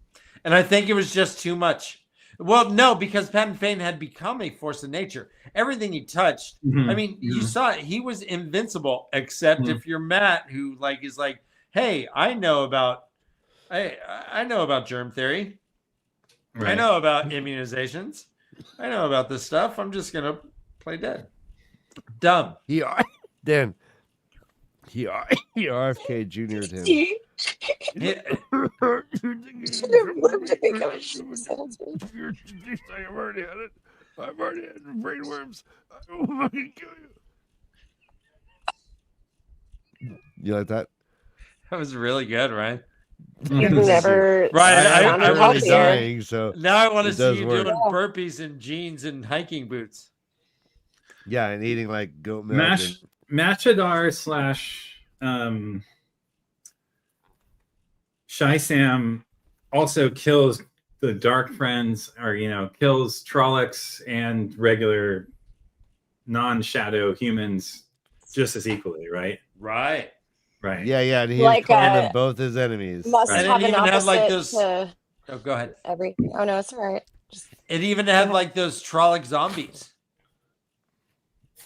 And I think it was just too much. Well, no, because Pat and Fane had become a force of nature. Everything he touched, Mhm. I mean, you saw it. He was invincible, except Mhm. if you're Matt, who like is like, hey, I know about germ theory. I Right. know about immunizations. I know about this stuff. I'm just gonna play dead. Dumb. Dan. He RFK Junior'd him. You Yeah. should have lived to become a shit salesman. I've already had it. I've already had brainworms. I will fucking kill you. You like that? That was really good, right? You've never Right, sounded I I'm wanna really healthier. dying, so Now I want to It see does you work. doing burpees in jeans and hiking boots. yeah, and eating like goat milk. Machadar / Shy Sam also kills the Dark Friends, or kills Trollocs and regular non-shadow humans just as equally, right? Right. Right. Yeah, and he's Like, calling them both his enemies. Must And have it an even had, like, opposite those- to Oh, go ahead. every. Oh no, it's all right. Just It even had like those Trolloc zombies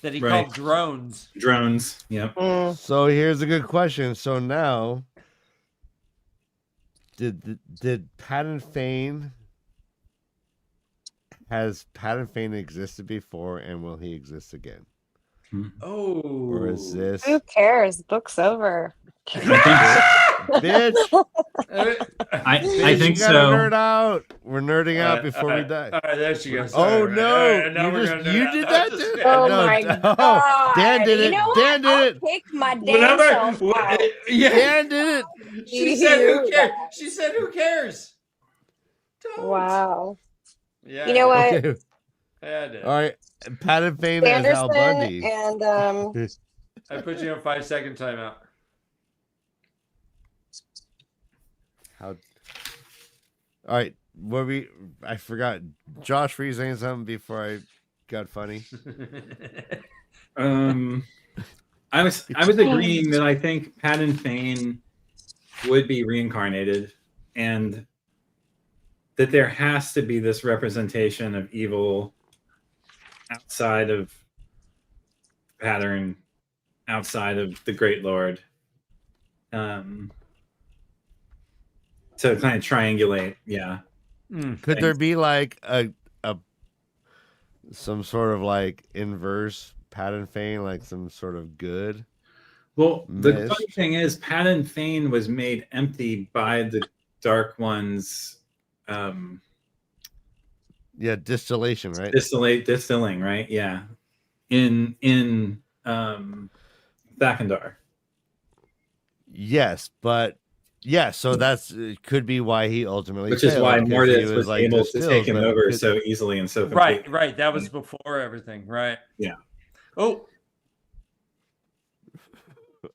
that he Right. called drones. Drones. Yep. So here's a good question. So now, did Pat and Fane has Pat and Fane existed before, and will he exist again, Oh. or is this who cares? Book's over. bitch? I think you gotta so. nerd out. We're nerding out before we die. All right, there she goes. Oh All right, no! all right, now You we're just gonna nerd you out. did No, that just too? kidding. Oh No, my oh, god! Dan did You it. know what? Dan did I'll it. kick my damn Whatever. self out. Yeah. Dan did it. She said, "Who You cares?" guys. She said, "Who cares?" Don't. Wow. Yeah. You know what? Okay. Yeah, I did. All right. Pat and Fane as Al Anderson Bundy. and I put you on 5-second timeout. How? All right. I forgot. Josh, were you saying something before I got funny? I was agreeing that I think Pat and Fane would be reincarnated, and that there has to be this representation of evil outside of pattern, outside of the Great Lord, to kind of triangulate. Yeah. Could there be like a some sort of like inverse Pat and Fane, like some sort of good? Well, the Mist. funny thing is, Pat and Fane was made empty by the Dark Ones. Yeah, distillation, right? Distilling, right? Yeah, in Thakandar. Yes, but yeah, so that's it could be why he ultimately Which is failed, why because Mortis he was like able to distilled, take him but over could- so easily and so Right, completely. right. That was before everything. Right. Yeah. Oh,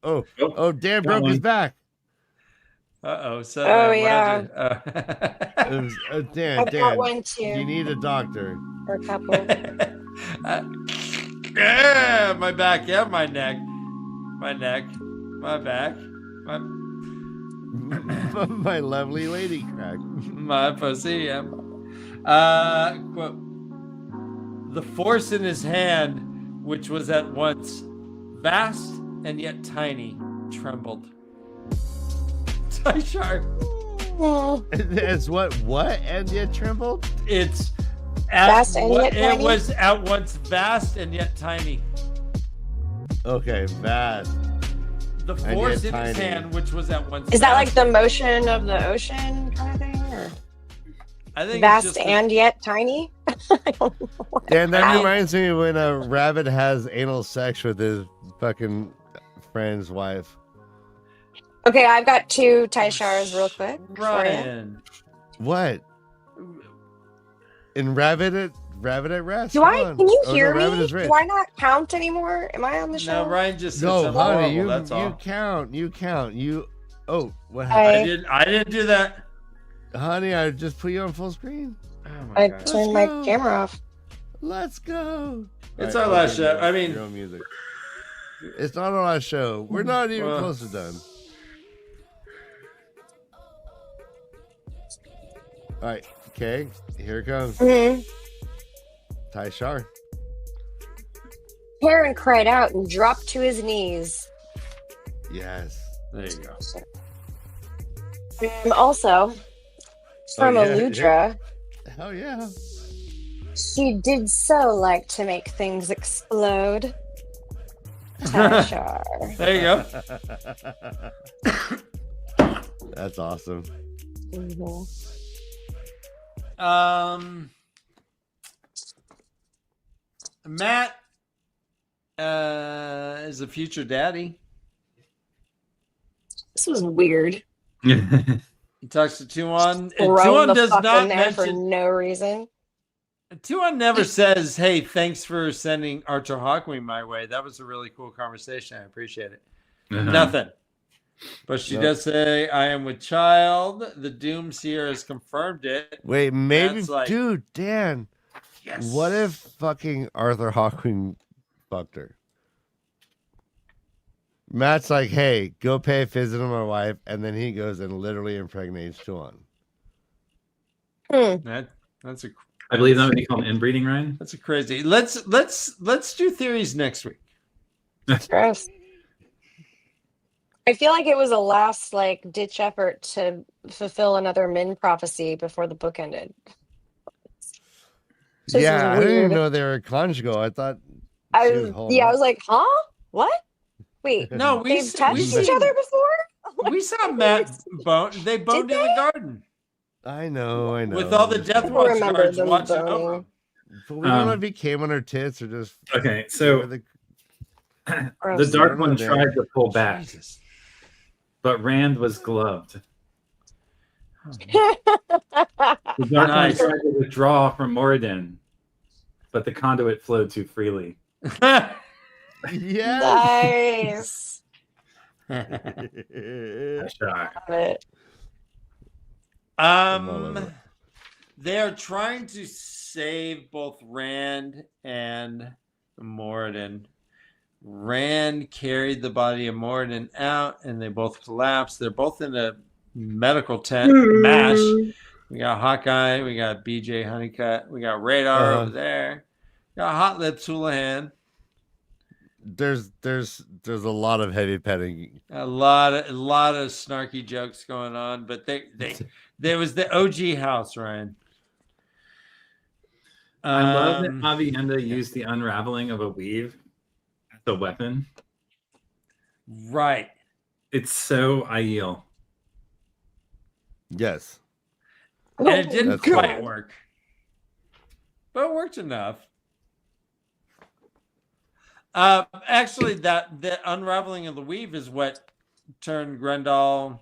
Oh, Dan Got broke his one. back. oh. So. Oh, what yeah. happened? It was, Dan, I've got Dan, one too, you need a doctor. or a couple. Yeah, my back. Yeah, my neck. My neck. My back. My lovely lady crack. My pussy. Yeah. Quote. The force in his hand, which was at once vast and yet tiny, trembled. Tishar. It's what? And yet trembled? It's Vast and yet it tiny? was at once vast and yet tiny. Okay, vast. The And force yet in his tiny. hand, which was at once Is that like vast- the motion of the ocean kind of thing, or I think vast it's just and yet tiny? I don't know. Dan, that Wow. reminds me when a rabbit has anal sex with his fucking friend's wife. Okay, I've got two Taishars real quick for you. Ryan. What? And Rabbit at Rest. Do Come I? on. Can you Oh, hear no, Rabbit me? is rich. Do I not count anymore? Am I on the show? No, Ryan just said No, something honey, horrible, you that's all. count. You count. You. Oh, what I- happened? I didn't do that. Honey, I just put you on full screen. Oh my I God. turned Let's my go. camera off. Let's go. It's All our right, last I'll give show. you I mean- your own music. It's not our last show. We're not even Well- close to done. All right, okay, here it comes. Mhm. Ty Shar. Karen cried out and dropped to his knees. Yes. There you go. Also, from yeah, Aludra, Hell yeah. she did so like to make things explode. Tashar. There you go. That's awesome. Mhm. Matt is a future daddy. This was weird. He talks to Tuon, and Thrown Tuon the does fuck not in there for mention. no reason. Tuon never says, "Hey, thanks for sending Archer Hawkwing my way. That was a really cool conversation. I appreciate it." Nothing. But she No. does say, "I am with child." The Doomseer has confirmed it. Wait, maybe, That's like- dude, Dan. Yes. What if fucking Arthur Hawkwing fucked her? Matt's like, hey, go pay a visit to my wife, and then he goes and literally impregnates Tuon. That's a I believe that would be called inbreeding, Ryan. that's a crazy. Let's do theories next week. Gross. I feel like it was a last ditch effort to fulfill another Min prophecy before the book ended. This Yeah, is I didn't even weird. know they were conjugal. I thought I she was was, holding yeah, I up. was like, huh? What? Wait, No, they've touched each seen- other before? We saw Matt bone. They boned in the garden I know. with all the Death Watch remember guards them watching boning. over him. But we don't know if he came on her tits or just. Okay, so the, the Gross. Dark I don't know, One Dan. tried to pull back, Jesus. but Rand was gloved. The Dark Nice. One tried to withdraw from Moradin, but the conduit flowed too freely. yes. Nice. Shot. Love it. all over it. They are trying to save both Rand and Moradin. Rand carried the body of Moradin out, and they both collapsed. They're both in a medical tent. Mash. We got Hawkeye. We got BJ Honeycutt. We got Radar over there. We got Hot Lips Houlihan. There's a lot of heavy petting. A lot of snarky jokes going on, but there was the OG house, Ryan. I love that Avienda used the unraveling of a weave as a weapon. Right. It's so Aiel. Yes. And it didn't That's quite cool. work. But it worked enough. Actually, the unraveling of the weave is what turned Grendel,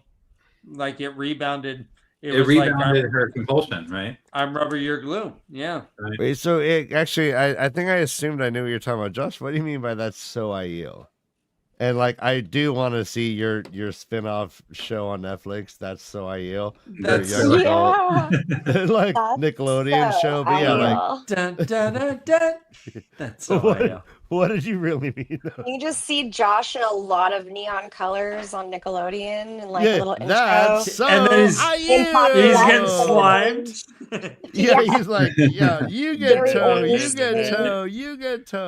like it rebounded. It was rebounded like her compulsion, right? I'm rubber, you're glue. Yeah. Wait, so I think I assumed I knew what you're talking about. Josh, what do you mean by that's so IEO? And I do want to see your spin-off show on Netflix. That's so IEO. That's Your so- young adult, like That's Nickelodeon so show. But yeah, like Aiel. Dun, dun, dun, dun. That's so What? I know. what did you really mean? though? You just see Josh in a lot of neon colors on Nickelodeon and a little intro. that's so And then he's- IEO. He's Yeah. getting slimed. Yeah, he's like, yeah, you get Very toe, you interesting. get toe, you get toe.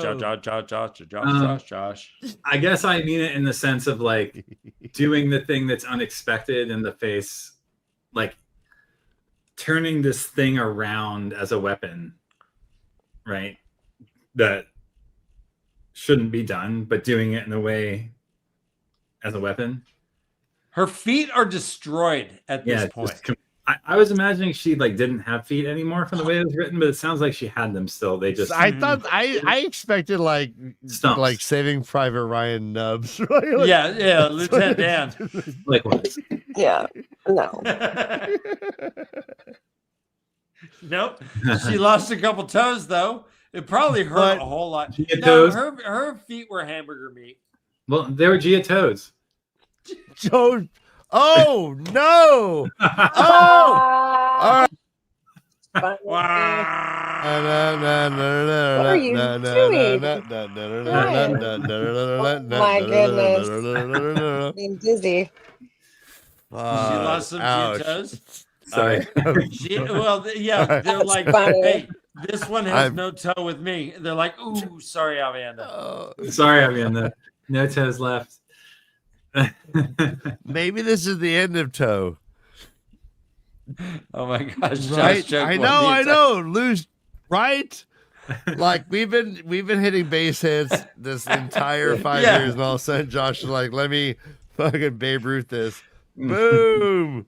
Josh. I guess I mean it in the sense of doing the thing that's unexpected in the face, turning this thing around as a weapon, right? That shouldn't be done, but doing it in a way as a weapon. Her feet are destroyed at this Yeah, point. I was imagining she didn't have feet anymore from the way it was written, but it sounds like she had them still. They just I thought I expected Stumps. Saving Private Ryan nubs. Right? Like- Yeah, Lieutenant Dan. likewise. Yeah. No. Nope. She lost a couple toes though. It probably hurt But- a whole lot. Gia No, toes? her feet were hamburger meat. Well, they were Gia toes. Joe. Oh no! Oh! All right. What are you doing? My goodness. I'm dizzy. She lost some ouch. Gia toes. Sorry. Yeah, they're like, funny. hey, this one has I'm- no toe with me. They're like, ooh, sorry, Amanda. Sorry, Amanda. No toes left. Maybe this is the end of toe. Oh my gosh, Josh Right? choked I one know, I pizza. know. Lose, right? Like we've been hitting base hits this entire 5 Yeah. years, and all of a sudden Josh is like, "Let me fucking Babe Ruth this." Boom.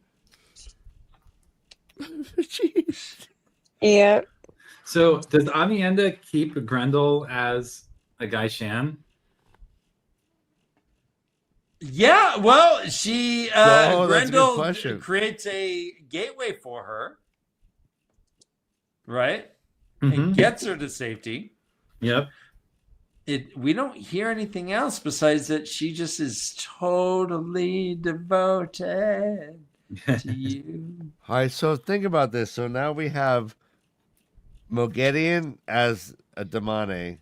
Jeez. Yeah. So does Amienda keep Grendel as a Guy Shan? Yeah, well, she Whoa, that's a good Grendel question. creates a gateway for her, right? Mhm. And gets her to safety. Yep. We don't hear anything else besides that she just is totally devoted to you. All right, so think about this. So now we have Moghedian as a Damane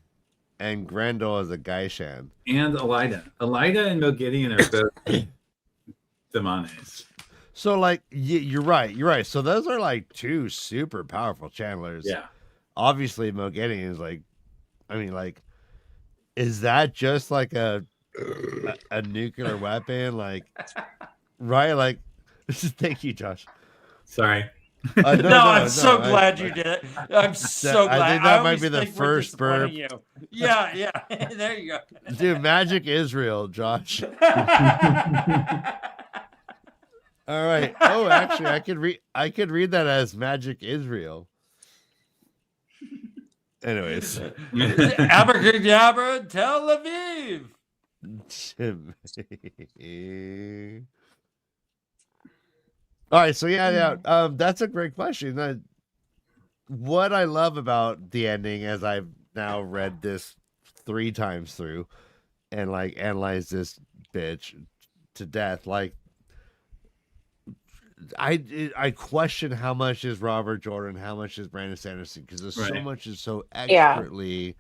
and Grendel as a Gaishan. And Elida. Elida and Moghedian are both Demanes. So, like, you're right. You're right. So those are like two super powerful channelers. Yeah. Obviously, Moghedian is like, I mean, like, is that just like a nuclear weapon? Like, right? Like, thank you, Josh. Sorry. No, I'm so glad you did it. I'm so glad. I think that might always be the think we're first burp. disappointing you. Yeah. There you go. Dude, Magic Israel, Josh. All right. Oh, actually, I could read that as Magic Israel. Anyways. Abracadabra, Tel Aviv. All right, so yeah. That's a great question. What I love about the ending, as I've now read this 3 times through, and like analyzed this bitch to death, like I question how much is Robert Jordan, how much is Brandon Sanderson, because there's so Right. much is so Yeah. expertly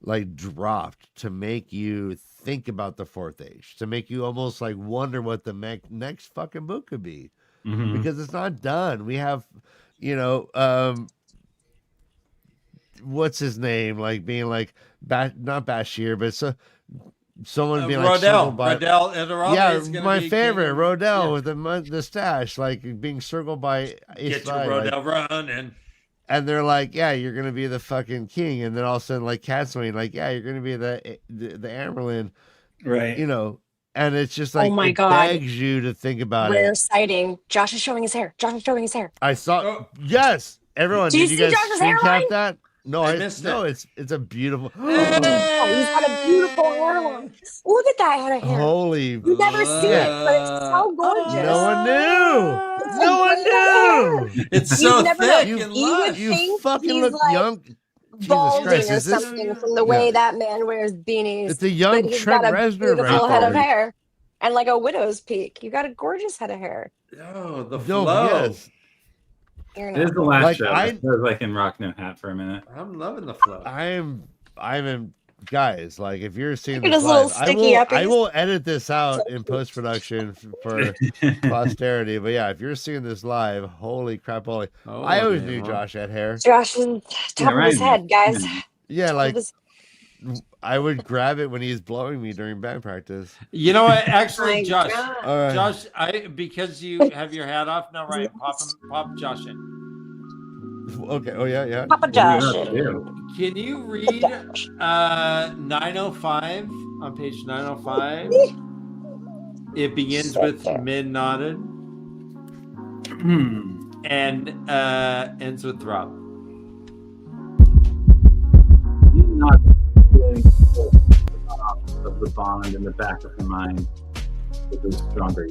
like dropped to make you think about the Fourth Age, to make you almost like wonder what the next fucking book could be. Mhm. Because it's not done. We have, what's his name? Like being like not Bashir, but someone being like circled by Rodell, and Rodell yeah, is gonna my be favorite king. Rodell Yeah. with the stash, like being circled by Get your Isai, like, Rodell run and they're like, yeah, you're gonna be the fucking king, and then all of a sudden, like Catwing, like, yeah, you're gonna be the Amerlin, Right. and it's just like my it God. begs you to think about Rare it. sighting. Josh is showing his hair. Josh is showing his hair. I saw Oh. yes, everyone. Do you Did you see guys Josh's screen cap hairline? that? No, I I missed no, it. it's a beautiful. Oh, he's got a beautiful hairline. Look at that head of hair. Holy! You never see it, but it's so gorgeous. No one knew. It's No like one great hair. knew. It's You so never thick know. and You would lush. You think fucking he's look like young. Jesus balding Christ! or Is this? something from the way Yeah. that man wears beanies. It's a young But he's Trent got a Reznor beautiful right head of there. hair and like a widow's peak. You got a gorgeous head of hair. Oh, the No, flow. yes. You're It is not. the last Like, show. I was like in Rock No Hat for a minute. I'm loving the flow. I'm in guys. Like if you're seeing Look at this his little live, sticky I uppies. will edit this out in post production for posterity. But yeah, if you're seeing this live, holy crap, holy! Oh, I always man. knew Josh had hair. Josh is top of his right. head, guys. Yeah, Top of like his- I would grab it when he's blowing me during band practice. You know what? My Actually, Josh, God. All right. Josh, because you have your hat off now, right? Pop Josh in. Okay. Oh yeah. Papa Josh. Can you read 905 on page 905? It begins with mid nodded and ends with throb. Not feeling of the bond in the back of her mind with the stronger.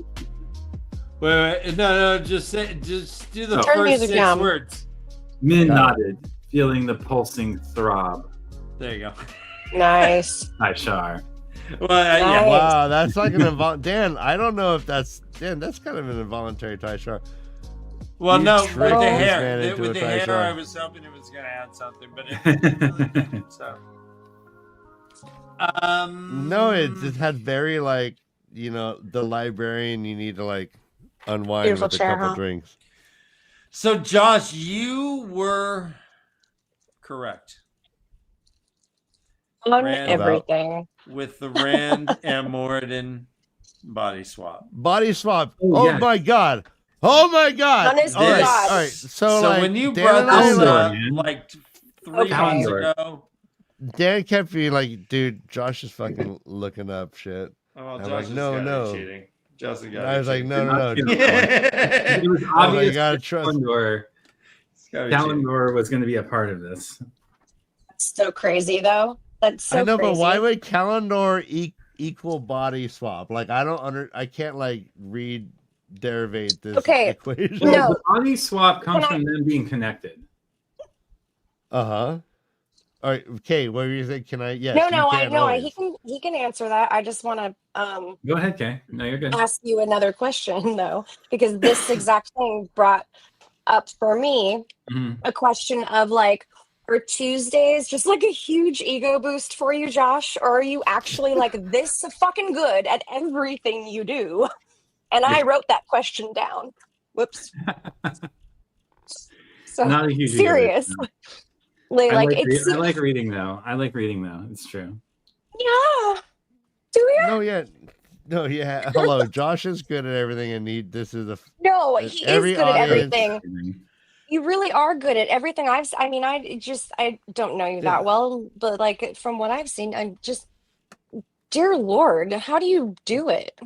Wait, no, just do the Oh. Turn first music 6 down. words. Min Got nodded, feeling the pulsing throb. There you go. Nice. Hi, Shar. Well, Nice. yeah. Wow, that's like an Dan. I don't know if that's that's kind of an involuntary tie shot. Well, You no, with tricked the this hair. man into With a the tie hair, shot. I was hoping it was going to add something, but it didn't. So. No, it just had very like the librarian. You need to like unwind Beautiful with a chair, couple huh? drinks. So, Josh, you were correct. On Rand- everything. With the Rand and Moradin body swap. Body swap. Oh, Oh yes. my god. Oh my god. Honest all right, to God. all right. So, like, when you Dan brought and I, this like, up, man. like 3 Okay. months ago, Dan kept being like, dude, Josh is fucking looking up shit. oh, I'm Josh like, has no, got no. cheating. Josh has And got I was like, no, no, no. Not It was I was like, obvious you gotta trust. Kalendor was going to be a part of this. That's so crazy, though. That's so I know, crazy. but why would Kalendor equal body swap? Like, I can't like derivate this Okay. equation. Well, No. the body swap comes Can I- from them being connected. Uh-huh. All right, okay. What were you saying? Can I? Yes. No, you no, I can know always. he can answer that. I just want to Go ahead, Kay. No, you're good. ask you another question though, because this exact thing brought up for me Mhm. a question of like, are Tuesdays just like a huge ego boost for you, Josh, or are you actually like this fucking good at everything you do? And I wrote that question down. Whoops. So Not a huge ego serious. boost, no. Like, I it's like reading though. It's true. yeah. Do you? No, yeah. Hello, Josh is good at everything, and this is a. No, he Every is good at audience- everything. You really are good at everything. I mean, I don't know you Yeah. that well, but like from what I've seen, I'm just, dear Lord, how do you do it?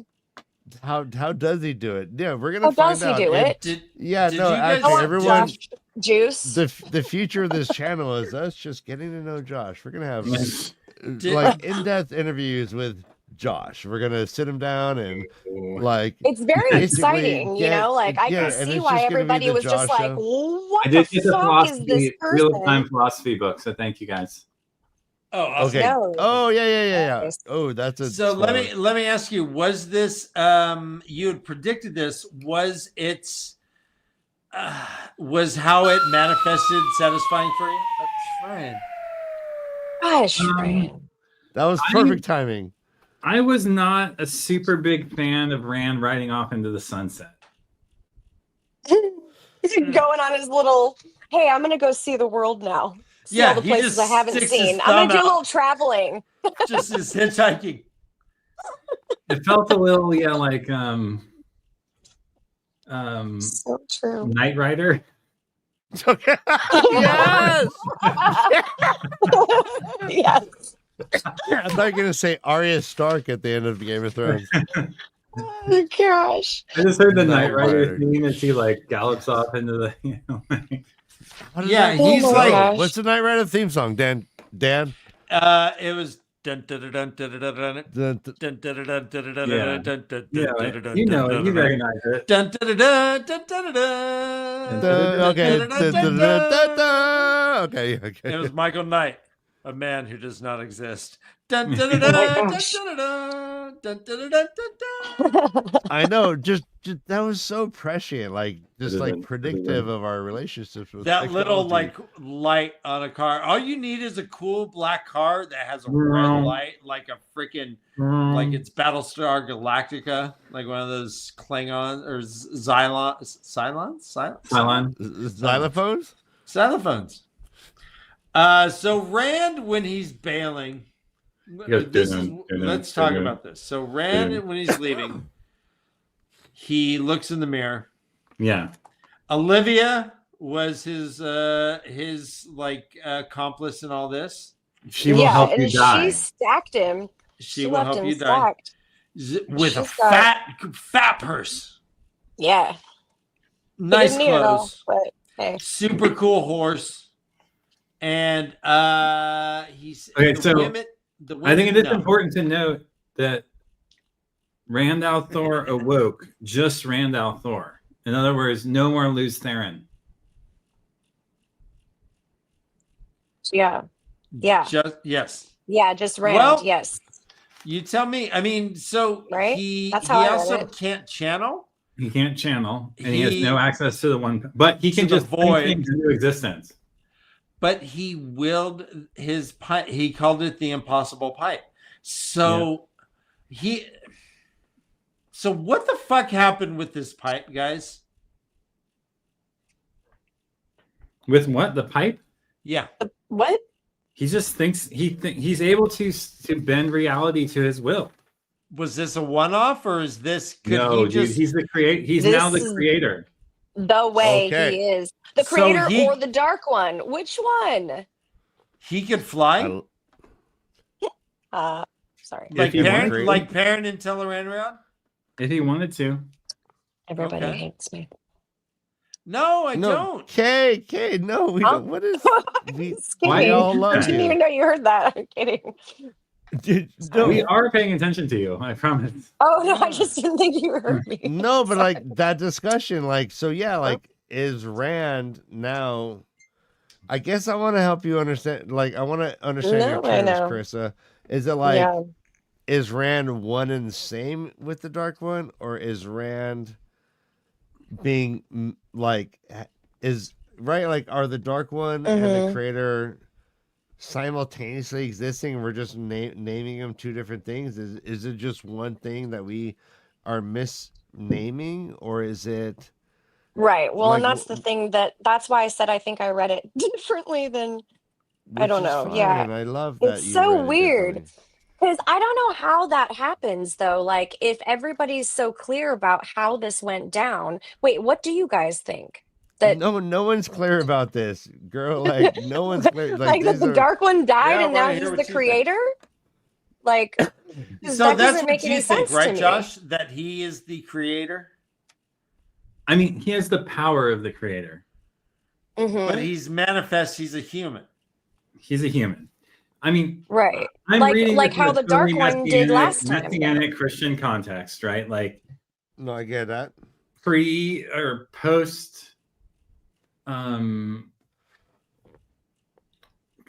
How does he do it? Yeah, we're gonna How find does he out. do it? Yeah, Did no, you guys- I actually, want everyone. Josh juice. The future of this channel is us just getting to know Josh. We're gonna have Did- like in-depth interviews with Josh. We're gonna sit him down and like It's very basically exciting, you get- know. Like I yeah, can and see it's why just gonna be everybody the was just Josh like, show. "What I did the get the fuck is this philosophy, real-time person?" philosophy book, so thank you guys. Oh, awesome. Okay. No. Oh yeah. Nice. Oh, that's a. So let spoiler. me ask you: was this you had predicted this? Was its was how it manifested satisfying for you? Fine. Gosh, Brian. That was perfect timing. I was not a super big fan of Rand riding off into the sunset. He's going on his little, hey, I'm gonna go see the world now. See Yeah, all the he places just I haven't sticks his seen. I'm gonna thumb do a out. little traveling. Just this hitchhiking. It felt a little, like So true. Knight Rider. Okay. Yes. Yes. I'm not gonna say Arya Stark at the end of Game of Thrones. Oh gosh. I just heard the Knight Knight Rider Rider. theme as he like gallops off into the. How does Yeah, that he's go? like- gosh. What's the Knight Rider theme song? Dan. It was dun dun dun dun dun dun dun The- dun dun dun dun dun Yeah. dun dun dun Yeah, dun dun you know dun it. You dun recognize it. dun dun dun dun dun dun. Okay. Dun, dun, dun, dun. Okay. It was Michael Knight, a man who does not exist. Dun, dun, dun, dun, Oh my dun, gosh. dun, dun, dun, dun, dun, dun, dun. I know. Just that was so prescient. Like just like Dun-dun-dun. predictive of our relationships with That little technology. like light on a car. All you need is a cool black car that has a red light, like a freaking like it's Battlestar Galactica, like one of those Klingon or Cylon. xylophones. xylophones. So Rand, when he's bailing, goes, this is, dun-dun, dun-dun, let's talk dun-dun. about this. So Rand, Dun-dun. when he's leaving, he looks in the mirror. Yeah. Olivia was his like accomplice in all this. She will help you and die. she stacked him. She will left help him you die stacked. with a She's got- fat purse, Yeah. He nice didn't need it all, clothes, but hey. super cool horse, and he's Okay, the so women I think it is know. important to note that Rand al'Thor awoke just Rand al'Thor. In other words, no more Luz Theron. Yeah. Yeah. Just yes. Yeah. Just Rand. Well, yes. You tell me. I mean, so Right? he That's how I read also it. can't channel. He can't channel, and he has He- no access to the one. But he to can the just bring void. things into existence. But he willed his pipe. He called it the impossible pipe. So So what the fuck happened with this pipe, guys? With what? The pipe? Yeah. What? He just thinks he's able to bend reality to his will. Was this a one-off, or is this? No, he just? dude, he's the creator. He's This now the is- creator. The way Okay. he is. The So creator he- or the dark one? Which one? He could fly. Sorry. If Like he parent, wanted- like parent in Tellerandrion? If he wanted to. Everybody Okay. hates me. No, I No, don't. Kay, no, we Huh? don't. What is we? Just Why kidding. all you love I didn't you. even know you heard that. I'm kidding. Dude, no, We are paying attention to you. I promise. Oh no, I just didn't think you heard me. no, but like that discussion, like so, yeah, like is Rand now? I guess I want to help you understand. Like I want to understand your No, I terms, know. Carissa. Is it like Yeah. is Rand one and the same with the Dark One, or is Rand being like is right? Like are the Dark One and the Mhm. Creator simultaneously existing? We're just naming them two different things. Is it just one thing that we are misnaming, or is it Right. Well, like, and that's the thing that's why I said I think I read it differently than I which don't is know, yeah. fine. I love that. It's you so read it weird. differently. Because I don't know how that happens though. Like if everybody's so clear about how this went down. Wait, what do you guys think? That No one's clear about this, girl. Like no one's clear. like that these the are- dark one died Yeah, I and now wanna he's hear the what you think. creator? Like 'cause So that that's doesn't what make you any think, sense to right, me. Josh? That he is the creator, I mean, he has the power of the creator. Mhm. but he's manifest. He's a human. He's a human. I mean, Right. I'm Like- reading like this how in a the Dark totally One did last time, Messianic Christian context, right? Like No, I get that. pre or post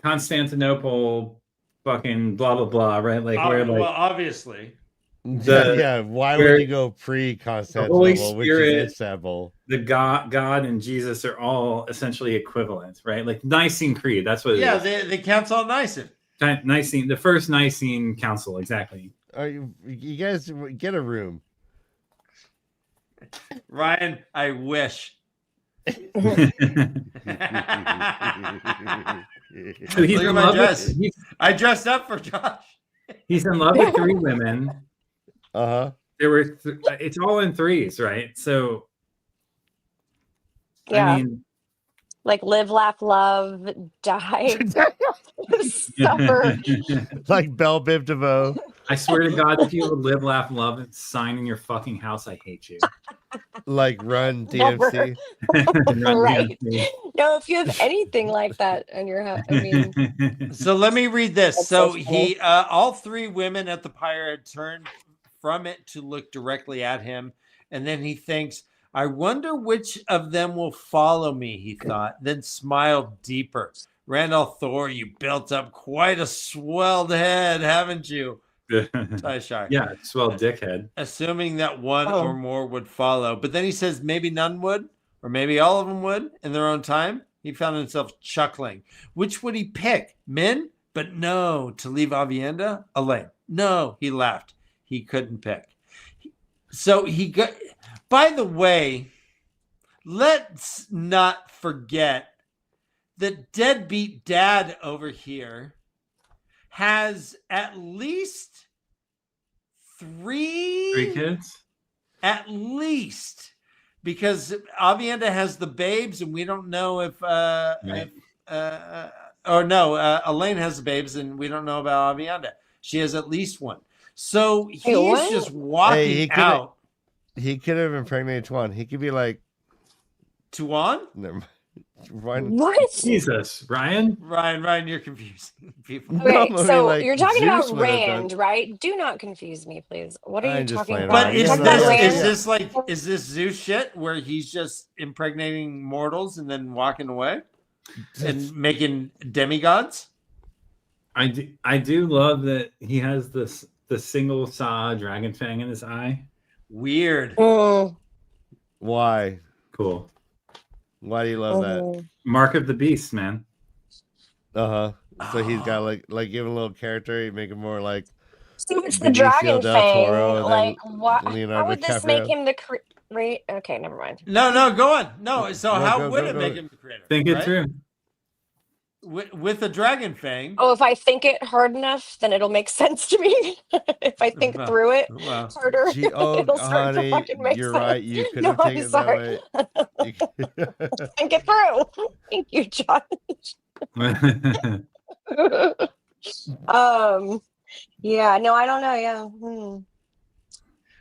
Constantinople fucking blah blah blah, right? Like where like well, obviously. Yeah, why where would you go pre-Constantinople, Holy which Spirit- is Istanbul? the God and Jesus are all essentially equivalent, right? Like Nicene Creed, that's what it Yeah, is. the Council of Nicene. Nicene, the first Nicene Council, exactly. Are you guys get a room? Ryan, I wish. So Look he's at in my love dress. with I dressed up for Josh. he's in love with three women. Uh-huh. There were it's all in threes, right? So Yeah. I mean, Like live, laugh, love, die, suffer. Like Belle Biv DeVoe. I swear to God, if you would live, laugh, love, and sign in your fucking house, I hate you. Like Run Never. DMC. Right. No, if you have anything like that in your house, I mean, So let me read this. That's So so he, all three women at the pyre had turned from it to look directly at him, and then he thinks, "I wonder which of them will follow me." He thought, then smiled deeper. Randolph Thor, you built up quite a swelled head, haven't you? Tyshar. Yeah, swell dickhead. Assuming that one Oh. or more would follow. But then he says maybe none would, or maybe all of them would in their own time. He found himself chuckling. Which would he pick? Min? But no, to leave Avienda? Elaine. No, he laughed. He couldn't pick. So he got, by the way, let's not forget that deadbeat dad over here has at least Three kids? at least, because Avienda has the babes, and we don't know if Right. Elaine has the babes, and we don't know about Avienda. She has at least one. So he's what? just walking Hey, he could've- out He could have impregnated one. He could be like, to on. never mind. Run. what? Jesus, Ryan? Ryan, you're confusing people. No, Okay, I mean, so like, you're talking Zeus about would have done- Rand, right? Do not confuse me, please. What are you I'm just talking playing about? But Yeah, is no, Talking no, about no, this yeah. is this like is this Zeus shit where he's just impregnating mortals and then walking away? and making demigods. I do love that he has the single saw dragon fang in his eye. Weird. Why? Cool. Why do you love that? Mark of the beast, man. So he's got like give him a little character. You make him more like So it's the Benicio dragon del fang. Toro than Like, why Leonardo would this DiCaprio. make him the creator? Okay, never mind. No, go on. No, so No, how go, would go, it go. make him the creator? Think it right? through. With a dragon fang. Oh, if I think it hard enough, then it'll make sense to me. If I think Well, through it well, harder, it'll start to honey, fucking make you're sense. right. You could No, have I'm taken it sorry. that way. Think it through. Thank you, Josh. Yeah, no, I don't know. Yeah. no,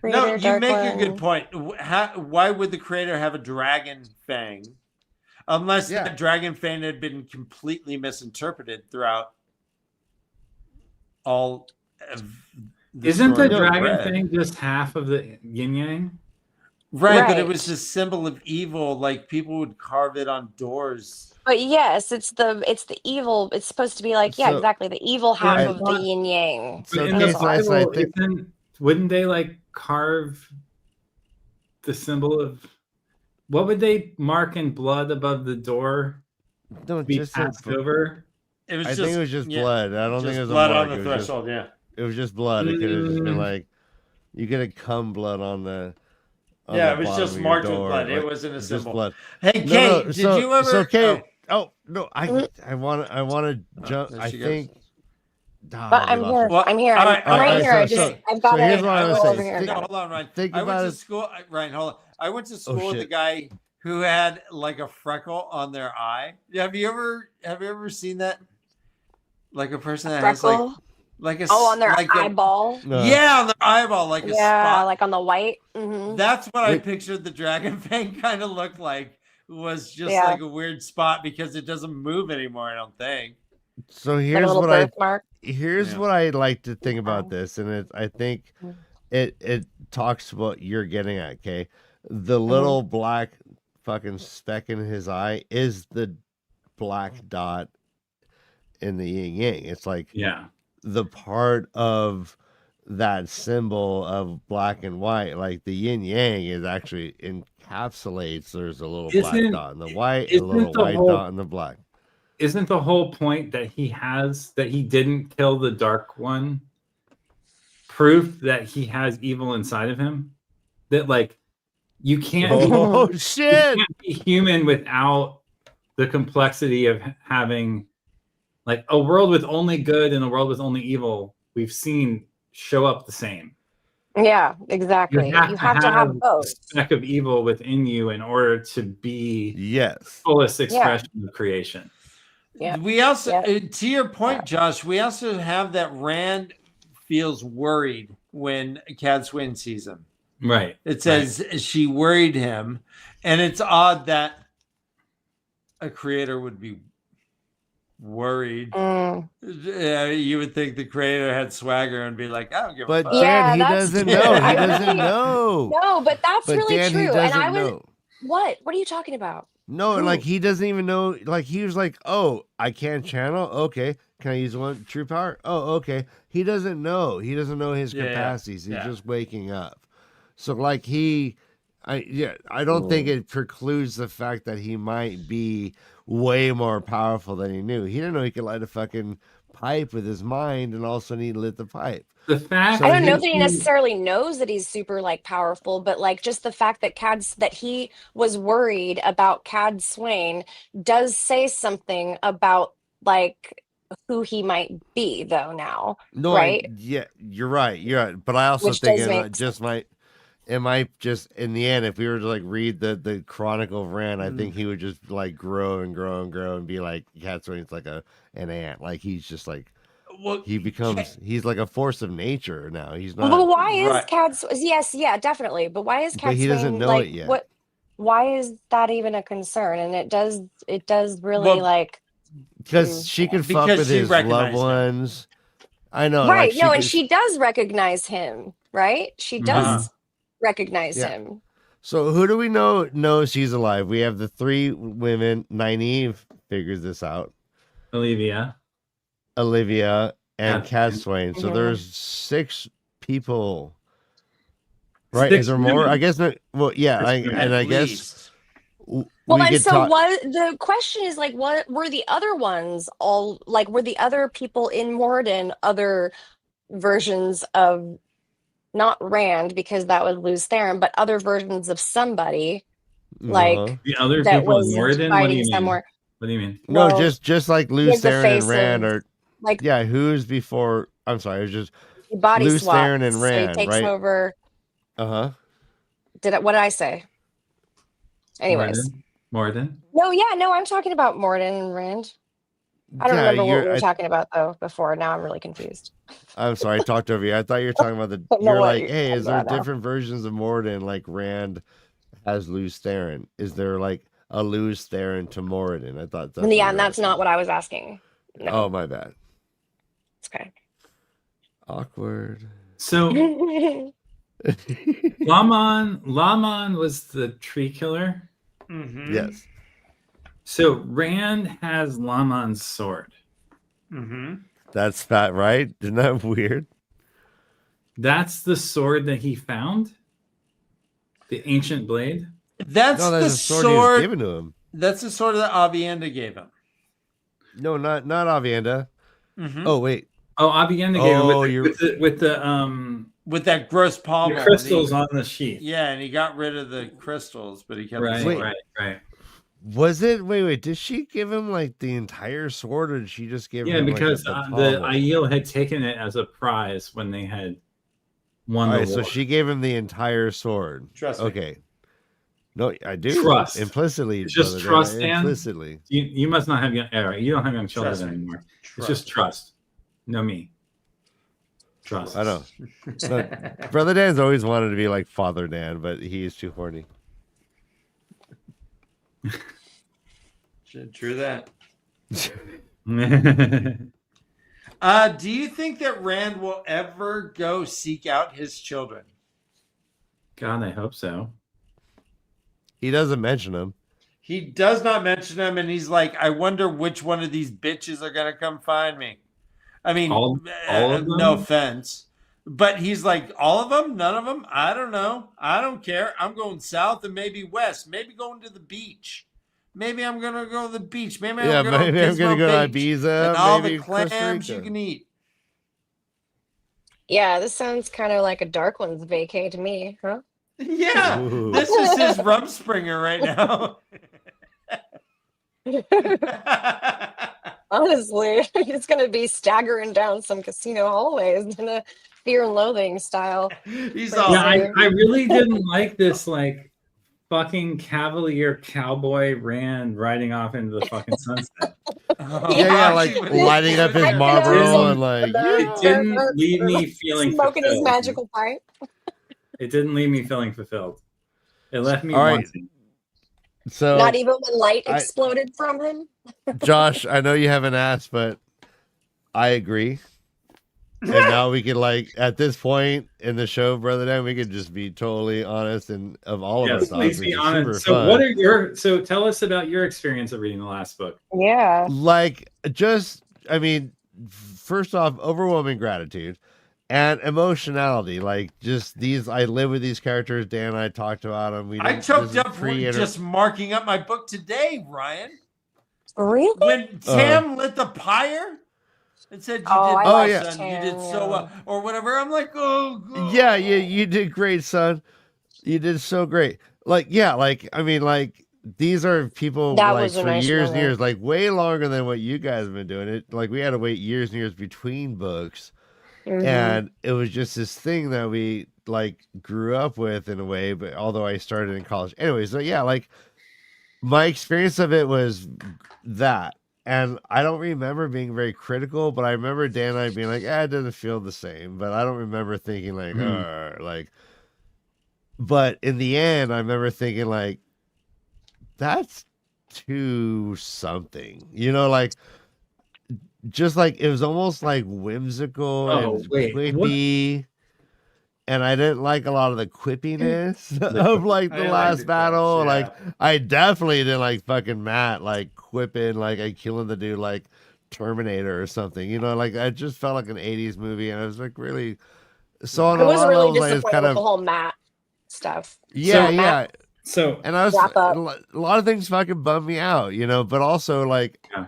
Creator, you Dark make a One. good point. Why would the creator have a dragon fang? Unless that dragon fang had been completely misinterpreted throughout all of the Isn't the story we've dragon read. thing just half of the yin yang? Right, but it Right. was a symbol of evil. Like people would carve it on doors. But yes, it's the evil. It's supposed to be like, yeah, So- exactly, the evil half I of the thought- yin yang. So in okay, the so I Bible, think wouldn't they like carve the symbol of what would they mark in blood above the door no, to be just passed over? It was I just, think it was just blood. I don't think just it was blood a mark. on the It was just- threshold. Yeah. It was just blood. It could have just been Mm. like you could have cum blood on the. on Yeah, the it was bottom just of your marked with door, blood. It like, wasn't a just symbol. blood. Hey, Kate, did so, you ever? So Kate, oh, no, I want to jump. there I she goes. think. But we I'm lost here. her. Well, I'm here. all I'm, right, I'm all right right, here. so- I just, so- I've got so here's it. what I I'll was go saying. over here. Think- Got it. hold on, Ryan. Think I went about to it. school. Ryan, hold on. I went to school with a shit. guy who had like a freckle on their eye. Have you ever seen that? Like a person that has Freckle. like a Oh, on their like a- eyeball. yeah, on their eyeball, like a Yeah, spot. like on the white. Mm-hmm. That's what I Wait. pictured the dragon fang kind of looked like. Was just Yeah. like a weird spot because it doesn't move anymore. I don't think. So Like a here's little what I birthmark. here's Yeah. what I like to think about this, and I think it talks to what you're getting at. Okay, the little black fucking speck in his eye is the black dot in the yin yang. It's like Yeah. the part of that symbol of black and white, like the yin yang, is actually encapsulates. There's a little black Isn't- dot in the white, and a little isn't the white whole- dot in the black. Isn't the whole point that he didn't kill the dark one proof that he has evil inside of him? That like you can't Oh you shit! can't be human without the complexity of having like a world with only good and a world with only evil. We've seen show up the same. Yeah, exactly. You have to have a both. speck of evil within you in order to be Yes. fullest expression of creation. Yeah. We also, Yeah. to your point, Josh, we also have that Rand feels worried when Cadsuane sees him. Right. It says she worried him, and it's odd that a creator would be worried. Mm. You would think the creator had swagger and be like, I don't give a But fuck. Yeah, Dan, he that's- doesn't know. He I doesn't really- know. No, but that's But really Dan, he true. And doesn't I was know. what? What are you talking about? No, Who? like he doesn't even know. Like he was like, "Oh, I can't channel. Okay, can I use one true power? Oh, okay." He doesn't know. He doesn't know his Yeah, yeah, capacities. He's yeah. just waking up. So like I don't think it precludes the fact that he might be way more powerful than he knew. He didn't know he could light a fucking pipe with his mind, and all of a sudden he lit the pipe. The fact So I don't know he- that he necessarily knows that he's super like powerful, but like just the fact that that he was worried about Cadsuane does say something about like who he might be though now. No, Right? yeah, you're right. You're right. But I also Which think does it make just might. It might just in the end, if we were to like read the Chronicle of Rand, I think he would just like grow and grow and grow and be like Catsuane's like an ant. Like he's just like Well, he's like a force of nature now. He's not. But why is Right. Cadsuane? Yes, yeah, definitely. But why is Cadsuane But he doesn't know like it yet. what? Why is that even a concern? And it does really Well, like Because she can fuck Because with she his recognized loved him. ones. I know. right. like, No, and can- she does recognize him, right? She does Uh-huh. recognize Yeah. him. So who do we know knows she's alive? We have the three women: Nynaeve, figures this out. Olivia. Olivia and Cat Cat Swain. Swain. So Mhm. there's 6 people. Right? Six Is there more? I women. guess. Well, yeah. Six women. At I guess least. Well, we and could so talk. what the question is like, what were the other ones all like? Were the other people in Morden other versions of not Rand because that was Luz Theron, but other versions of somebody Uh-huh. like The other that people in was Moradin? What do fighting you mean? somewhere? What do you mean? No, Well, just like Luz like the Theron and Rand faces, are. like Yeah, who's before? I'm sorry, it was just he body Luz swaps, Theron and so he Rand, takes right? over. Uh-huh. What did I say? Anyways, Moradin? no, I'm talking about Morden and Rand. I don't Yeah, remember what we were talking about though before. Now I'm really confused. I'm sorry, I talked over you. I thought you were talking about I don't know you're what like, you're hey, talking is there about now. different versions of Moradin like Rand has Luz Theron? Is there like a Luz Theron to Moradin? I thought that's what Yeah, you and were that's asking. not what I was asking. No, Oh, my bad. it's okay. Awkward. So Laman was the tree killer. Mm-hmm. Yes. So Rand has Laman's sword. Mm-hmm. That's fat, right? Isn't that weird? That's the sword that he found? The ancient blade? That's No, the that's a sword he was sword. given to him. That's the sword that Avienda gave him. No, not Avienda. Mm-hmm. Oh, wait. Oh, Avienda gave Oh, it With that gross the pommel. crystals on the sheath. Yeah, and he got rid of the crystals, but he kept the Right, sword. right. Was it? Wait. Did she give him like the entire sword, or did she just give Yeah, him because like, the pommel? Aiel had taken it as a prize when they had won All the right, war. so she gave him the entire sword. Trust me. Okay. No, I do. Trust. Implicitly. It's just brother, trust, Dan. Implicitly. You must not have young. You don't have young children Trust me. anymore. Trust. It's just trust. No me. Trust. I know. But Brother Dan's always wanted to be like Father Dan, but he is too horny. True that. God, Do you think that Rand will ever go seek out his children? I hope so. He doesn't mention them. He does not mention them, and he's like, I wonder which one of these bitches are going to come find me. I mean, All of them? no offense. But he's like, all of them? None of them? I don't know. I don't care. I'm going south and maybe west. Maybe going to the beach. Maybe I'm going to go to the beach. Maybe I'm going maybe to I'm gonna go to Beach Ibiza. and all Maybe the Costa clams you Rica. can eat. Yeah, this sounds kind of like a Dark One's vacay to me, huh? Yeah, Ooh. this is his Rumspringer right now. Honestly, he's gonna be staggering down some casino hallways in a Fear and Loathing style. He's Yeah, all Yeah, I really didn't like this like fucking cavalier cowboy Rand riding off into the fucking sunset. Oh, Yeah, actually, like when he- lighting up his I know, Marlboro it's- and like, It didn't leave me feeling smoking his fulfilled. magical pipe. It didn't leave me feeling fulfilled. It left me All right. wanting. So Not even when light I- exploded from him. Josh, I know you haven't asked, but I agree. And now we could like at this point in the show, Brother Dan, we could just be totally honest and of all of our Yes, thoughts, please which be is honest. super So fun. what are your tell us about your experience of reading the last book. Yeah. Like just I mean, first off, overwhelming gratitude and emotionality. Like just these I live with these characters. Dan and I talked about them. I choked up just marking up my book today, Ryan. Really? When Tam lit the pyre and said, you Oh, did I well, like son. Tam, You did so yeah. well. Or whatever. I'm like, oh, God. Yeah, you did great, son. You did so great. Like, yeah, like I mean, like these are people That like was a for nice years and moment. years, like way longer than what you guys have been doing. It like we had to wait years and years between books. Mhm. And it was just this thing that we like grew up with in a way, but although I started in college anyway, so yeah, like my experience of it was that. And I don't remember being very critical, but I remember Dan and I being like, it doesn't feel the same. But I don't remember thinking like, like, but in the end, I remember thinking like, that's too something, like, just like it was almost like whimsical Oh, and wait, what? quippy. and I didn't like a lot of the quippiness of like I the like last the battle. quips, Like yeah. I definitely didn't like fucking Matt like quipping like I killing the dude like Terminator or something. You know, like I just felt like an '80s movie, and I was like really. So on I a was lot of really levels, I was disappointed kind with the of whole Matt stuff. yeah, So- yeah. So And I was Wrap up. a lot of things fucking bummed me out, you know, but also like Yeah.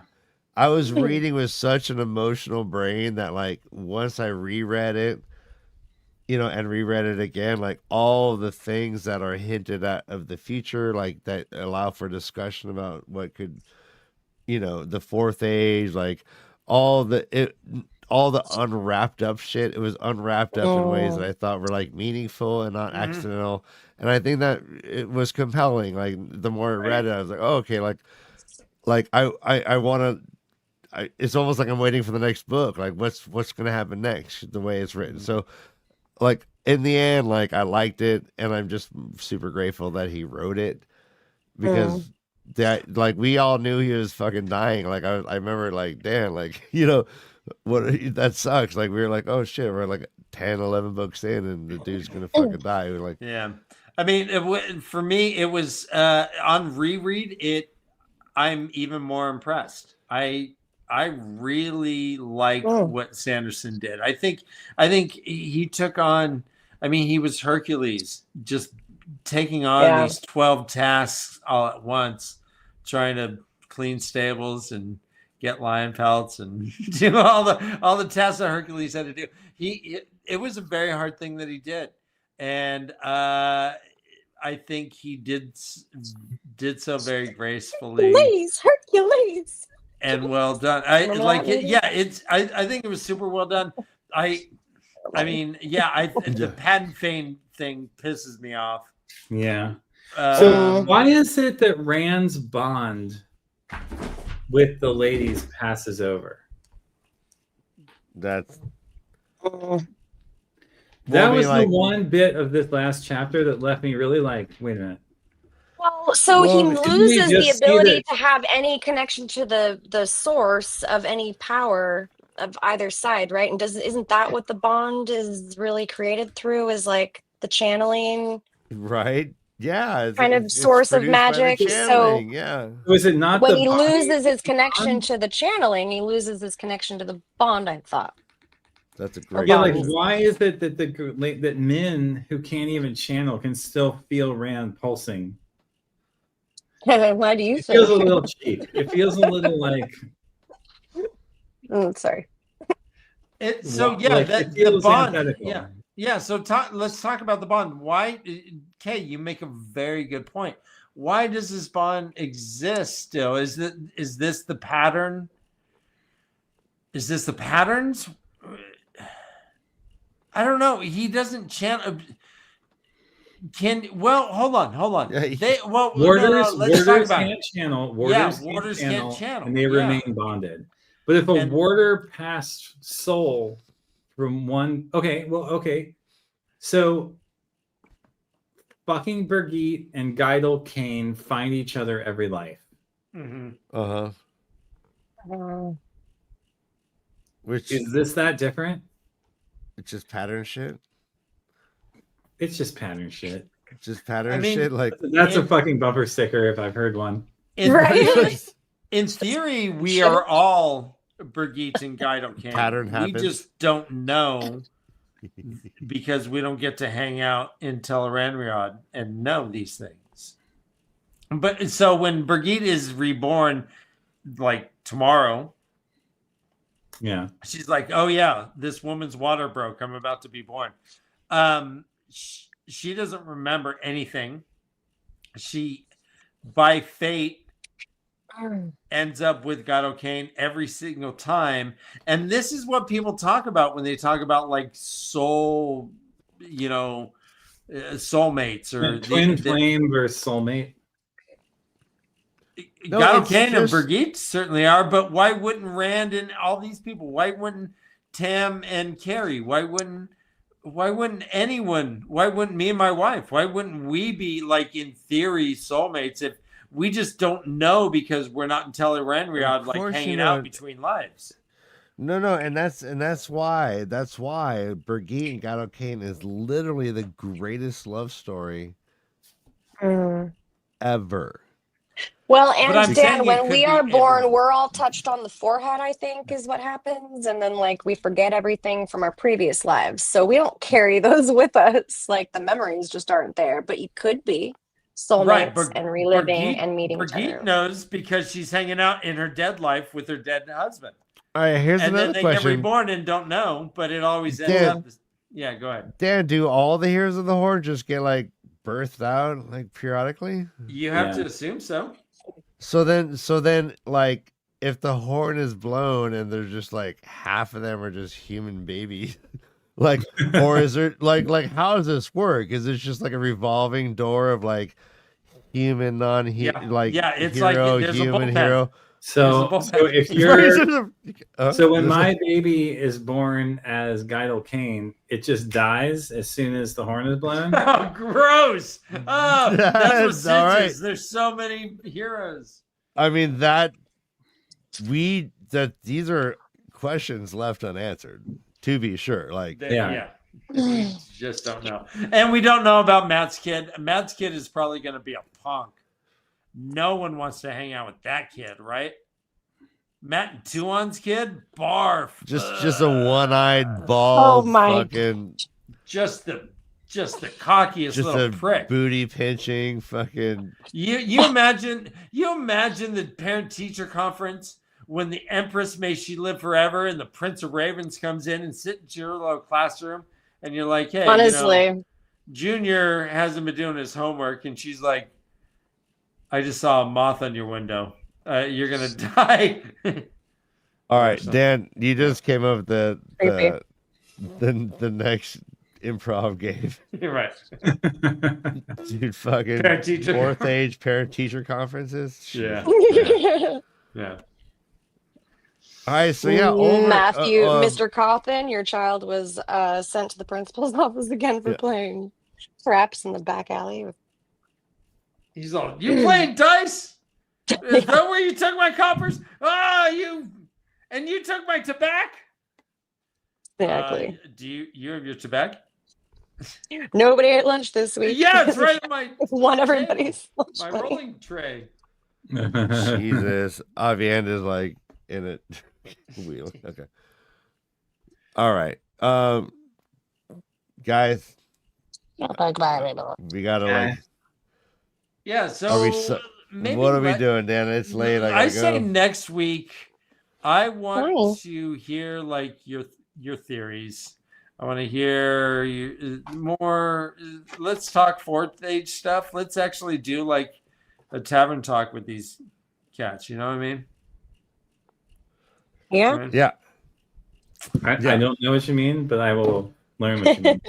I was reading with such an emotional brain that like once I reread it, you know, and reread it again, like all the things that are hinted at of the future, like that allow for discussion about what could, you know, the fourth age, like all the all the unwrapped up shit. It was unwrapped up in ways that I thought were like meaningful and not accidental. And I think that it was compelling. Like the more I read it, I was like, oh, okay, like I want to. It's almost like I'm waiting for the next book. Like what's gonna happen next? The way it's written. So, like in the end, like I liked it, and I'm just super grateful that he wrote it because that like we all knew he was fucking dying. Like I remember like damn, like you know what that sucks. Like we were like oh shit, we're like 10, 11 books in, and the dude's gonna fucking die. We're like Yeah. I mean, for me, it was on reread. I'm even more impressed. I really like what Sanderson did. I think he took on. I mean, he was Hercules, just taking on these 12 tasks all at once, trying to clean stables and get lion pelts and do all the tasks that Hercules had to do. It was a very hard thing that he did, and I think he did so very gracefully. Hercules. And well done. I Remember like that it. movie? Yeah, I think it was super well done. I mean, yeah, the patent fame thing pisses me off. Yeah. So why is it that Rand's bond with the ladies passes over? that's That I mean, was like- the one bit of this last chapter that left me really like, wait a minute. Well, so he Well, didn't we loses the just see ability that- to have any connection to the source of any power of either side, right? And isn't that what the bond is really created through? Is like the channeling right. Yeah, kind of source of produced by the magic. So channeling, yeah. Was it not when the he bond? loses his connection to the channeling, he loses his connection to the bond. I thought. That's a great. Yeah, like bodies. why is it that that men who can't even channel can still feel Rand pulsing? Why do you It feels a think? little cheap. It feels a little like Sorry. So yeah, like, that it the feels bond. antithetical. Yeah. So let's talk about the bond. Why, Kay? You make a very good point. Why does this bond exist still? Is this the pattern? Is this the patterns? I don't know. He doesn't channel. Hold on. Yeah, Warders, let's talk warders about can't it. channel. Warders Warders can't channel, and they yeah. remain bonded. But if a And- warder passed soul from one, okay. So, fucking Birgitte and Geidel Kane find each other every life. Mhm. Which Is this that different? it's just pattern shit. It's just pattern shit. Just pattern I mean, shit. Like That's a And- fucking bumper sticker if I've heard one. In theory, we are all Birgitte and Guido Kane. Pattern We happens. just don't know because we don't get to hang out in Tel'aran'rhiod and know these things. But so when Birgitte is reborn, like tomorrow, Yeah. she's like, "Oh yeah, this woman's water broke. I'm about to be born." She doesn't remember anything. She, by fate, ends up with Gato Kane every single time. And this is what people talk about when they talk about like soul, soulmates or Twin flame versus soulmate. No, Gato it's Kane and just- Birgitte certainly are, but why wouldn't Rand and all these people? Why wouldn't Tam and Carrie? Why wouldn't anyone? Why wouldn't me and my wife? Why wouldn't we be like in theory soulmates if we just don't know because we're not in Tel'aran'rhiod Of like course hanging you out know. between lives? No, and that's why Brigitte and Gato Kane is literally the greatest love story Mm. ever. Well, But and I'm saying Dan, it when could we be are born, everyone. we're all touched on the forehead, I think, is what happens. And then, like, we forget everything from our previous lives. So we don't carry those with us. Like, the memories just aren't there. But you could be Right, soulmates and reliving and meeting each Brigitte other. knows because she's hanging out in her dead life with her dead husband. All right, here's And then another they get question. reborn and don't know, but it always ends Dan, up. Yeah, go ahead. Dan, do all the Heroes of the Horn just get like birthed out like periodically? You have Yeah. to assume so. So then, like, if the horn is blown and there's just like half of them are just human babies, like, or is there like how does this work? Is it just like a revolving door of like human, Yeah, like yeah, it's like hero, there's a human bullpen. hero? So There's a so bullpen. if you're so when There's my like- baby is born as Guidal Kane, it just dies as soon as the horn is blown. Oh, gross! Oh, that's what That's Sid all right. is. There's so many heroes. I mean these are questions left unanswered, to be sure. Like, Yeah. We just don't know, and we don't know about Matt's kid. Matt's kid is probably going to be a punk. No one wants to hang out with that kid, right? Matt and Tuon's kid, barf. just a one-eyed bald Oh my. fucking just the cockiest just little a prick. booty pinching fucking You imagine the parent teacher conference when the Empress May She Live Forever and the Prince of Ravens comes in and sit in your little classroom and you're like, hey, Honestly. Junior hasn't been doing his homework and she's like, I just saw a moth on your window. You're gonna die. all right, Awesome. Dan, you just came up with Creepy. the next improv game. You're right. Dude, fucking Parent-teacher fourth age parent teacher conferences. Yeah. Yeah. All right, so yeah, over Matthew, Mr. Coffin, your child was sent to the principal's office again for Yeah. playing craps in the back alley. He's all, you playing dice? Is that where you took my coppers? You took my tobacco? Exactly. Do you have your tobacco? Nobody ate lunch this week. Yeah, it's right in my Won everybody's lunch my money. rolling tray. Jesus, Avianda's like in it. Wheel. Okay. All right. Guys, I'll talk about it. we gotta like. Yeah, so Are we maybe what are we let- doing, Dan? It's late. I I gotta say go. next week. I want Nice. to hear like your theories. I want to hear you more. Let's talk fourth age stuff. Let's actually do like a tavern talk with these cats. You know what I mean? Yeah. Right? Yeah. I don't know what you mean, but I will learn what you mean.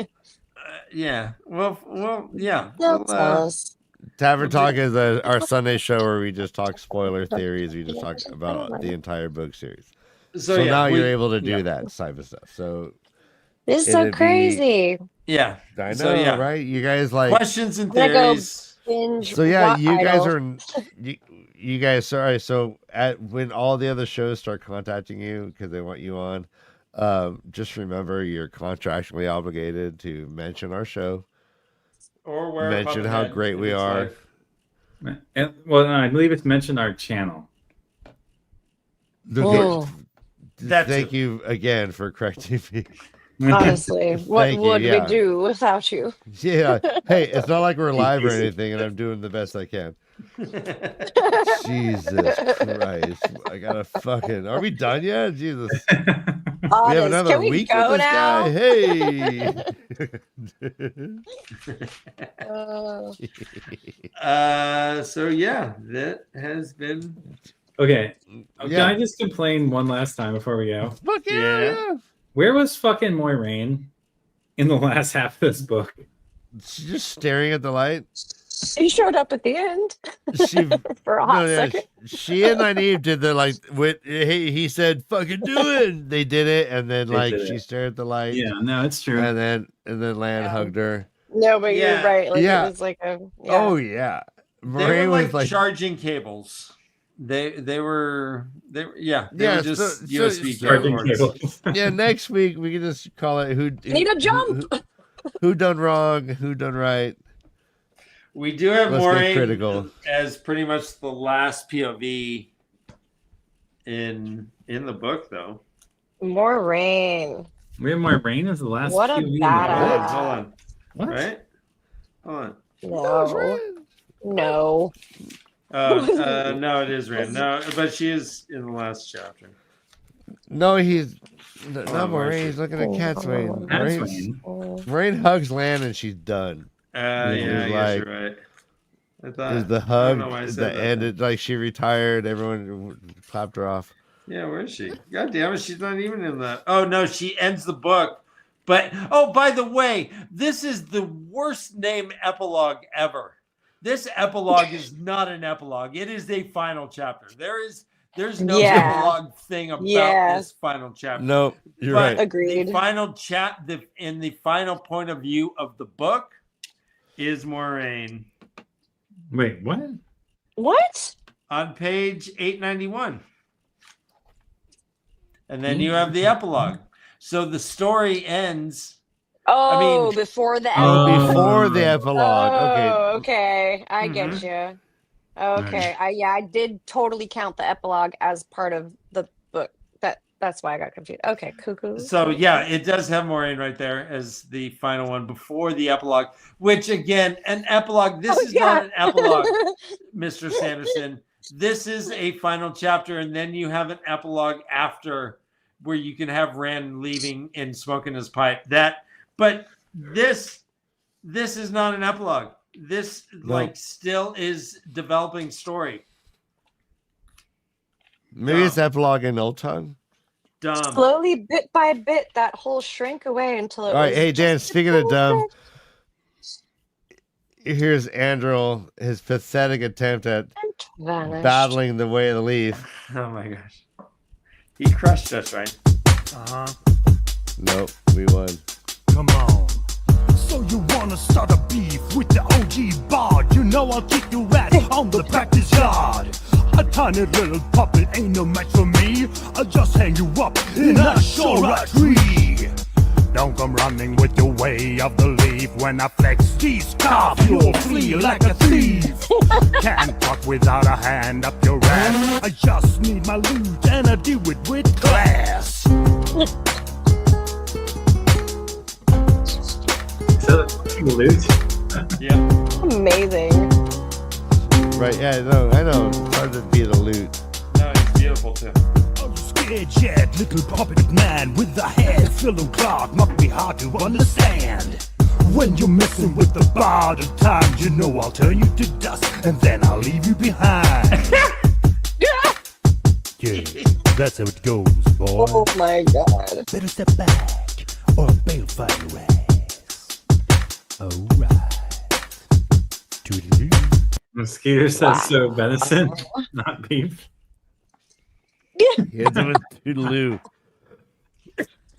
Yeah. Well, yeah. That's Well, us. Tavern Talk is our Sunday show where we just talk spoiler theories. We just talk about the entire book series. So yeah, now we- you're able to do yeah. that type of stuff. So This is so It'd be- crazy. Yeah. I know, So, yeah. right? You guys like. Questions and I'm gonna go theories. Binge So yeah, What you guys Idol. are. You guys, sorry. So when all the other shows start contacting you because they want you on, just remember you're contractually obligated to mention our show. Or where Mention how great we are. And, well, no, I believe it's mentioned our channel. Oh. That's Thank it. you again for correcting me. Honestly, what Thank you, would yeah. we do without you? Yeah. Hey, it's not like we're live or anything, and I'm doing the best I can. Jesus Christ. I gotta fucking. Are we done yet? Jesus. We have Honest, another can we week go with this now? guy. Hey. So yeah, that has been. Okay. Can Yeah. I just complain one last time before we go? Fuck yeah. Yeah. Yeah. Where was fucking Moiraine in the last half of this book? She's just staring at the light. He showed up at the end She for a hot second. she and Nynaeve did the like with he said fucking do it. They did it, and then They like did she it. stared at the light, Yeah, no, it's true. and then Lan Yeah. hugged her. No, but Yeah. you're right. Like Yeah. it was like a Oh yeah, They Marie were was like like charging cables. They were yeah Yeah, were just so- USB so- Charging keyboards. cables. Yeah, next week we can just call it Need a jump. who done wrong, who done right. We do have Let's get Moraine critical. as pretty much the last POV in the book, though. More rain. We have more rain as the last. What a POV in the badass. book. Hold on, What? right? Hold on. No. No. No, it is Rand. No, but she is in the last chapter. No, he's Oh, not where is Moraine. she? He's looking at Cat's Wayne. That's Moraine, Wayne. Moraine hugs Land and she's done. Yeah, It I was guess like- you're right. I thought Is the I don't hug know why I said the that. ended like she retired? Everyone clapped her off. Yeah, where is she? God damn it, she's not even in the. Oh no, she ends the book. But oh, by the way, this is the worst name epilogue ever. This epilogue is not an epilogue. It is a final chapter. There's no Yeah. epilogue thing about Yeah. this final chapter. No, you're But right. Agreed. The final in the final point of view of the book is Moraine Wait, what? What? on page 891. And then you have the epilogue. So the story ends. Oh, before the Oh, epilogue. Before the epilogue. Oh, Okay. okay. I get you. Okay. I did totally count the epilogue as part of the book. That's why I got confused. Okay, cuckoo. So yeah, it does have Moraine right there as the final one before the epilogue. Which again, an epilogue. This Oh, is yeah. not an epilogue, Mr. Sanderson. This is a final chapter, and then you have an epilogue after, where you can have Rand leaving and smoking his pipe. But this is not an epilogue. This No. still is developing story. Maybe it's epilogue in Old Tongue. Dumb. Slowly, bit by bit, that whole shrink away until it All right, was hey Dan. just Speaking of dumb, bit here's Andrew, his pathetic attempt at vanished. battling the way of the leaf. Oh my gosh. He crushed us, right? Nope, we won. Come on. So you wanna start a beef with the OG bard? You know I'll kick your ass on the practice yard. A tiny little puppet ain't no match for me. I'll just hang you up in a shora tree. Don't come running with your way of the leaf. When I flex these calves, you'll flee like a thief. Can't talk without a hand up your ass. I just need my loot and I do it with class. So that's fucking loot. Yeah. Amazing. Right? Yeah, no, I know. It's hard to be the loot. No, he's beautiful too. Oh, scared yet, little puppet man with a head full of cloth must be hard to understand. When you're messing with the bard of time, you know I'll turn you to dust and then I'll leave you behind. Yeah, that's how it goes, boy. Oh my god. Better step back or I'll bail fight your ass. Alright. Toodaloo. Mosquito says so venison, not beef. Yeah, do it toodaloo.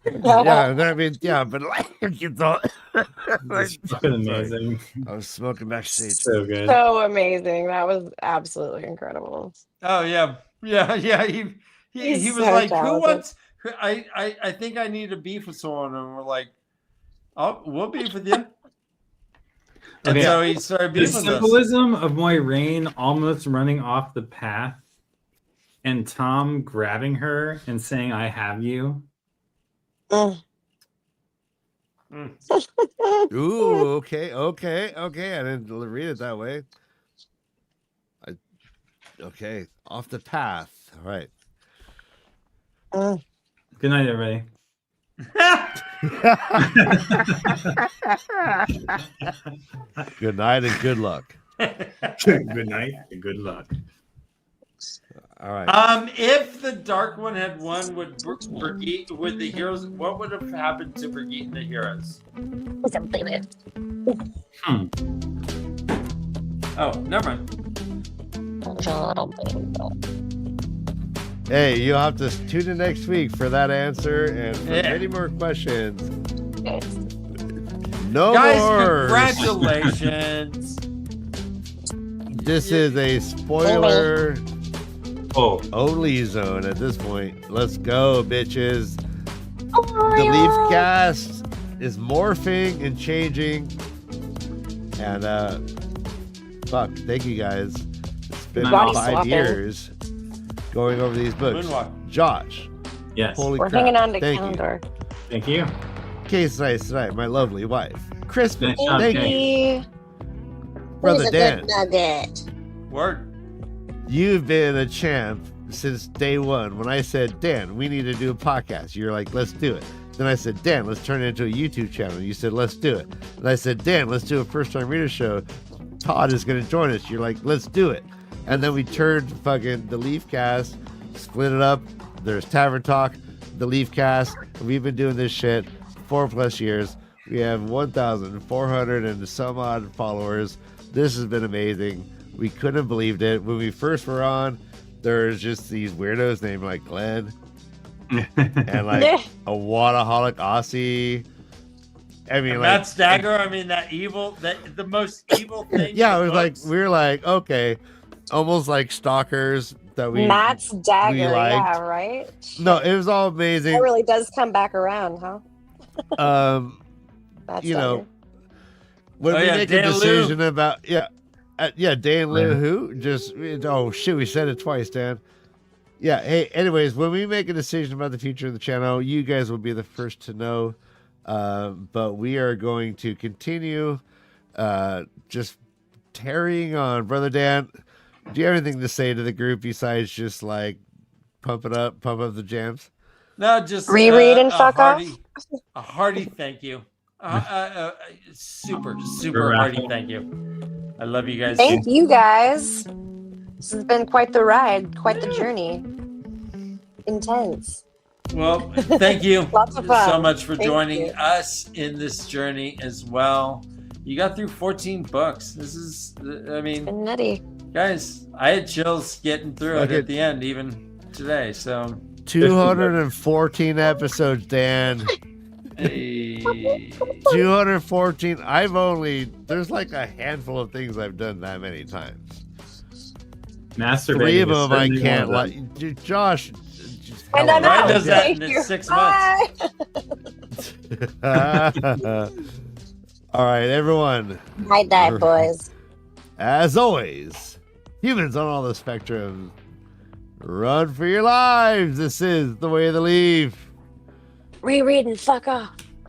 Yeah, I mean, yeah, but like you thought, It's fucking amazing. I was smoking backstage. So good. So amazing. That was absolutely incredible. Oh yeah. He He's was so like, talented. who wants? I think I need to beef with someone, and we're like, oh, we'll beef with you. And Okay. so he started The beefing with us. symbolism of Moiraine almost running off the path and Tom grabbing her and saying, I have you. Mm. Ooh, okay. I didn't read it that way. Okay, off the path. All right. Good night, everybody. Good night and good luck. Good night and good luck. All right. If the Dark One had won, would Brigitte, would the heroes? What would have happened to Brigitte and the heroes? Oh, never mind. Hey, you'll have to tune in next week for that answer and for Yeah. many more questions. No Guys, more. congratulations. This is a spoiler Oh, only zone at this point. Let's go, bitches. Oh, The LeafCast is morphing and changing. And fuck, thank you guys. It's been Body 5 swapping. years going over these books. Moonwalk. Josh, yes. holy We're crap. hanging on to thank calendar. Thank you. you. Case Nice tonight, my lovely wife. Crispin, Nice job, thank Kate. you. Hey. Brother Who's a Dan, good nugget? Word. you've been a champ since day one. When I said, Dan, we need to do a podcast, you're like, let's do it. Then I said, Dan, let's turn it into a YouTube channel. You said, let's do it. And I said, Dan, let's do a first time reader show. Todd is going to join us. You're like, let's do it. And then we turned fucking the LeafCast, split it up. There's Tavern Talk, the LeafCast. And we've been doing this shit 4+ years. We have 1,400 and some odd followers. This has been amazing. We couldn't have believed it. When we first were on, there's just these weirdos named like Glenn and like a Wadaholic Aussie. I mean, And like, Matt Stagger, I mean, that evil, the most evil thing. yeah, in it was like, books. we were like, okay, almost like stalkers that we. Matt's dagger, we liked. yeah, right? No, it was all That amazing. really does come back around, huh? Matt's You know, dagger. when Oh, we yeah, make Dan a Lou. decision about, Dan Lou, who just, oh shit, we said it twice, Dan. Yeah, hey, anyways, when we make a decision about the future of the channel, you guys will be the first to know. But we are going to continue just carrying on. Brother Dan, do you have anything to say to the group besides just like pump up the jams? No, just Reread and fuck off? A hearty thank you. Super We're hearty raffle. thank you. I love you guys. Thank you guys. This has been quite the ride, quite the journey. Intense. Well, thank you Lots of fun. so much for Thank joining you. us in this journey as well. You got through 14 books. This is, I mean, Been nutty. guys, I had chills getting through Fuck it it. at the end, even today. So, 214 episodes, Dan. hey. 214. There's like a handful of things I've done that many times. Masturbating. 3 of is them I certainly can't one of like. Josh. And I'm Ryan out. does that Thank in you. 6 months. Bye. All right, everyone. Night night, boys. As always, humans on all the spectrum, run for your lives. This is the way of the leaf. Reread and fuck off.